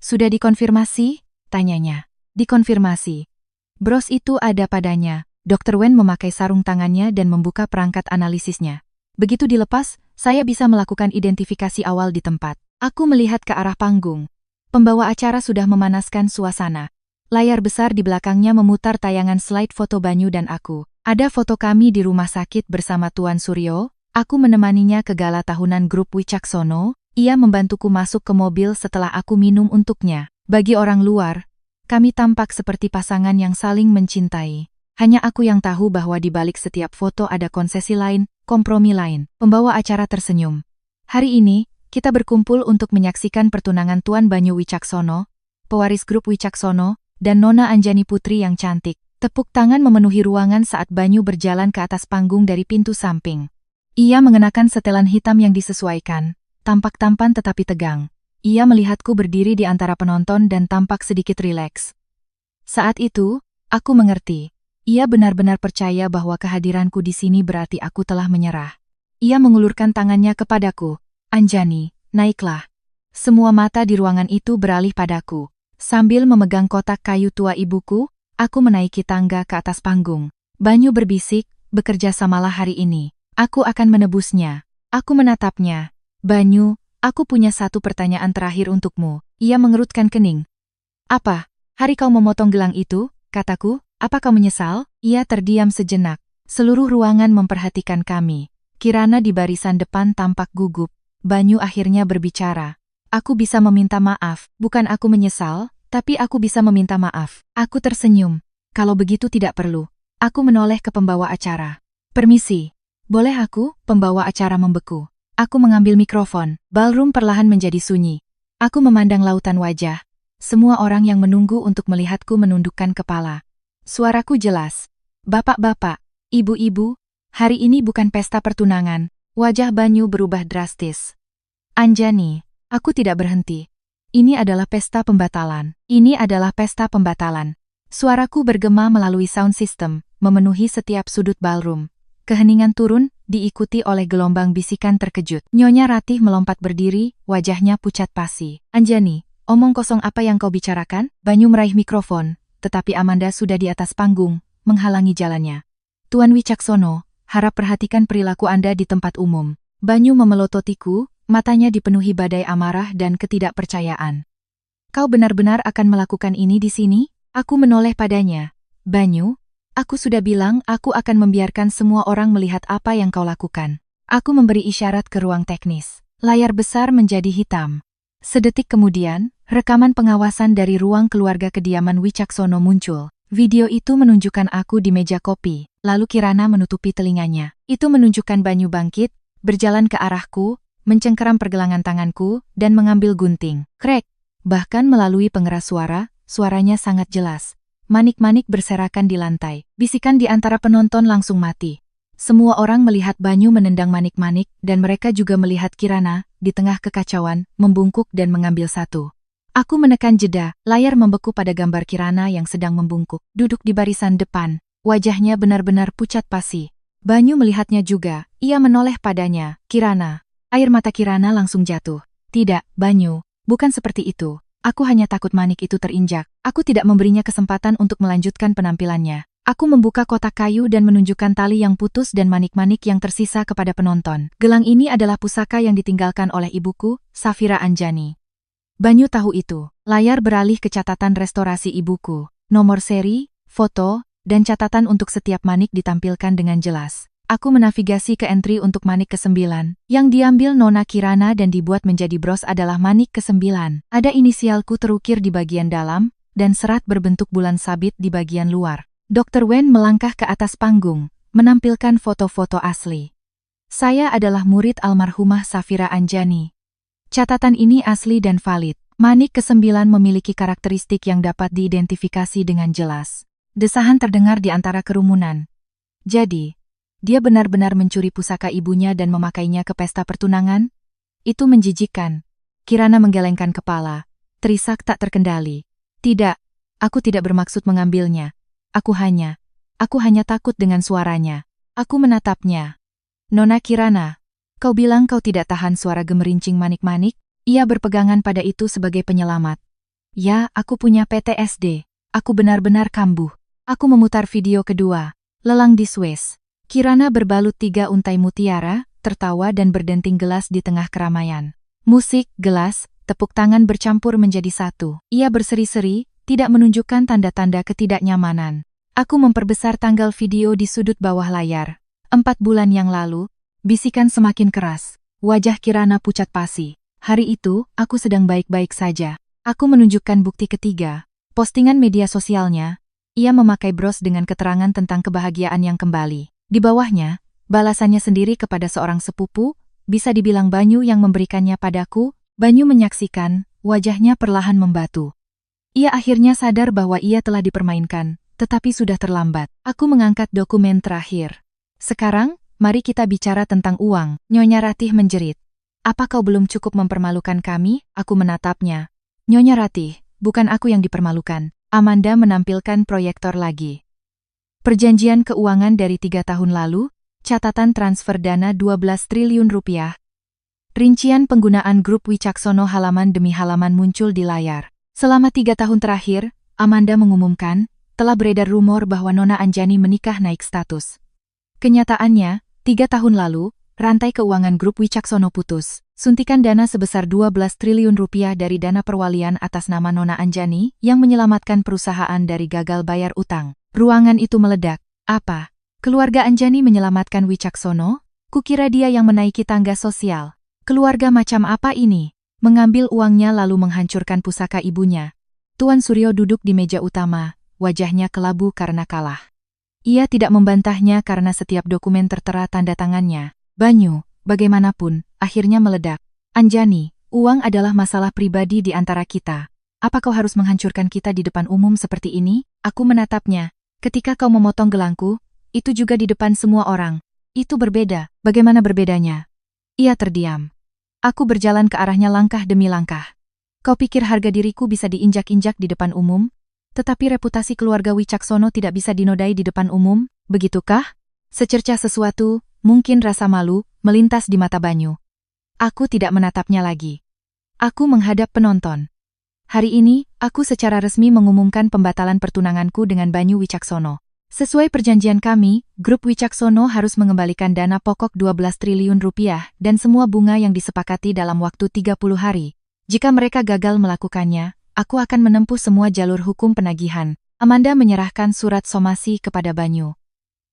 A: Sudah dikonfirmasi? Tanyanya. Dikonfirmasi. Bros itu ada padanya. Dr. Wen memakai sarung tangannya dan membuka perangkat analisisnya. Begitu dilepas, saya bisa melakukan identifikasi awal di tempat. Aku melihat ke arah panggung. Pembawa acara sudah memanaskan suasana. Layar besar di belakangnya memutar tayangan slide foto Banyu dan aku. Ada foto kami di rumah sakit bersama Tuan Suryo. Aku menemaninya ke gala tahunan grup Wicaksono, ia membantuku masuk ke mobil setelah aku minum untuknya. Bagi orang luar, kami tampak seperti pasangan yang saling mencintai. Hanya aku yang tahu bahwa di balik setiap foto ada konsesi lain, kompromi lain. Pembawa acara tersenyum. Hari ini, kita berkumpul untuk menyaksikan pertunangan Tuan Banyu Wicaksono, pewaris grup Wicaksono, dan Nona Anjani Putri yang cantik. Tepuk tangan memenuhi ruangan saat Banyu berjalan ke atas panggung dari pintu samping. Ia mengenakan setelan hitam yang disesuaikan, tampak tampan tetapi tegang. Ia melihatku berdiri di antara penonton dan tampak sedikit rileks. Saat itu, aku mengerti. Ia benar-benar percaya bahwa kehadiranku di sini berarti aku telah menyerah. Ia mengulurkan tangannya kepadaku. Anjani, naiklah. Semua mata di ruangan itu beralih padaku. Sambil memegang kotak kayu tua ibuku, aku menaiki tangga ke atas panggung. Banyu berbisik, bekerja samalah hari ini. Aku akan menebusnya. Aku menatapnya. Banyu, aku punya satu pertanyaan terakhir untukmu. Ia mengerutkan kening. Apa? Hari kau memotong gelang itu? Kataku. Apa kau menyesal? Ia terdiam sejenak. Seluruh ruangan memperhatikan kami. Kirana di barisan depan tampak gugup. Banyu akhirnya berbicara. Aku bisa meminta maaf. Bukan aku menyesal, tapi aku bisa meminta maaf. Aku tersenyum. Kalau begitu tidak perlu. Aku menoleh ke pembawa acara. Permisi. Boleh aku? Pembawa acara membeku. Aku mengambil mikrofon. Ballroom perlahan menjadi sunyi. Aku memandang lautan wajah. Semua orang yang menunggu untuk melihatku menundukkan kepala. Suaraku jelas. Bapak-bapak, ibu-ibu, hari ini bukan pesta pertunangan. Wajah Banyu berubah drastis. Anjani, aku tidak berhenti. Ini adalah pesta pembatalan. Ini adalah pesta pembatalan. Suaraku bergema melalui sound system, memenuhi setiap sudut ballroom. Keheningan turun, diikuti oleh gelombang bisikan terkejut. Nyonya Ratih melompat berdiri, wajahnya pucat pasi. Anjani, omong kosong apa yang kau bicarakan? Banyu meraih mikrofon, tetapi Amanda sudah di atas panggung, menghalangi jalannya. Tuan Wicaksono, harap perhatikan perilaku Anda di tempat umum. Banyu memelototiku, matanya dipenuhi badai amarah dan ketidakpercayaan. Kau benar-benar akan melakukan ini di sini? Aku menoleh padanya. Banyu, aku sudah bilang aku akan membiarkan semua orang melihat apa yang kau lakukan. Aku memberi isyarat ke ruang teknis. Layar besar menjadi hitam. Sedetik kemudian, Rekaman pengawasan dari ruang keluarga kediaman Wicaksono muncul. Video itu menunjukkan aku di meja kopi, lalu Kirana menutupi telinganya. Itu menunjukkan Banyu bangkit, berjalan ke arahku, mencengkeram pergelangan tanganku, dan mengambil gunting. Krek! Bahkan melalui pengeras suara, suaranya sangat jelas. Manik-manik berserakan di lantai. Bisikan di antara penonton langsung mati. Semua orang melihat Banyu menendang manik-manik, dan mereka juga melihat Kirana, di tengah kekacauan, membungkuk dan mengambil satu. Aku menekan jeda, layar membeku pada gambar Kirana yang sedang membungkuk, duduk di barisan depan. Wajahnya benar-benar pucat pasi. Banyu melihatnya juga, ia menoleh padanya. Kirana. Air mata Kirana langsung jatuh. Tidak, Banyu, bukan seperti itu. Aku hanya takut manik itu terinjak. Aku tidak memberinya kesempatan untuk melanjutkan penampilannya. Aku membuka kotak kayu dan menunjukkan tali yang putus dan manik-manik yang tersisa kepada penonton. Gelang ini adalah pusaka yang ditinggalkan oleh ibuku, Safira Anjani. Banyu tahu itu. Layar beralih ke catatan restorasi ibuku. Nomor seri, foto, dan catatan untuk setiap manik ditampilkan dengan jelas. Aku menavigasi ke entry untuk manik ke-9. Yang diambil Nona Kirana dan dibuat menjadi bros adalah manik ke-9. Ada inisialku terukir di bagian dalam, dan serat berbentuk bulan sabit di bagian luar. Dr. Wen melangkah ke atas panggung, menampilkan foto-foto asli. Saya adalah murid almarhumah Safira Anjani. Catatan ini asli dan valid. Manik ke-9 memiliki karakteristik yang dapat diidentifikasi dengan jelas. Desahan terdengar di antara kerumunan. Jadi, dia benar-benar mencuri pusaka ibunya dan memakainya ke pesta pertunangan? Itu menjijikkan. Kirana menggelengkan kepala. Terisak tak terkendali. Tidak, aku tidak bermaksud mengambilnya. Aku hanya takut dengan suaranya. Aku menatapnya. Nona Kirana. Kau bilang kau tidak tahan suara gemerincing manik-manik? Ia berpegangan pada itu sebagai penyelamat. Ya, aku punya PTSD. Aku benar-benar kambuh. Aku memutar video kedua. Lelang di Swiss. Kirana berbalut 3 untai mutiara, tertawa dan berdenting gelas di tengah keramaian. Musik, gelas, tepuk tangan bercampur menjadi satu. Ia berseri-seri, tidak menunjukkan tanda-tanda ketidaknyamanan. Aku memperbesar tanggal video di sudut bawah layar. 4 bulan yang lalu, bisikan semakin keras. Wajah Kirana pucat pasi. Hari itu, aku sedang baik-baik saja. Aku menunjukkan bukti ketiga. Postingan media sosialnya. Ia memakai bros dengan keterangan tentang kebahagiaan yang kembali. Di bawahnya, balasannya sendiri kepada seorang sepupu, bisa dibilang Banyu yang memberikannya padaku. Banyu menyaksikan, wajahnya perlahan membatu. Ia akhirnya sadar bahwa ia telah dipermainkan, tetapi sudah terlambat. Aku mengangkat dokumen terakhir. Sekarang, mari kita bicara tentang uang. Nyonya Ratih menjerit. Apa kau belum cukup mempermalukan kami? Aku menatapnya. Nyonya Ratih, bukan aku yang dipermalukan. Amanda menampilkan proyektor lagi. Perjanjian keuangan dari 3 tahun lalu, catatan transfer dana 12 triliun rupiah. Rincian penggunaan grup Wicaksono halaman demi halaman muncul di layar. Selama 3 tahun terakhir, Amanda mengumumkan, telah beredar rumor bahwa Nona Anjani menikah naik status. Kenyataannya, 3 tahun lalu, rantai keuangan grup Wicaksono putus. Suntikan dana sebesar 12 triliun rupiah dari dana perwalian atas nama Nona Anjani yang menyelamatkan perusahaan dari gagal bayar utang. Ruangan itu meledak. Apa? Keluarga Anjani menyelamatkan Wicaksono? Kukira dia yang menaiki tangga sosial. Keluarga macam apa ini? Mengambil uangnya lalu menghancurkan pusaka ibunya. Tuan Suryo duduk di meja utama, wajahnya kelabu karena kalah. Ia tidak membantahnya karena setiap dokumen tertera tanda tangannya. Banyu, bagaimanapun, akhirnya meledak. Anjani, uang adalah masalah pribadi di antara kita. Apa kau harus menghancurkan kita di depan umum seperti ini? Aku menatapnya. Ketika kau memotong gelangku, itu juga di depan semua orang. Itu berbeda. Bagaimana berbedanya? Ia terdiam. Aku berjalan ke arahnya langkah demi langkah. Kau pikir harga diriku bisa diinjak-injak di depan umum? Tetapi reputasi keluarga Wicaksono tidak bisa dinodai di depan umum, begitukah? Secercah sesuatu, mungkin rasa malu, melintas di mata Banyu. Aku tidak menatapnya lagi. Aku menghadap penonton. Hari ini, aku secara resmi mengumumkan pembatalan pertunanganku dengan Banyu Wicaksono. Sesuai perjanjian kami, grup Wicaksono harus mengembalikan dana pokok 12 triliun rupiah dan semua bunga yang disepakati dalam waktu 30 hari. Jika mereka gagal melakukannya, aku akan menempuh semua jalur hukum penagihan. Amanda menyerahkan surat somasi kepada Banyu.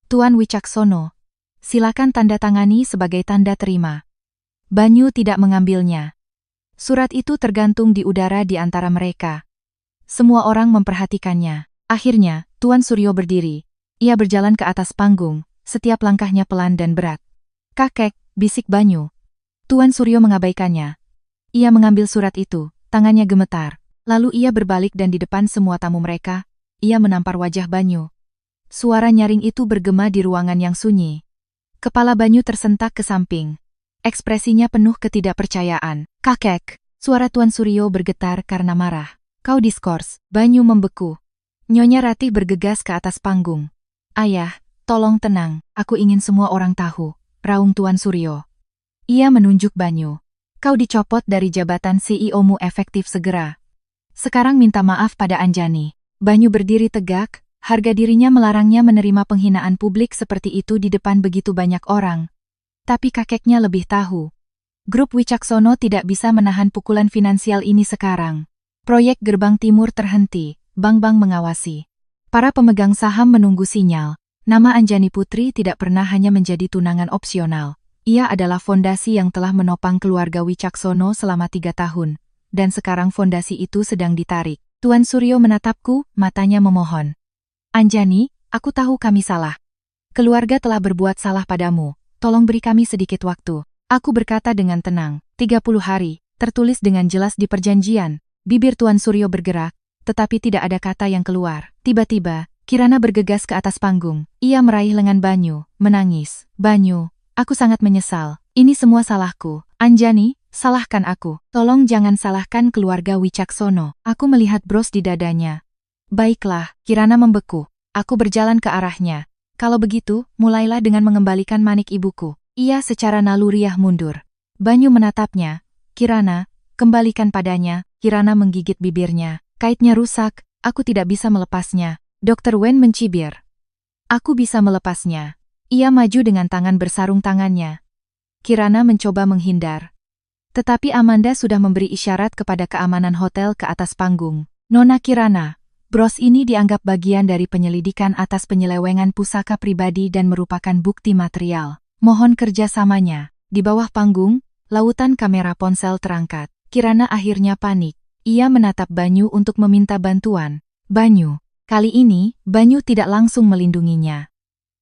A: Tuan Wicaksono, silakan tanda tangani sebagai tanda terima. Banyu tidak mengambilnya. Surat itu tergantung di udara di antara mereka. Semua orang memperhatikannya. Akhirnya, Tuan Suryo berdiri. Ia berjalan ke atas panggung, setiap langkahnya pelan dan berat. "Kakek," bisik Banyu. Tuan Suryo mengabaikannya. Ia mengambil surat itu, tangannya gemetar. Lalu ia berbalik dan di depan semua tamu mereka, ia menampar wajah Banyu. Suara nyaring itu bergema di ruangan yang sunyi. Kepala Banyu tersentak ke samping. Ekspresinya penuh ketidakpercayaan. "Kakek!" Suara Tuan Suryo bergetar karena marah. "Kau diskors." Banyu membeku. Nyonya Ratih bergegas ke atas panggung. "Ayah, tolong tenang, aku ingin semua orang tahu," raung Tuan Suryo. Ia menunjuk Banyu. "Kau dicopot dari jabatan CEO-mu efektif segera. Sekarang minta maaf pada Anjani." Banyu berdiri tegak, harga dirinya melarangnya menerima penghinaan publik seperti itu di depan begitu banyak orang. Tapi kakeknya lebih tahu. Grup Wicaksono tidak bisa menahan pukulan finansial ini sekarang. Proyek Gerbang Timur terhenti. Bank-bank mengawasi. Para pemegang saham menunggu sinyal. Nama Anjani Putri tidak pernah hanya menjadi tunangan opsional. Ia adalah fondasi yang telah menopang keluarga Wicaksono selama 3 tahun. Dan sekarang fondasi itu sedang ditarik. Tuan Suryo menatapku, matanya memohon. "Anjani, aku tahu kami salah. Keluarga telah berbuat salah padamu. Tolong beri kami sedikit waktu." Aku berkata dengan tenang. 30 hari, tertulis dengan jelas di perjanjian. Bibir Tuan Suryo bergerak. Tetapi tidak ada kata yang keluar. Tiba-tiba, Kirana bergegas ke atas panggung. Ia meraih lengan Banyu, menangis. "Banyu, aku sangat menyesal. Ini semua salahku. Anjani, salahkan aku. Tolong jangan salahkan keluarga Wicaksono." Aku melihat bros di dadanya. "Baiklah," Kirana membeku. Aku berjalan ke arahnya. "Kalau begitu, mulailah dengan mengembalikan manik ibuku." Ia secara naluriah mundur. Banyu menatapnya. "Kirana, kembalikan padanya." Kirana menggigit bibirnya. "Kaitnya rusak, aku tidak bisa melepasnya." Dr. Wen mencibir. "Aku bisa melepasnya." Ia maju dengan tangan bersarung tangannya. Kirana mencoba menghindar. Tetapi Amanda sudah memberi isyarat kepada keamanan hotel ke atas panggung. "Nona Kirana, bros ini dianggap bagian dari penyelidikan atas penyelewengan pusaka pribadi dan merupakan bukti material. Mohon kerjasamanya." Di bawah panggung, lautan kamera ponsel terangkat. Kirana akhirnya panik. Ia menatap Banyu untuk meminta bantuan. "Banyu." Kali ini, Banyu tidak langsung melindunginya.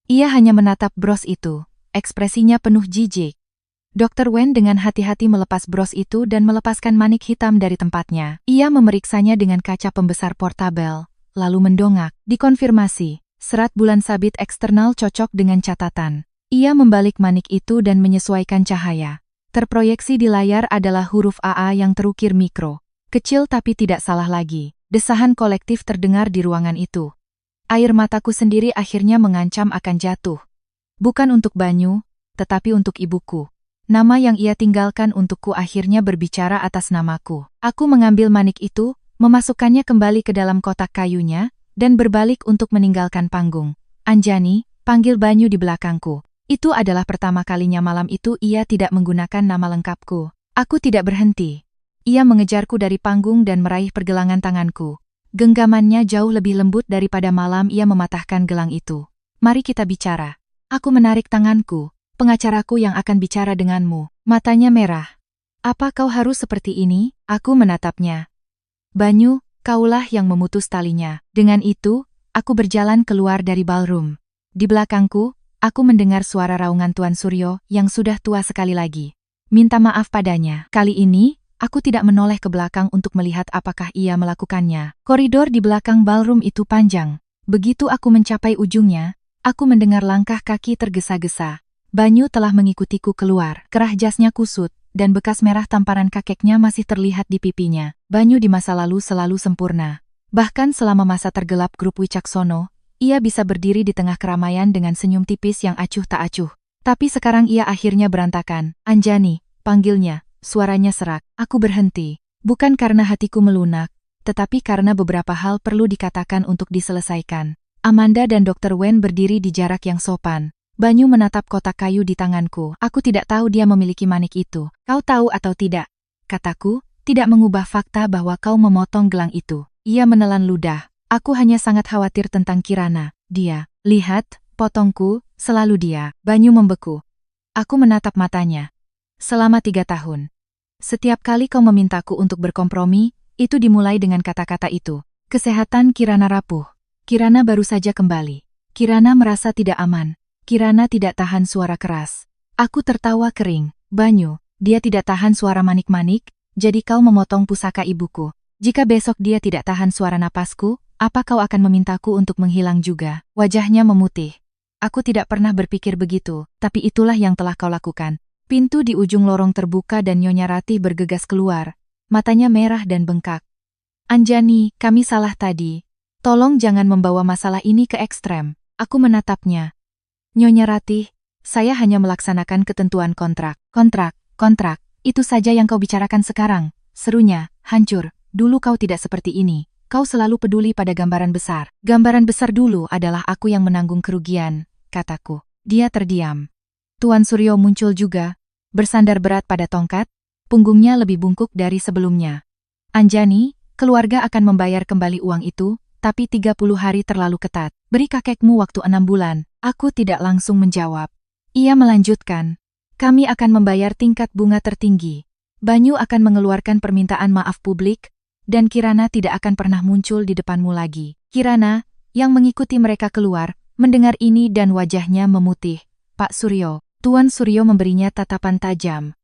A: Ia hanya menatap bros itu. Ekspresinya penuh jijik. Dr. Wen dengan hati-hati melepas bros itu dan melepaskan manik hitam dari tempatnya. Ia memeriksanya dengan kaca pembesar portabel, lalu mendongak. Dikonfirmasi, serat bulan sabit eksternal cocok dengan catatan. Ia membalik manik itu dan menyesuaikan cahaya. Terproyeksi di layar adalah huruf AA yang terukir mikro. Kecil tapi tidak salah lagi. Desahan kolektif terdengar di ruangan itu. Air mataku sendiri akhirnya mengancam akan jatuh. Bukan untuk Banyu, tetapi untuk ibuku. Nama yang ia tinggalkan untukku akhirnya berbicara atas namaku. Aku mengambil manik itu, memasukkannya kembali ke dalam kotak kayunya, dan berbalik untuk meninggalkan panggung. "Anjani," panggil Banyu di belakangku. Itu adalah pertama kalinya malam itu ia tidak menggunakan nama lengkapku. Aku tidak berhenti. Ia mengejarku dari panggung dan meraih pergelangan tanganku. Genggamannya jauh lebih lembut daripada malam ia mematahkan gelang itu. "Mari kita bicara." Aku menarik tanganku. "Pengacaraku yang akan bicara denganmu." Matanya merah. "Apa kau harus seperti ini?" Aku menatapnya. "Banyu, kaulah yang memutus talinya." Dengan itu, aku berjalan keluar dari ballroom. Di belakangku, aku mendengar suara raungan Tuan Suryo yang sudah tua sekali lagi. Minta maaf padanya. Kali ini, aku tidak menoleh ke belakang untuk melihat apakah ia melakukannya. Koridor di belakang ballroom itu panjang. Begitu aku mencapai ujungnya, aku mendengar langkah kaki tergesa-gesa. Banyu telah mengikutiku keluar. Kerah jasnya kusut, dan bekas merah tamparan kakeknya masih terlihat di pipinya. Banyu di masa lalu selalu sempurna. Bahkan selama masa tergelap grup Wicaksono, ia bisa berdiri di tengah keramaian dengan senyum tipis yang acuh tak acuh. Tapi sekarang ia akhirnya berantakan. "Anjani," panggilnya. Suaranya serak. Aku berhenti. Bukan karena hatiku melunak, tetapi karena beberapa hal perlu dikatakan untuk diselesaikan. Amanda dan Dr. Wen berdiri di jarak yang sopan. Banyu menatap kotak kayu di tanganku. "Aku tidak tahu dia memiliki manik itu. Kau tahu atau tidak?" Kataku, tidak mengubah fakta bahwa kau memotong gelang itu. Ia menelan ludah. "Aku hanya sangat khawatir tentang Kirana. Dia, lihat, potongku, selalu dia." Banyu membeku. Aku menatap matanya. "Selama 3 tahun. Setiap kali kau memintaku untuk berkompromi, itu dimulai dengan kata-kata itu. Kesehatan Kirana rapuh. Kirana baru saja kembali. Kirana merasa tidak aman. Kirana tidak tahan suara keras. Aku tertawa kering. Banyu, dia tidak tahan suara manik-manik, jadi kau memotong pusaka ibuku. Jika besok dia tidak tahan suara napasku, apa kau akan memintaku untuk menghilang juga? Wajahnya memutih. Aku tidak pernah berpikir begitu, tapi itulah yang telah kau lakukan. Pintu di ujung lorong terbuka dan Nyonya Ratih bergegas keluar. Matanya merah dan bengkak. Anjani, kami salah tadi. Tolong jangan membawa masalah ini ke ekstrem. Aku menatapnya. Nyonya Ratih, saya hanya melaksanakan ketentuan kontrak. Kontrak. Itu saja yang kau bicarakan sekarang. Serunya, hancur. Dulu kau tidak seperti ini. Kau selalu peduli pada gambaran besar. Gambaran besar dulu adalah aku yang menanggung kerugian, kataku. Dia terdiam. Tuan Suryo muncul juga. Bersandar berat pada tongkat, punggungnya lebih bungkuk dari sebelumnya. Anjani, keluarga akan membayar kembali uang itu, tapi 30 hari terlalu ketat. Beri kakekmu waktu 6 bulan. Aku tidak langsung menjawab. Ia melanjutkan. Kami akan membayar tingkat bunga tertinggi. Banyu akan mengeluarkan permintaan maaf publik, dan Kirana tidak akan pernah muncul di depanmu lagi. Kirana, yang mengikuti mereka keluar, mendengar ini dan wajahnya memutih. Pak Suryo. Tuan Suryo memberinya tatapan tajam.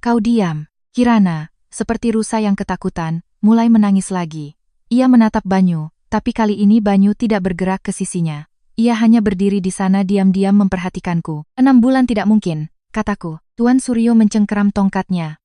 A: Kau diam. Kirana, seperti rusa yang ketakutan, mulai menangis lagi. Ia menatap Banyu, tapi kali ini Banyu tidak bergerak ke sisinya. Ia hanya berdiri di sana diam-diam memperhatikanku. 6 bulan tidak mungkin, kataku. Tuan Suryo mencengkeram tongkatnya.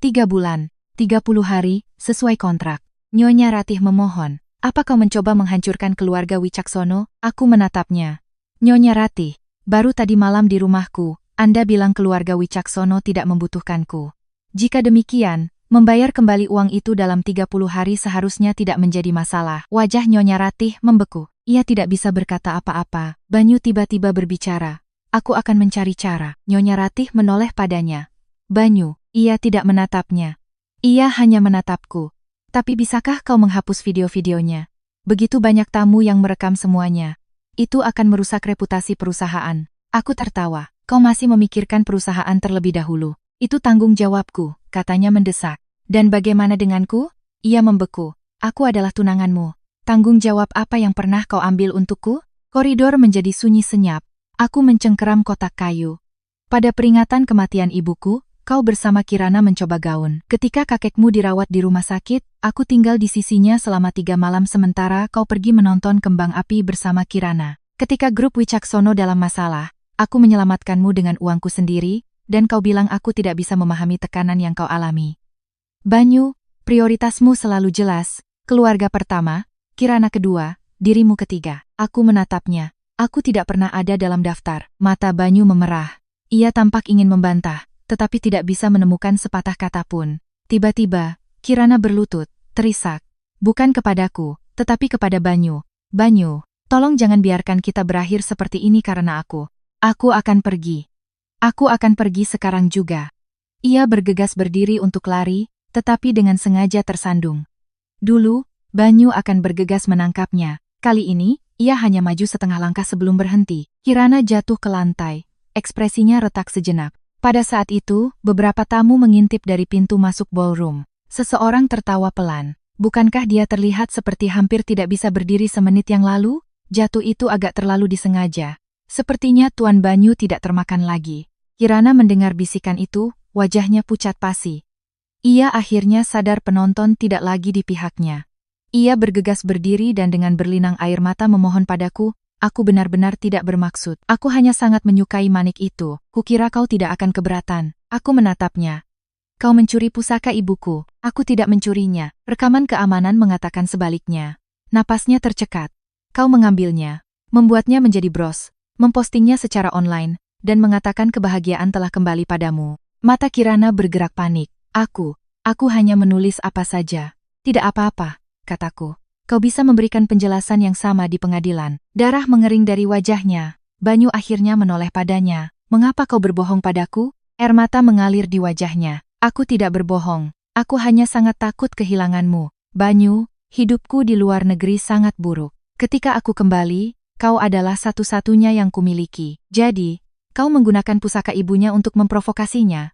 A: 3 bulan, 30 hari, sesuai kontrak. Nyonya Ratih memohon. Apa kau mencoba menghancurkan keluarga Wicaksono? Aku menatapnya. Nyonya Ratih, baru tadi malam di rumahku, Anda bilang keluarga Wicaksono tidak membutuhkanku. Jika demikian, membayar kembali uang itu dalam 30 hari seharusnya tidak menjadi masalah. Wajah Nyonya Ratih membeku. Ia tidak bisa berkata apa-apa. Banyu tiba-tiba berbicara. Aku akan mencari cara. Nyonya Ratih menoleh padanya. Banyu, ia tidak menatapnya. Ia hanya menatapku. Tapi bisakah kau menghapus video-videonya? Begitu banyak tamu yang merekam semuanya. Itu akan merusak reputasi perusahaan. Aku tertawa. Kau masih memikirkan perusahaan terlebih dahulu. Itu tanggung jawabku, katanya mendesak. Dan bagaimana denganku? Ia membeku. Aku adalah tunanganmu. Tanggung jawab apa yang pernah kau ambil untukku? Koridor menjadi sunyi senyap. Aku mencengkeram kotak kayu. Pada peringatan kematian ibuku, kau bersama Kirana mencoba gaun. Ketika kakekmu dirawat di rumah sakit, aku tinggal di sisinya selama 3 malam sementara kau pergi menonton kembang api bersama Kirana. Ketika grup Wicaksono dalam masalah, aku menyelamatkanmu dengan uangku sendiri, dan kau bilang aku tidak bisa memahami tekanan yang kau alami. Banyu, prioritasmu selalu jelas, keluarga pertama, Kirana kedua, dirimu ketiga. Aku menatapnya. Aku tidak pernah ada dalam daftar. Mata Banyu memerah. Ia tampak ingin membantah, tetapi tidak bisa menemukan sepatah kata pun. Tiba-tiba, Kirana berlutut, terisak. Bukan kepadaku, tetapi kepada Banyu. Banyu, tolong jangan biarkan kita berakhir seperti ini karena aku. Aku akan pergi. Aku akan pergi sekarang juga. Ia bergegas berdiri untuk lari, tetapi dengan sengaja tersandung. Dulu, Banyu akan bergegas menangkapnya. Kali ini, ia hanya maju setengah langkah sebelum berhenti. Kirana jatuh ke lantai. Ekspresinya retak sejenak. Pada saat itu, beberapa tamu mengintip dari pintu masuk ballroom. Seseorang tertawa pelan. Bukankah dia terlihat seperti hampir tidak bisa berdiri semenit yang lalu? Jatuh itu agak terlalu disengaja. Sepertinya Tuan Banyu tidak termakan lagi. Kirana mendengar bisikan itu, wajahnya pucat pasi. Ia akhirnya sadar penonton tidak lagi di pihaknya. Ia bergegas berdiri dan dengan berlinang air mata memohon padaku, aku benar-benar tidak bermaksud. Aku hanya sangat menyukai manik itu. Kukira kau tidak akan keberatan. Aku menatapnya. Kau mencuri pusaka ibuku. Aku tidak mencurinya. Rekaman keamanan mengatakan sebaliknya. Napasnya tercekat. Kau mengambilnya, membuatnya menjadi bros, mempostingnya secara online, dan mengatakan kebahagiaan telah kembali padamu. Mata Kirana bergerak panik. Aku hanya menulis apa saja. Tidak apa-apa, kataku. Kau bisa memberikan penjelasan yang sama di pengadilan. Darah mengering dari wajahnya. Banyu akhirnya menoleh padanya. Mengapa kau berbohong padaku? Air mata mengalir di wajahnya. Aku tidak berbohong. Aku hanya sangat takut kehilanganmu. Banyu, hidupku di luar negeri sangat buruk. Ketika aku kembali, kau adalah satu-satunya yang kumiliki. Jadi, kau menggunakan pusaka ibunya untuk memprovokasinya.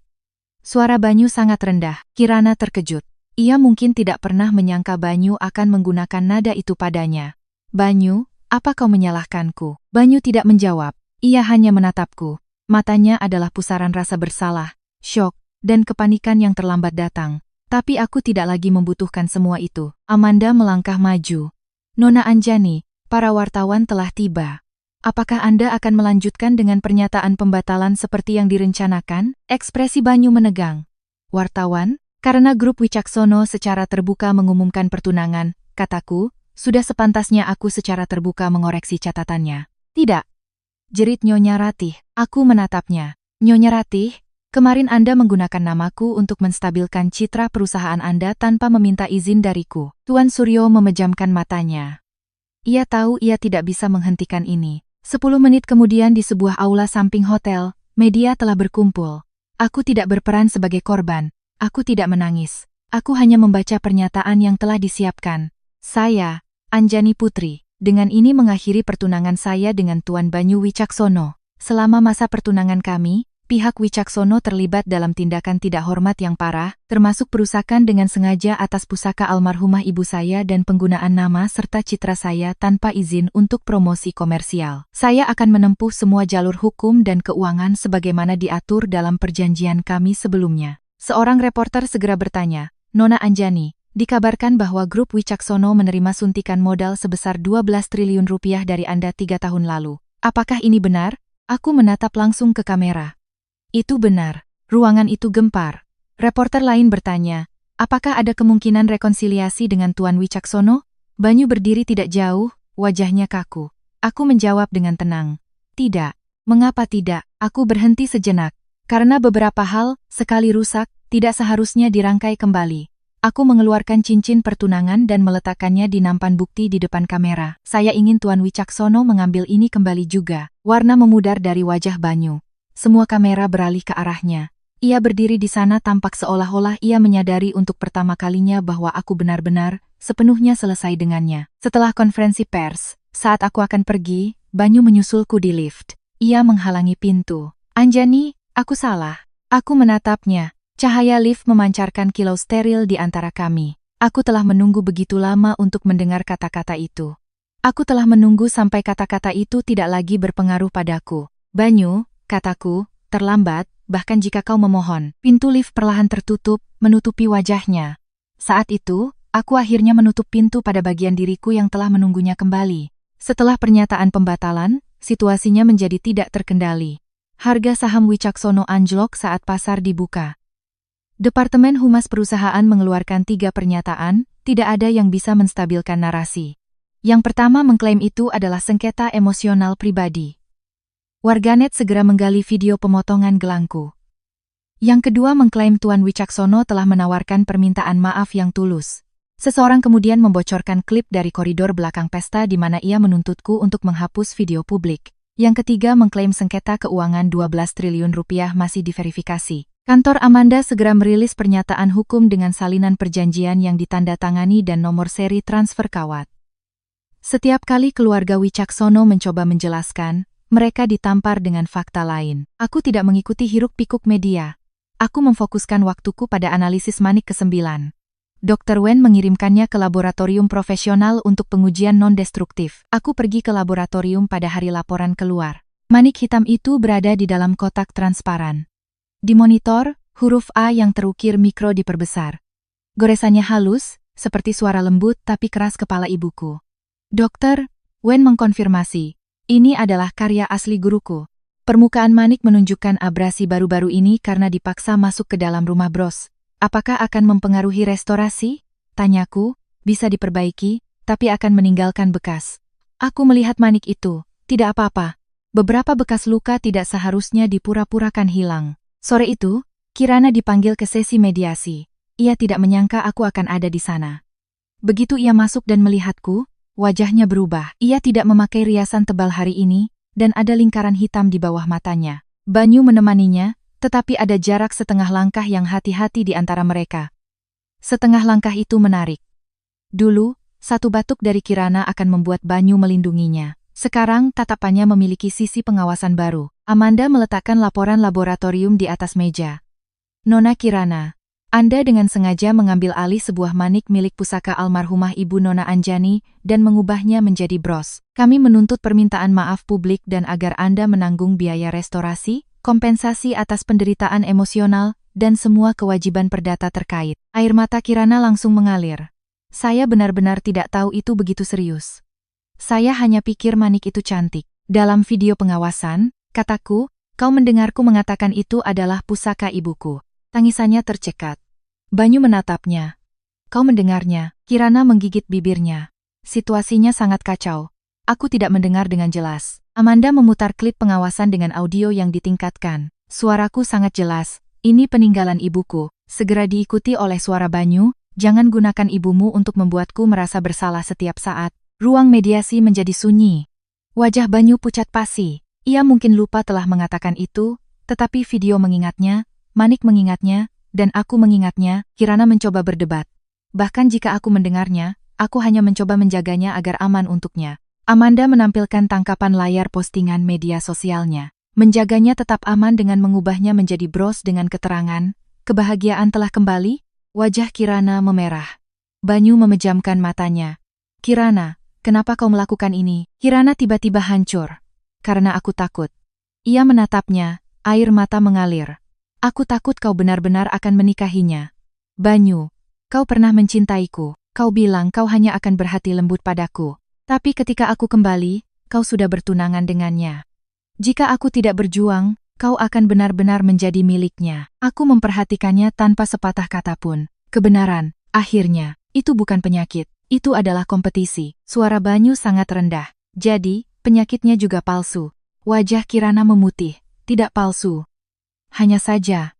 A: Suara Banyu sangat rendah. Kirana terkejut. Ia mungkin tidak pernah menyangka Banyu akan menggunakan nada itu padanya. Banyu, apa kau menyalahkanku? Banyu tidak menjawab. Ia hanya menatapku. Matanya adalah pusaran rasa bersalah, syok, dan kepanikan yang terlambat datang. Tapi aku tidak lagi membutuhkan semua itu. Amanda melangkah maju. Nona Anjani, para wartawan telah tiba. Apakah Anda akan melanjutkan dengan pernyataan pembatalan seperti yang direncanakan? Ekspresi Banyu menegang. Wartawan, karena grup Wicaksono secara terbuka mengumumkan pertunangan, kataku, sudah sepantasnya aku secara terbuka mengoreksi catatannya. Tidak. Jerit Nyonya Ratih. Aku menatapnya. Nyonya Ratih, kemarin Anda menggunakan namaku untuk menstabilkan citra perusahaan Anda tanpa meminta izin dariku. Tuan Suryo memejamkan matanya. Ia tahu ia tidak bisa menghentikan ini. 10 menit kemudian di sebuah aula samping hotel, media telah berkumpul. Aku tidak berperan sebagai korban. Aku tidak menangis. Aku hanya membaca pernyataan yang telah disiapkan. Saya, Anjani Putri, dengan ini mengakhiri pertunangan saya dengan Tuan Banyu Wicaksono. Selama masa pertunangan kami, pihak Wicaksono terlibat dalam tindakan tidak hormat yang parah, termasuk perusakan dengan sengaja atas pusaka almarhumah ibu saya dan penggunaan nama serta citra saya tanpa izin untuk promosi komersial. Saya akan menempuh semua jalur hukum dan keuangan sebagaimana diatur dalam perjanjian kami sebelumnya. Seorang reporter segera bertanya, Nona Anjani, dikabarkan bahwa grup Wicaksono menerima suntikan modal sebesar 12 triliun rupiah dari Anda 3 tahun lalu. Apakah ini benar? Aku menatap langsung ke kamera. Itu benar. Ruangan itu gempar. Reporter lain bertanya, apakah ada kemungkinan rekonsiliasi dengan Tuan Wicaksono? Banyu berdiri tidak jauh, wajahnya kaku. Aku menjawab dengan tenang. Tidak. Mengapa tidak? Aku berhenti sejenak. Karena beberapa hal, sekali rusak, tidak seharusnya dirangkai kembali. Aku mengeluarkan cincin pertunangan dan meletakkannya di nampan bukti di depan kamera. Saya ingin Tuan Wicaksono mengambil ini kembali juga. Warna memudar dari wajah Banyu. Semua kamera beralih ke arahnya. Ia berdiri di sana tampak seolah-olah ia menyadari untuk pertama kalinya bahwa aku benar-benar, sepenuhnya selesai dengannya. Setelah konferensi pers, saat aku akan pergi, Banyu menyusulku di lift. Ia menghalangi pintu. Anjani, aku salah. Aku menatapnya. Cahaya lift memancarkan kilau steril di antara kami. Aku telah menunggu begitu lama untuk mendengar kata-kata itu. Aku telah menunggu sampai kata-kata itu tidak lagi berpengaruh padaku. Banyu, kataku, terlambat, bahkan jika kau memohon. Pintu lift perlahan tertutup, menutupi wajahnya. Saat itu, aku akhirnya menutup pintu pada bagian diriku yang telah menunggunya kembali. Setelah pernyataan pembatalan, situasinya menjadi tidak terkendali. Harga saham Wicaksono anjlok saat pasar dibuka. Departemen Humas perusahaan mengeluarkan 3 pernyataan, tidak ada yang bisa menstabilkan narasi. Yang pertama mengklaim itu adalah sengketa emosional pribadi. Warganet segera menggali video pemotongan gelangku. Yang kedua mengklaim Tuan Wicaksono telah menawarkan permintaan maaf yang tulus. Seseorang kemudian membocorkan klip dari koridor belakang pesta di mana ia menuntutku untuk menghapus video publik. Yang ketiga mengklaim sengketa keuangan 12 triliun rupiah masih diverifikasi. Kantor Amanda segera merilis pernyataan hukum dengan salinan perjanjian yang ditandatangani dan nomor seri transfer kawat. Setiap kali keluarga Wicaksono mencoba menjelaskan, mereka ditampar dengan fakta lain. Aku tidak mengikuti hiruk-pikuk media. Aku memfokuskan waktuku pada analisis manik ke-9. Dr. Wen mengirimkannya ke laboratorium profesional untuk pengujian non-destruktif. Aku pergi ke laboratorium pada hari laporan keluar. Manik hitam itu berada di dalam kotak transparan. Di monitor, huruf A yang terukir mikro diperbesar. Goresannya halus, seperti suara lembut tapi keras kepala ibuku. Dokter, Wen mengkonfirmasi. Ini adalah karya asli guruku. Permukaan manik menunjukkan abrasi baru-baru ini karena dipaksa masuk ke dalam rumah bros. Apakah akan mempengaruhi restorasi? Tanyaku, bisa diperbaiki, tapi akan meninggalkan bekas. Aku melihat manik itu, tidak apa-apa. Beberapa bekas luka tidak seharusnya dipura-purakan hilang. Sore itu, Kirana dipanggil ke sesi mediasi. Ia tidak menyangka aku akan ada di sana. Begitu ia masuk dan melihatku, wajahnya berubah. Ia tidak memakai riasan tebal hari ini, dan ada lingkaran hitam di bawah matanya. Banyu menemaninya, tetapi ada jarak setengah langkah yang hati-hati di antara mereka. Setengah langkah itu menarik. Dulu, satu batuk dari Kirana akan membuat Banyu melindunginya. Sekarang tatapannya memiliki sisi pengawasan baru. Amanda meletakkan laporan laboratorium di atas meja. Nona Kirana, Anda dengan sengaja mengambil alih sebuah manik milik pusaka almarhumah Ibu Nona Anjani dan mengubahnya menjadi bros. Kami menuntut permintaan maaf publik dan agar Anda menanggung biaya restorasi, kompensasi atas penderitaan emosional, dan semua kewajiban perdata terkait. Air mata Kirana langsung mengalir. Saya benar-benar tidak tahu itu begitu serius. Saya hanya pikir manik itu cantik. Dalam video pengawasan, kataku, kau mendengarku mengatakan itu adalah pusaka ibuku. Tangisannya tercekat. Banyu menatapnya. Kau mendengarnya. Kirana menggigit bibirnya. Situasinya sangat kacau. Aku tidak mendengar dengan jelas. Amanda memutar klip pengawasan dengan audio yang ditingkatkan. Suaraku sangat jelas. Ini peninggalan ibuku. Segera diikuti oleh suara Banyu. Jangan gunakan ibumu untuk membuatku merasa bersalah setiap saat. Ruang mediasi menjadi sunyi. Wajah Banyu pucat pasi. Ia mungkin lupa telah mengatakan itu, tetapi video mengingatnya, Manik mengingatnya, dan aku mengingatnya. Kirana mencoba berdebat. Bahkan jika aku mendengarnya, aku hanya mencoba menjaganya agar aman untuknya. Amanda menampilkan tangkapan layar postingan media sosialnya. Menjaganya tetap aman dengan mengubahnya menjadi bros dengan keterangan, kebahagiaan telah kembali. Wajah Kirana memerah. Banyu memejamkan matanya. Kirana, kenapa kau melakukan ini? Kirana tiba-tiba hancur. Karena aku takut. Ia menatapnya, air mata mengalir. Aku takut kau benar-benar akan menikahinya. Banyu, kau pernah mencintaiku. Kau bilang kau hanya akan berhati lembut padaku. Tapi ketika aku kembali, kau sudah bertunangan dengannya. Jika aku tidak berjuang, kau akan benar-benar menjadi miliknya. Aku memperhatikannya tanpa sepatah kata pun. Kebenaran, akhirnya, itu bukan penyakit. Itu adalah kompetisi. Suara Banyu sangat rendah. Jadi, penyakitnya juga palsu. Wajah Kirana memutih. Tidak palsu. Hanya saja.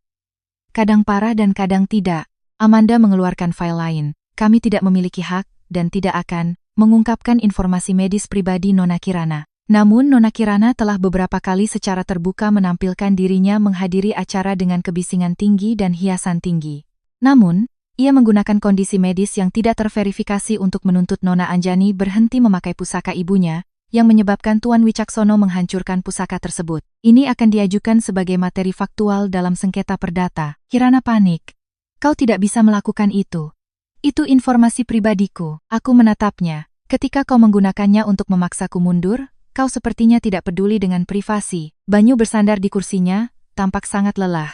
A: Kadang parah dan kadang tidak. Amanda mengeluarkan file lain. Kami tidak memiliki hak, dan tidak akan, mengungkapkan informasi medis pribadi Nona Kirana. Namun Nona Kirana telah beberapa kali secara terbuka menampilkan dirinya menghadiri acara dengan kebisingan tinggi dan hiasan tinggi. Namun, ia menggunakan kondisi medis yang tidak terverifikasi untuk menuntut Nona Anjani berhenti memakai pusaka ibunya, yang menyebabkan Tuan Wicaksono menghancurkan pusaka tersebut. Ini akan diajukan sebagai materi faktual dalam sengketa perdata. Kirana panik. Kau tidak bisa melakukan itu. Itu informasi pribadiku. Aku menatapnya. Ketika kau menggunakannya untuk memaksaku mundur, kau sepertinya tidak peduli dengan privasi. Banyu bersandar di kursinya, tampak sangat lelah.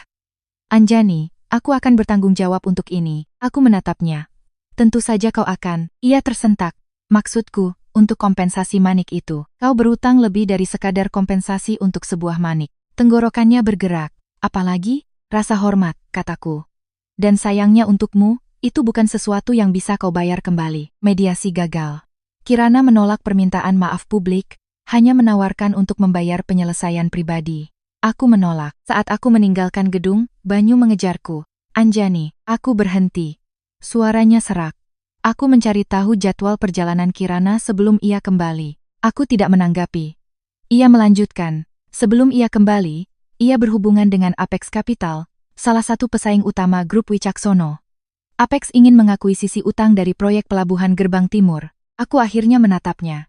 A: Anjani, aku akan bertanggung jawab untuk ini. Aku menatapnya. Tentu saja kau akan. Ia tersentak. Maksudku, untuk kompensasi manik itu. Kau berutang lebih dari sekadar kompensasi untuk sebuah manik. Tenggorokannya bergerak. Apalagi, rasa hormat, kataku. Dan sayangnya untukmu, itu bukan sesuatu yang bisa kau bayar kembali. Mediasi gagal. Kirana menolak permintaan maaf publik, hanya menawarkan untuk membayar penyelesaian pribadi. Aku menolak. Saat aku meninggalkan gedung, Banyu mengejarku. Anjani, aku berhenti. Suaranya serak. Aku mencari tahu jadwal perjalanan Kirana sebelum ia kembali. Aku tidak menanggapi. Ia melanjutkan. Sebelum ia kembali, ia berhubungan dengan Apex Capital, salah satu pesaing utama grup Wicaksono. Apex ingin mengakuisisi utang dari proyek pelabuhan Gerbang Timur. Aku akhirnya menatapnya.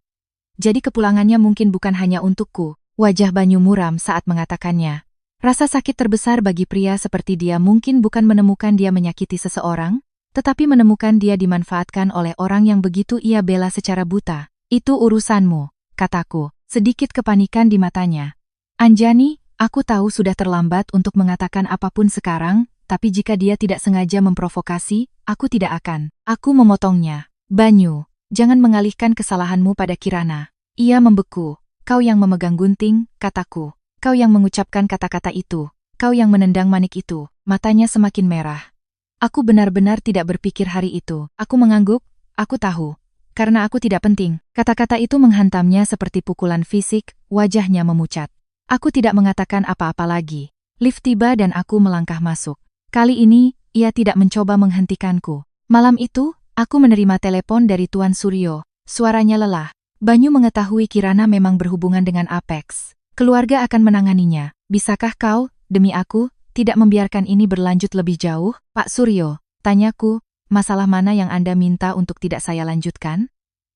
A: Jadi kepulangannya mungkin bukan hanya untukku. Wajah Banyu muram saat mengatakannya. Rasa sakit terbesar bagi pria seperti dia mungkin bukan menemukan dia menyakiti seseorang, tetapi menemukan dia dimanfaatkan oleh orang yang begitu ia bela secara buta. Itu urusanmu, kataku, sedikit kepanikan di matanya. Anjani, aku tahu sudah terlambat untuk mengatakan apapun sekarang, tapi jika dia tidak sengaja memprovokasi, aku tidak akan. Aku memotongnya. Banyu, jangan mengalihkan kesalahanmu pada Kirana. Ia membeku. Kau yang memegang gunting, kataku. Kau yang mengucapkan kata-kata itu. Kau yang menendang manik itu. Matanya semakin merah. Aku benar-benar tidak berpikir hari itu. Aku mengangguk, aku tahu. Karena aku tidak penting. Kata-kata itu menghantamnya seperti pukulan fisik, wajahnya memucat. Aku tidak mengatakan apa-apa lagi. Lift tiba dan aku melangkah masuk. Kali ini, ia tidak mencoba menghentikanku. Malam itu, aku menerima telepon dari Tuan Suryo. Suaranya lelah. Banyu mengetahui Kirana memang berhubungan dengan Apex. Keluarga akan menanganinya. Bisakah kau, demi aku, tidak membiarkan ini berlanjut lebih jauh? Pak Suryo, tanyaku, masalah mana yang Anda minta untuk tidak saya lanjutkan?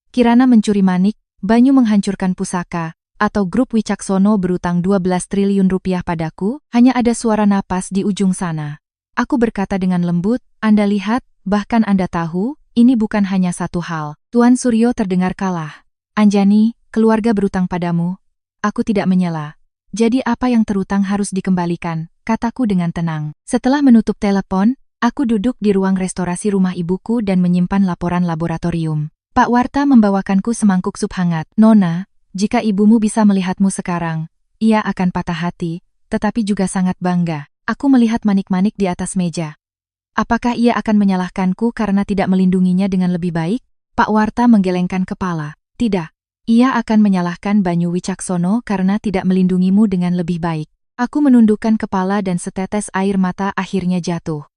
A: Kirana mencuri manik, Banyu menghancurkan pusaka, atau grup Wicaksono berutang 12 triliun rupiah padaku? Hanya ada suara napas di ujung sana. Aku berkata dengan lembut, Anda lihat, bahkan Anda tahu, ini bukan hanya satu hal. Tuan Suryo terdengar kalah. Anjani, keluarga berutang padamu. Aku tidak menyela. Jadi apa yang terutang harus dikembalikan, kataku dengan tenang. Setelah menutup telepon, aku duduk di ruang restorasi rumah ibuku dan menyimpan laporan laboratorium. Pak Warta membawakanku semangkuk sup hangat. Nona, jika ibumu bisa melihatmu sekarang, ia akan patah hati, tetapi juga sangat bangga. Aku melihat manik-manik di atas meja. Apakah ia akan menyalahkanku karena tidak melindunginya dengan lebih baik? Pak Warta menggelengkan kepala. Tidak. Ia akan menyalahkan Banyu Wicaksono karena tidak melindungimu dengan lebih baik. Aku menundukkan kepala dan setetes air mata akhirnya jatuh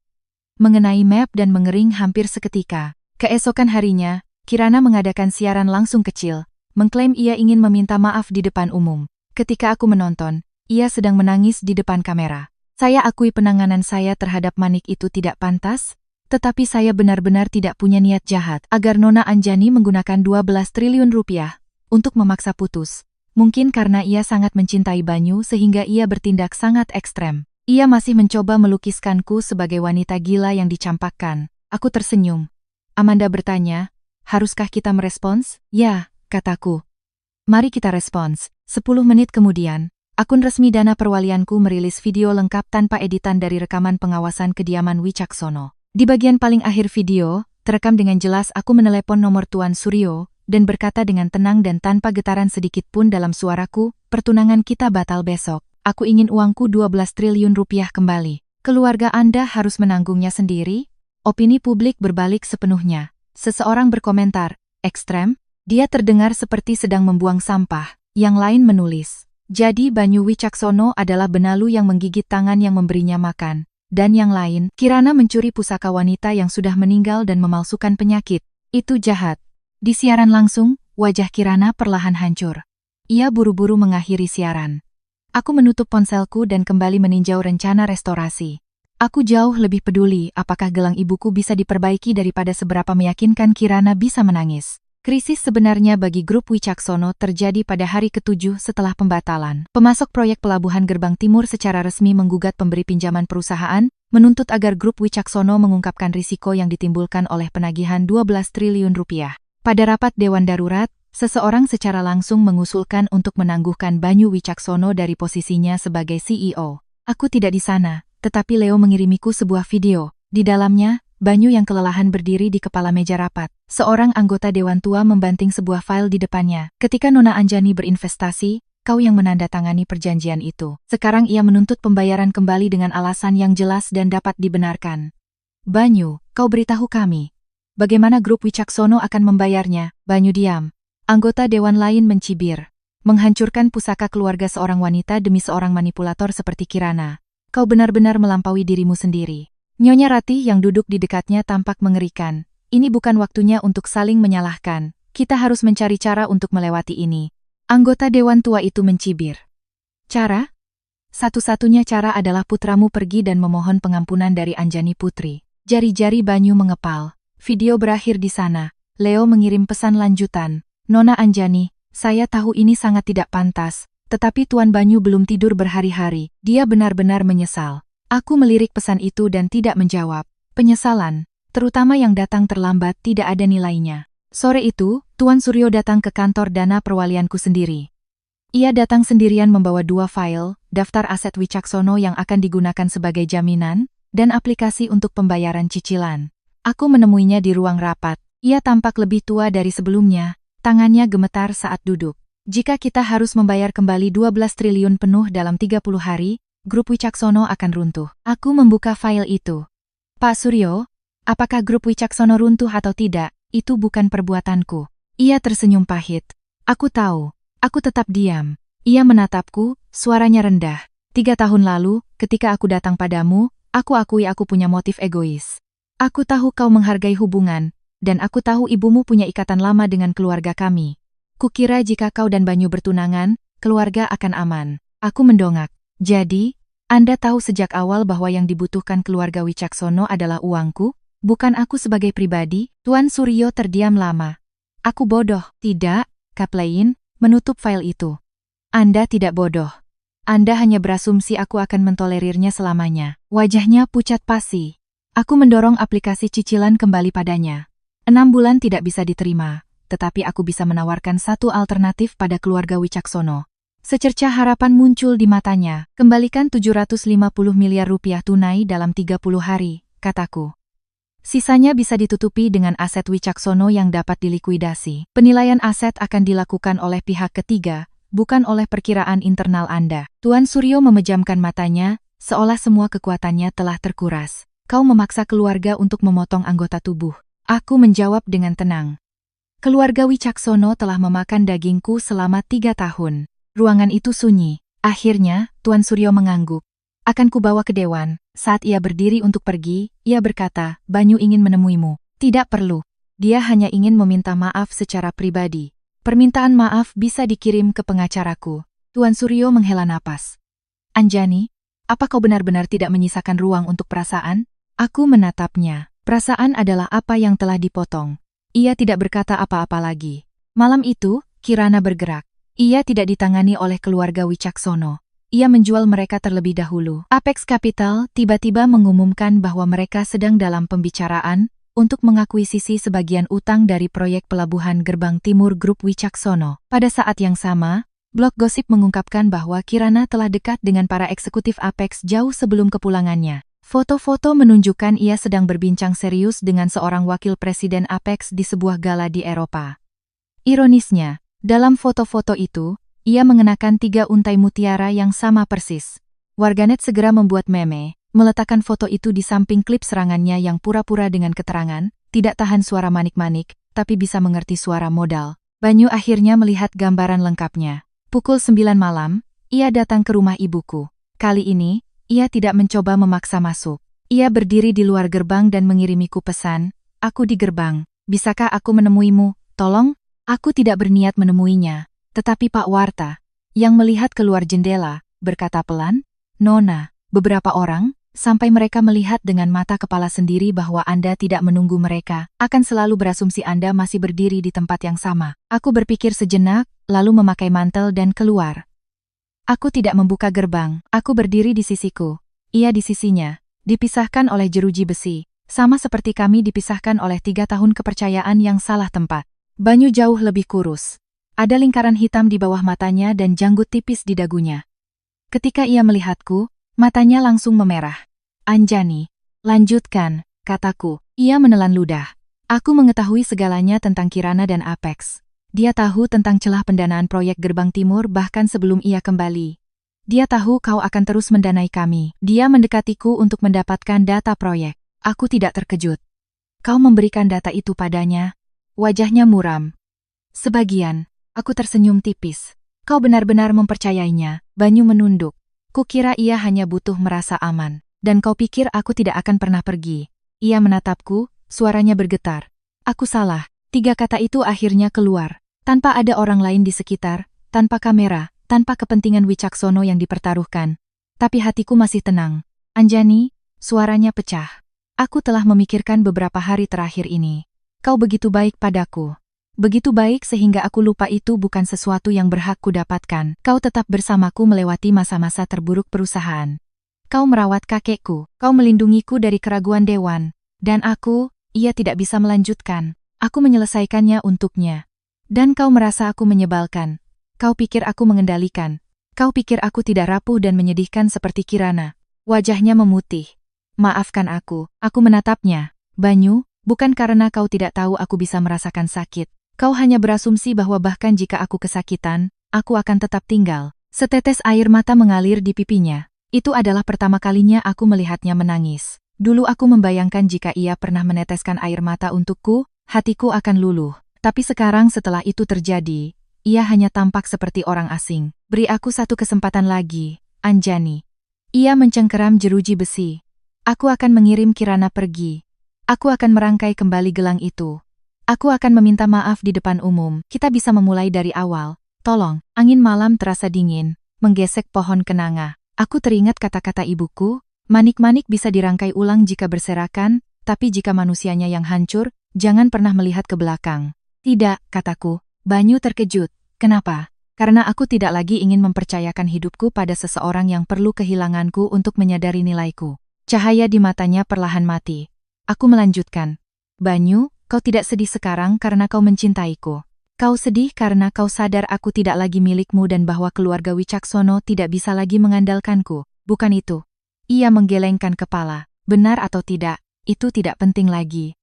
A: mengenai map dan mengering hampir seketika. Keesokan harinya, Kirana mengadakan siaran langsung kecil, mengklaim ia ingin meminta maaf di depan umum. Ketika aku menonton, ia sedang menangis di depan kamera. Saya akui penanganan saya terhadap Manik itu tidak pantas, tetapi saya benar-benar tidak punya niat jahat agar Nona Anjani menggunakan 12 triliun rupiah untuk memaksa putus. Mungkin karena ia sangat mencintai Banyu sehingga ia bertindak sangat ekstrem. Ia masih mencoba melukiskanku sebagai wanita gila yang dicampakkan. Aku tersenyum. Amanda bertanya, haruskah kita merespons? Ya, kataku. Mari kita respons. 10 menit kemudian, akun resmi Dana Perwalianku merilis video lengkap tanpa editan dari rekaman pengawasan kediaman Wicaksono. Di bagian paling akhir video, terekam dengan jelas aku menelepon nomor Tuan Suryo, dan berkata dengan tenang dan tanpa getaran sedikit pun dalam suaraku, pertunangan kita batal besok. Aku ingin uangku 12 triliun rupiah kembali. Keluarga Anda harus menanggungnya sendiri? Opini publik berbalik sepenuhnya. Seseorang berkomentar, ekstrem? Dia terdengar seperti sedang membuang sampah. Yang lain menulis, jadi Banyu Wicaksono adalah benalu yang menggigit tangan yang memberinya makan. Dan yang lain, Kirana mencuri pusaka wanita yang sudah meninggal dan memalsukan penyakit. Itu jahat. Di siaran langsung, wajah Kirana perlahan hancur. Ia buru-buru mengakhiri siaran. Aku menutup ponselku dan kembali meninjau rencana restorasi. Aku jauh lebih peduli apakah gelang ibuku bisa diperbaiki daripada seberapa meyakinkan Kirana bisa menangis. Krisis sebenarnya bagi grup Wicaksono terjadi pada hari ke-7 setelah pembatalan. Pemasok proyek Pelabuhan Gerbang Timur secara resmi menggugat pemberi pinjaman perusahaan, menuntut agar grup Wicaksono mengungkapkan risiko yang ditimbulkan oleh penagihan 12 triliun rupiah. Pada rapat Dewan Darurat, seseorang secara langsung mengusulkan untuk menangguhkan Banyu Wicaksono dari posisinya sebagai CEO. Aku tidak di sana, tetapi Leo mengirimiku sebuah video. Di dalamnya, Banyu yang kelelahan berdiri di kepala meja rapat. Seorang anggota Dewan Tua membanting sebuah file di depannya. Ketika Nona Anjani berinvestasi, kau yang menandatangani perjanjian itu. Sekarang ia menuntut pembayaran kembali dengan alasan yang jelas dan dapat dibenarkan. Banyu, kau beritahu kami. Bagaimana grup Wicaksono akan membayarnya? Banyu diam. Anggota Dewan lain mencibir. Menghancurkan pusaka keluarga seorang wanita demi seorang manipulator seperti Kirana. Kau benar-benar melampaui dirimu sendiri. Nyonya Ratih yang duduk di dekatnya tampak mengerikan. Ini bukan waktunya untuk saling menyalahkan. Kita harus mencari cara untuk melewati ini. Anggota Dewan Tua itu mencibir. Cara? Satu-satunya cara adalah putramu pergi dan memohon pengampunan dari Anjani Putri. Jari-jari Banyu mengepal. Video berakhir di sana. Leo mengirim pesan lanjutan. Nona Anjani, saya tahu ini sangat tidak pantas, tetapi Tuan Banyu belum tidur berhari-hari. Dia benar-benar menyesal. Aku melirik pesan itu dan tidak menjawab. Penyesalan, terutama yang datang terlambat, tidak ada nilainya. Sore itu, Tuan Suryo datang ke kantor Dana Perwalianku sendiri. Ia datang sendirian membawa 2 file, daftar aset Wicaksono yang akan digunakan sebagai jaminan, dan aplikasi untuk pembayaran cicilan. Aku menemuinya di ruang rapat. Ia tampak lebih tua dari sebelumnya, tangannya gemetar saat duduk. Jika kita harus membayar kembali 12 triliun penuh dalam 30 hari, grup Wicaksono akan runtuh. Aku membuka file itu. Pak Suryo, apakah grup Wicaksono runtuh atau tidak, itu bukan perbuatanku. Ia tersenyum pahit. Aku tahu. Aku tetap diam. Ia menatapku, suaranya rendah. 3 tahun lalu, ketika aku datang padamu, aku akui aku punya motif egois. Aku tahu kau menghargai hubungan, dan aku tahu ibumu punya ikatan lama dengan keluarga kami. Kukira jika kau dan Banyu bertunangan, keluarga akan aman. Aku mendongak. Jadi, Anda tahu sejak awal bahwa yang dibutuhkan keluarga Wicaksono adalah uangku, bukan aku sebagai pribadi? Tuan Suryo terdiam lama. Aku bodoh. Tidak, Kaplein, menutup file itu. Anda tidak bodoh. Anda hanya berasumsi aku akan mentolerirnya selamanya. Wajahnya pucat pasi. Aku mendorong aplikasi cicilan kembali padanya. 6 bulan tidak bisa diterima, tetapi aku bisa menawarkan satu alternatif pada keluarga Wicaksono. Secercah harapan muncul di matanya. Kembalikan 750 miliar rupiah tunai dalam 30 hari, kataku. Sisanya bisa ditutupi dengan aset Wicaksono yang dapat dilikuidasi. Penilaian aset akan dilakukan oleh pihak ketiga, bukan oleh perkiraan internal Anda. Tuan Suryo memejamkan matanya, seolah semua kekuatannya telah terkuras. Kau memaksa keluarga untuk memotong anggota tubuh. Aku menjawab dengan tenang. Keluarga Wicaksono telah memakan dagingku selama 3 tahun. Ruangan itu sunyi. Akhirnya, Tuan Suryo mengangguk. Akan kubawa ke dewan. Saat ia berdiri untuk pergi, ia berkata, Banyu ingin menemuimu. Tidak perlu. Dia hanya ingin meminta maaf secara pribadi. Permintaan maaf bisa dikirim ke pengacaraku. Tuan Suryo menghela napas. Anjani, apa kau benar-benar tidak menyisakan ruang untuk perasaan? Aku menatapnya. Perasaan adalah apa yang telah dipotong. Ia tidak berkata apa-apa lagi. Malam itu, Kirana bergerak. Ia tidak ditangani oleh keluarga Wicaksono. Ia menjual mereka terlebih dahulu. Apex Capital tiba-tiba mengumumkan bahwa mereka sedang dalam pembicaraan untuk mengakuisisi sebagian utang dari proyek pelabuhan Gerbang Timur Grup Wicaksono. Pada saat yang sama, blog gosip mengungkapkan bahwa Kirana telah dekat dengan para eksekutif Apex jauh sebelum kepulangannya. Foto-foto menunjukkan ia sedang berbincang serius dengan seorang wakil presiden Apex di sebuah gala di Eropa. Ironisnya, dalam foto-foto itu, ia mengenakan 3 untai mutiara yang sama persis. Warganet segera membuat meme, meletakkan foto itu di samping klip serangannya yang pura-pura dengan keterangan, tidak tahan suara manik-manik, tapi bisa mengerti suara modal. Banyu akhirnya melihat gambaran lengkapnya. Pukul 9 malam, ia datang ke rumah ibuku. Kali ini, ia tidak mencoba memaksa masuk. Ia berdiri di luar gerbang dan mengirimiku pesan, aku di gerbang, bisakah aku menemuimu, tolong? Aku tidak berniat menemuinya, tetapi Pak Warta, yang melihat keluar jendela, berkata pelan, Nona, beberapa orang, sampai mereka melihat dengan mata kepala sendiri bahwa Anda tidak menunggu mereka, akan selalu berasumsi Anda masih berdiri di tempat yang sama. Aku berpikir sejenak, lalu memakai mantel dan keluar. Aku tidak membuka gerbang, aku berdiri di sisiku. Ia di sisinya, dipisahkan oleh jeruji besi, sama seperti kami dipisahkan oleh 3 tahun kepercayaan yang salah tempat. Banyu jauh lebih kurus. Ada lingkaran hitam di bawah matanya dan janggut tipis di dagunya. Ketika ia melihatku, matanya langsung memerah. Anjani, lanjutkan, kataku. Ia menelan ludah. Aku mengetahui segalanya tentang Kirana dan Apex. Dia tahu tentang celah pendanaan proyek Gerbang Timur bahkan sebelum ia kembali. Dia tahu kau akan terus mendanai kami. Dia mendekatiku untuk mendapatkan data proyek. Aku tidak terkejut. Kau memberikan data itu padanya? Wajahnya muram. Sebagian, aku tersenyum tipis. Kau benar-benar mempercayainya. Banyu menunduk. Kukira ia hanya butuh merasa aman. Dan kau pikir aku tidak akan pernah pergi. Ia menatapku, suaranya bergetar. Aku salah. 3 kata itu akhirnya keluar. Tanpa ada orang lain di sekitar, tanpa kamera, tanpa kepentingan Wicaksono yang dipertaruhkan. Tapi hatiku masih tenang. Anjani, suaranya pecah. Aku telah memikirkan beberapa hari terakhir ini. Kau begitu baik padaku. Begitu baik sehingga aku lupa itu bukan sesuatu yang berhak kudapatkan. Kau tetap bersamaku melewati masa-masa terburuk perusahaan. Kau merawat kakekku. Kau melindungiku dari keraguan dewan. Dan aku, ia tidak bisa melanjutkan. Aku menyelesaikannya untuknya. Dan kau merasa aku menyebalkan. Kau pikir aku mengendalikan. Kau pikir aku tidak rapuh dan menyedihkan seperti Kirana. Wajahnya memutih. Maafkan aku menatapnya. Banyu, bukan karena kau tidak tahu aku bisa merasakan sakit. Kau hanya berasumsi bahwa bahkan jika aku kesakitan, aku akan tetap tinggal. Setetes air mata mengalir di pipinya. Itu adalah pertama kalinya aku melihatnya menangis. Dulu aku membayangkan jika ia pernah meneteskan air mata untukku, hatiku akan luluh. Tapi sekarang setelah itu terjadi, ia hanya tampak seperti orang asing. Beri aku satu kesempatan lagi, Anjani. Ia mencengkeram jeruji besi. Aku akan mengirim Kirana pergi. Aku akan merangkai kembali gelang itu. Aku akan meminta maaf di depan umum. Kita bisa memulai dari awal. Tolong, angin malam terasa dingin, menggesek pohon kenanga. Aku teringat kata-kata ibuku, manik-manik bisa dirangkai ulang jika berserakan, tapi jika manusianya yang hancur, jangan pernah melihat ke belakang. Tidak, kataku. Banyu terkejut. Kenapa? Karena aku tidak lagi ingin mempercayakan hidupku pada seseorang yang perlu kehilanganku untuk menyadari nilaiku. Cahaya di matanya perlahan mati. Aku melanjutkan. Banyu, kau tidak sedih sekarang karena kau mencintaiku. Kau sedih karena kau sadar aku tidak lagi milikmu dan bahwa keluarga Wicaksono tidak bisa lagi mengandalkanku. Bukan itu. Ia menggelengkan kepala. Benar atau tidak, itu tidak penting lagi.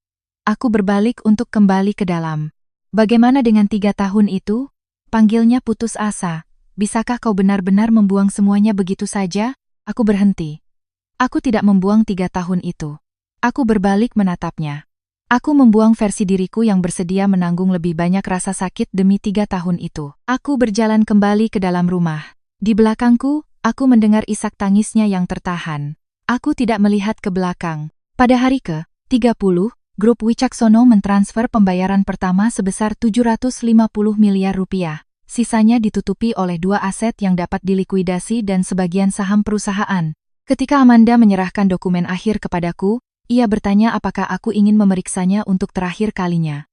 A: Aku berbalik untuk kembali ke dalam. Bagaimana dengan 3 tahun itu? Panggilnya putus asa. Bisakah kau benar-benar membuang semuanya begitu saja? Aku berhenti. Aku tidak membuang 3 tahun itu. Aku berbalik menatapnya. Aku membuang versi diriku yang bersedia menanggung lebih banyak rasa sakit demi 3 tahun itu. Aku berjalan kembali ke dalam rumah. Di belakangku, aku mendengar isak tangisnya yang tertahan. Aku tidak melihat ke belakang. Pada hari ke-30, Grup Wicaksono mentransfer pembayaran pertama sebesar 750 miliar rupiah. Sisanya ditutupi oleh 2 aset yang dapat dilikuidasi dan sebagian saham perusahaan. Ketika Amanda menyerahkan dokumen akhir kepadaku, ia bertanya apakah aku ingin memeriksanya untuk terakhir kalinya.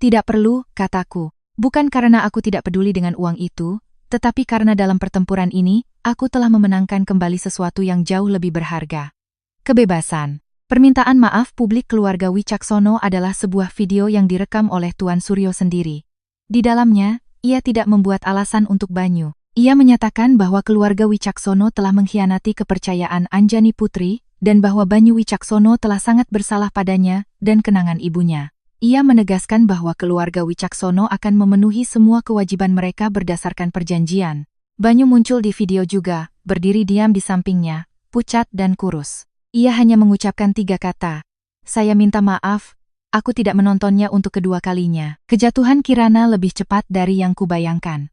A: Tidak perlu, kataku. Bukan karena aku tidak peduli dengan uang itu, tetapi karena dalam pertempuran ini, aku telah memenangkan kembali sesuatu yang jauh lebih berharga. Kebebasan. Permintaan maaf publik keluarga Wicaksono adalah sebuah video yang direkam oleh Tuan Suryo sendiri. Di dalamnya, ia tidak membuat alasan untuk Banyu. Ia menyatakan bahwa keluarga Wicaksono telah mengkhianati kepercayaan Anjani Putri, dan bahwa Banyu Wicaksono telah sangat bersalah padanya dan kenangan ibunya. Ia menegaskan bahwa keluarga Wicaksono akan memenuhi semua kewajiban mereka berdasarkan perjanjian. Banyu muncul di video juga, berdiri diam di sampingnya, pucat dan kurus. Ia hanya mengucapkan 3 kata. Saya minta maaf, aku tidak menontonnya untuk kedua kalinya. Kejatuhan Kirana lebih cepat dari yang kubayangkan.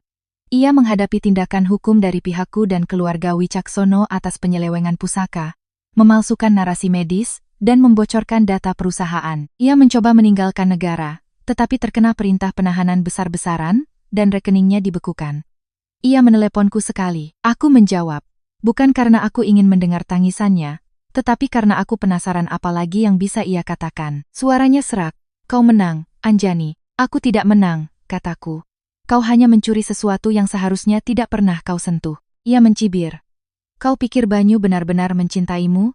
A: Ia menghadapi tindakan hukum dari pihakku dan keluarga Wicaksono atas penyelewengan pusaka, memalsukan narasi medis, dan membocorkan data perusahaan. Ia mencoba meninggalkan negara, tetapi terkena perintah penahanan besar-besaran, dan rekeningnya dibekukan. Ia meneleponku sekali. Aku menjawab, bukan karena aku ingin mendengar tangisannya, tetapi karena aku penasaran apa lagi yang bisa ia katakan. Suaranya serak. Kau menang, Anjani. Aku tidak menang, kataku. Kau hanya mencuri sesuatu yang seharusnya tidak pernah kau sentuh. Ia mencibir. Kau pikir Banyu benar-benar mencintaimu?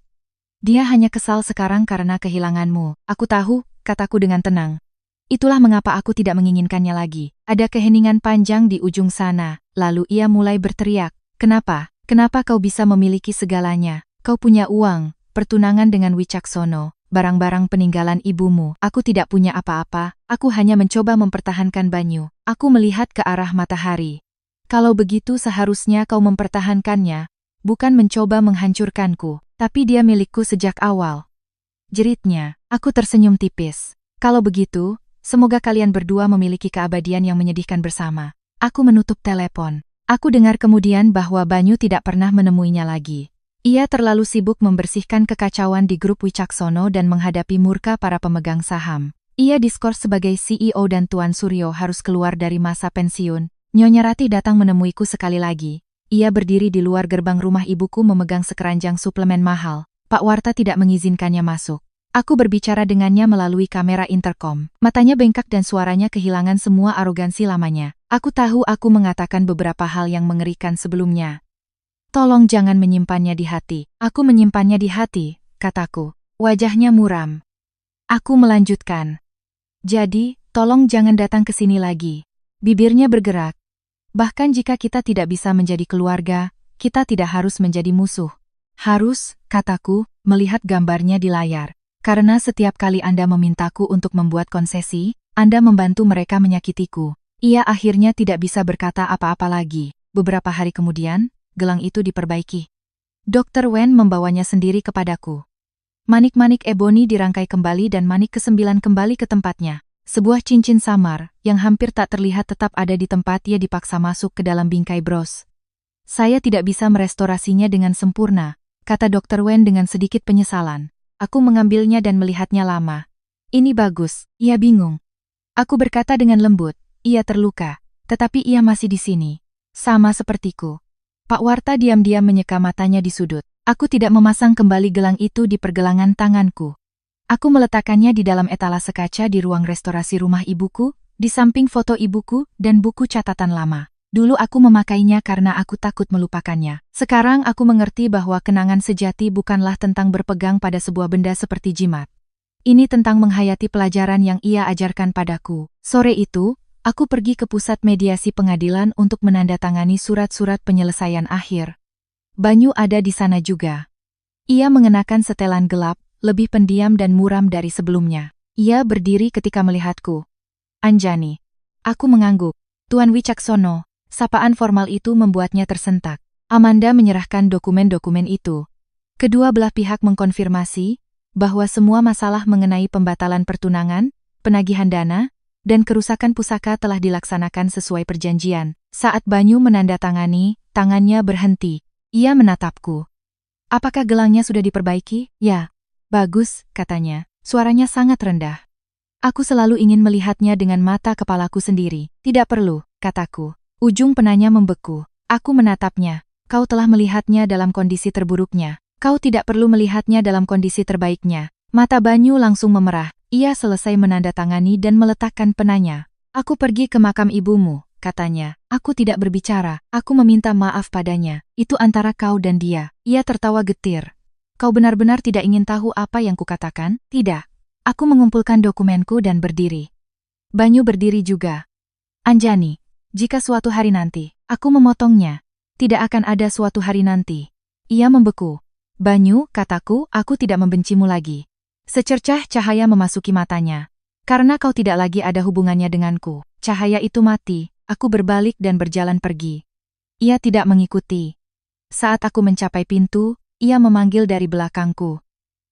A: Dia hanya kesal sekarang karena kehilanganmu. Aku tahu, kataku dengan tenang. Itulah mengapa aku tidak menginginkannya lagi. Ada keheningan panjang di ujung sana, lalu ia mulai berteriak. Kenapa? Kenapa kau bisa memiliki segalanya? Kau punya uang, pertunangan dengan Wicaksono, barang-barang peninggalan ibumu. Aku tidak punya apa-apa, aku hanya mencoba mempertahankan Banyu. Aku melihat ke arah matahari. Kalau begitu seharusnya kau mempertahankannya, bukan mencoba menghancurkanku, tapi dia milikku sejak awal. Jeritnya, aku tersenyum tipis. Kalau begitu, semoga kalian berdua memiliki keabadian yang menyedihkan bersama. Aku menutup telepon. Aku dengar kemudian bahwa Banyu tidak pernah menemuinya lagi. Ia terlalu sibuk membersihkan kekacauan di grup Wicaksono dan menghadapi murka para pemegang saham. Ia diskors sebagai CEO dan Tuan Suryo harus keluar dari masa pensiun. Nyonya Ratih datang menemuiku sekali lagi. Ia berdiri di luar gerbang rumah ibuku memegang sekeranjang suplemen mahal. Pak Warta tidak mengizinkannya masuk. Aku berbicara dengannya melalui kamera intercom. Matanya bengkak dan suaranya kehilangan semua arogansi lamanya. Aku tahu aku mengatakan beberapa hal yang mengerikan sebelumnya. Tolong jangan menyimpannya di hati. Aku menyimpannya di hati, kataku. Wajahnya muram. Aku melanjutkan. Jadi, tolong jangan datang ke sini lagi. Bibirnya bergerak. Bahkan jika kita tidak bisa menjadi keluarga, kita tidak harus menjadi musuh. Harus, kataku, melihat gambarnya di layar. Karena setiap kali Anda memintaku untuk membuat konsesi, Anda membantu mereka menyakitiku. Ia akhirnya tidak bisa berkata apa-apa lagi. Beberapa hari kemudian, gelang itu diperbaiki. Dr. Wen membawanya sendiri kepadaku. Manik-manik eboni dirangkai kembali dan manik ke-9 kembali ke tempatnya. Sebuah cincin samar, yang hampir tak terlihat tetap ada di tempat ia dipaksa masuk ke dalam bingkai bros. Saya tidak bisa merestorasinya dengan sempurna, kata Dr. Wen dengan sedikit penyesalan. Aku mengambilnya dan melihatnya lama. Ini bagus, ia bingung. Aku berkata dengan lembut, ia terluka, tetapi ia masih di sini. Sama sepertiku. Pak Warta diam-diam menyeka matanya di sudut. Aku tidak memasang kembali gelang itu di pergelangan tanganku. Aku meletakkannya di dalam etalase kaca di ruang restorasi rumah ibuku, di samping foto ibuku dan buku catatan lama. Dulu aku memakainya karena aku takut melupakannya. Sekarang aku mengerti bahwa kenangan sejati bukanlah tentang berpegang pada sebuah benda seperti jimat. Ini tentang menghayati pelajaran yang ia ajarkan padaku. Sore itu, aku pergi ke pusat mediasi pengadilan untuk menandatangani surat-surat penyelesaian akhir. Banyu ada di sana juga. Ia mengenakan setelan gelap, lebih pendiam dan muram dari sebelumnya. Ia berdiri ketika melihatku. Anjani. Aku mengangguk. Tuan Wicaksono. Sapaan formal itu membuatnya tersentak. Amanda menyerahkan dokumen-dokumen itu. Kedua belah pihak mengkonfirmasi bahwa semua masalah mengenai pembatalan pertunangan, penagihan dana, dan kerusakan pusaka telah dilaksanakan sesuai perjanjian. Saat Banyu menandatangani, tangannya berhenti. Ia menatapku. Apakah gelangnya sudah diperbaiki? Ya. Bagus, katanya. Suaranya sangat rendah. Aku selalu ingin melihatnya dengan mata kepalaku sendiri. Tidak perlu, kataku. Ujung penanya membeku. Aku menatapnya. Kau telah melihatnya dalam kondisi terburuknya. Kau tidak perlu melihatnya dalam kondisi terbaiknya. Mata Banyu langsung memerah. Ia selesai menandatangani dan meletakkan penanya. Aku pergi ke makam ibumu, katanya. Aku tidak berbicara. Aku meminta maaf padanya. Itu antara kau dan dia. Ia tertawa getir. Kau benar-benar tidak ingin tahu apa yang kukatakan? Tidak. Aku mengumpulkan dokumenku dan berdiri. Banyu berdiri juga. Anjani, jika suatu hari nanti, aku memotongnya. Tidak akan ada suatu hari nanti. Ia membeku. Banyu, kataku, aku tidak membencimu lagi. Secercah cahaya memasuki matanya. Karena kau tidak lagi ada hubungannya denganku. Cahaya itu mati, aku berbalik dan berjalan pergi. Ia tidak mengikuti. Saat aku mencapai pintu, ia memanggil dari belakangku.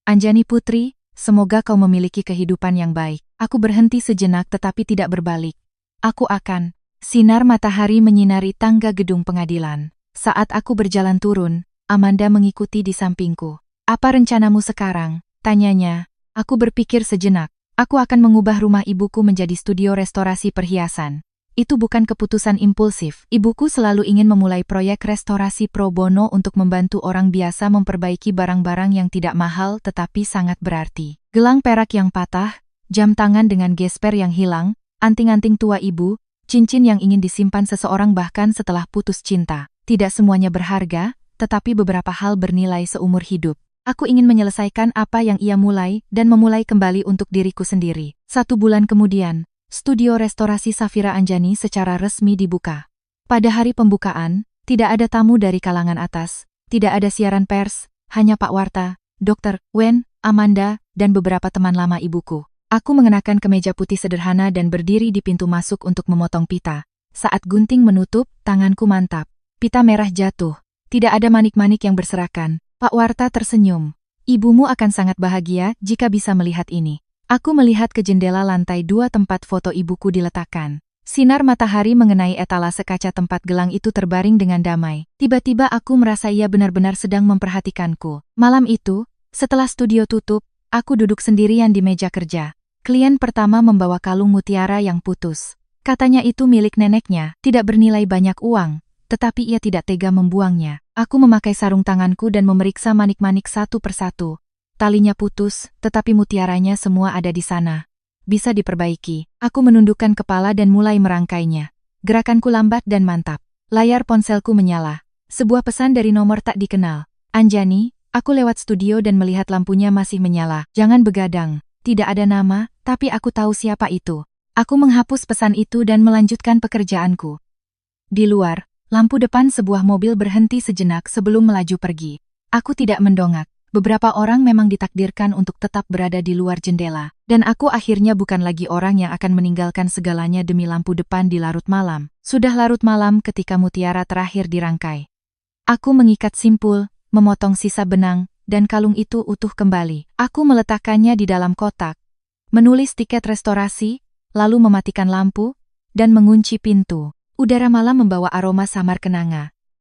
A: Anjani putri, semoga kau memiliki kehidupan yang baik. Aku berhenti sejenak tetapi tidak berbalik. Aku akan. Sinar matahari menyinari tangga gedung pengadilan. Saat aku berjalan turun, Amanda mengikuti di sampingku. Apa rencanamu sekarang? Tanyanya. Aku berpikir sejenak. Aku akan mengubah rumah ibuku menjadi studio restorasi perhiasan. Itu bukan keputusan impulsif. Ibuku selalu ingin memulai proyek restorasi pro bono untuk membantu orang biasa memperbaiki barang-barang yang tidak mahal tetapi sangat berarti. Gelang perak yang patah, jam tangan dengan gesper yang hilang, anting-anting tua ibu, cincin yang ingin disimpan seseorang bahkan setelah putus cinta. Tidak semuanya berharga, tetapi beberapa hal bernilai seumur hidup. Aku ingin menyelesaikan apa yang ia mulai dan memulai kembali untuk diriku sendiri. 1 bulan kemudian, studio restorasi Safira Anjani secara resmi dibuka. Pada hari pembukaan, tidak ada tamu dari kalangan atas, tidak ada siaran pers, hanya Pak Warta, Dr. Wen, Amanda, dan beberapa teman lama ibuku. Aku mengenakan kemeja putih sederhana dan berdiri di pintu masuk untuk memotong pita. Saat gunting menutup, tanganku mantap. Pita merah jatuh. Tidak ada manik-manik yang berserakan. Pak Warta tersenyum. Ibumu akan sangat bahagia jika bisa melihat ini. Aku melihat ke jendela lantai 2 tempat foto ibuku diletakkan. Sinar matahari mengenai etalase kaca tempat gelang itu terbaring dengan damai. Tiba-tiba aku merasa ia benar-benar sedang memperhatikanku. Malam itu, setelah studio tutup, aku duduk sendirian di meja kerja. Klien pertama membawa kalung mutiara yang putus. Katanya itu milik neneknya, tidak bernilai banyak uang, tetapi ia tidak tega membuangnya. Aku memakai sarung tanganku dan memeriksa manik-manik satu persatu. Talinya putus, tetapi mutiaranya semua ada di sana. Bisa diperbaiki. Aku menundukkan kepala dan mulai merangkainya. Gerakanku lambat dan mantap. Layar ponselku menyala. Sebuah pesan dari nomor tak dikenal. Anjani, aku lewat studio dan melihat lampunya masih menyala. Jangan begadang. Tidak ada nama, tapi aku tahu siapa itu. Aku menghapus pesan itu dan melanjutkan pekerjaanku. Di luar, lampu depan sebuah mobil berhenti sejenak sebelum melaju pergi. Aku tidak mendongak. Beberapa orang memang ditakdirkan untuk tetap berada di luar jendela. Dan aku akhirnya bukan lagi orang yang akan meninggalkan segalanya demi lampu depan di larut malam. Sudah larut malam ketika mutiara terakhir dirangkai. Aku mengikat simpul, memotong sisa benang, dan kalung itu utuh kembali. Aku meletakkannya di dalam kotak. Menulis tiket restorasi, lalu mematikan lampu, dan mengunci pintu. Udara malam membawa aroma samar kenanga.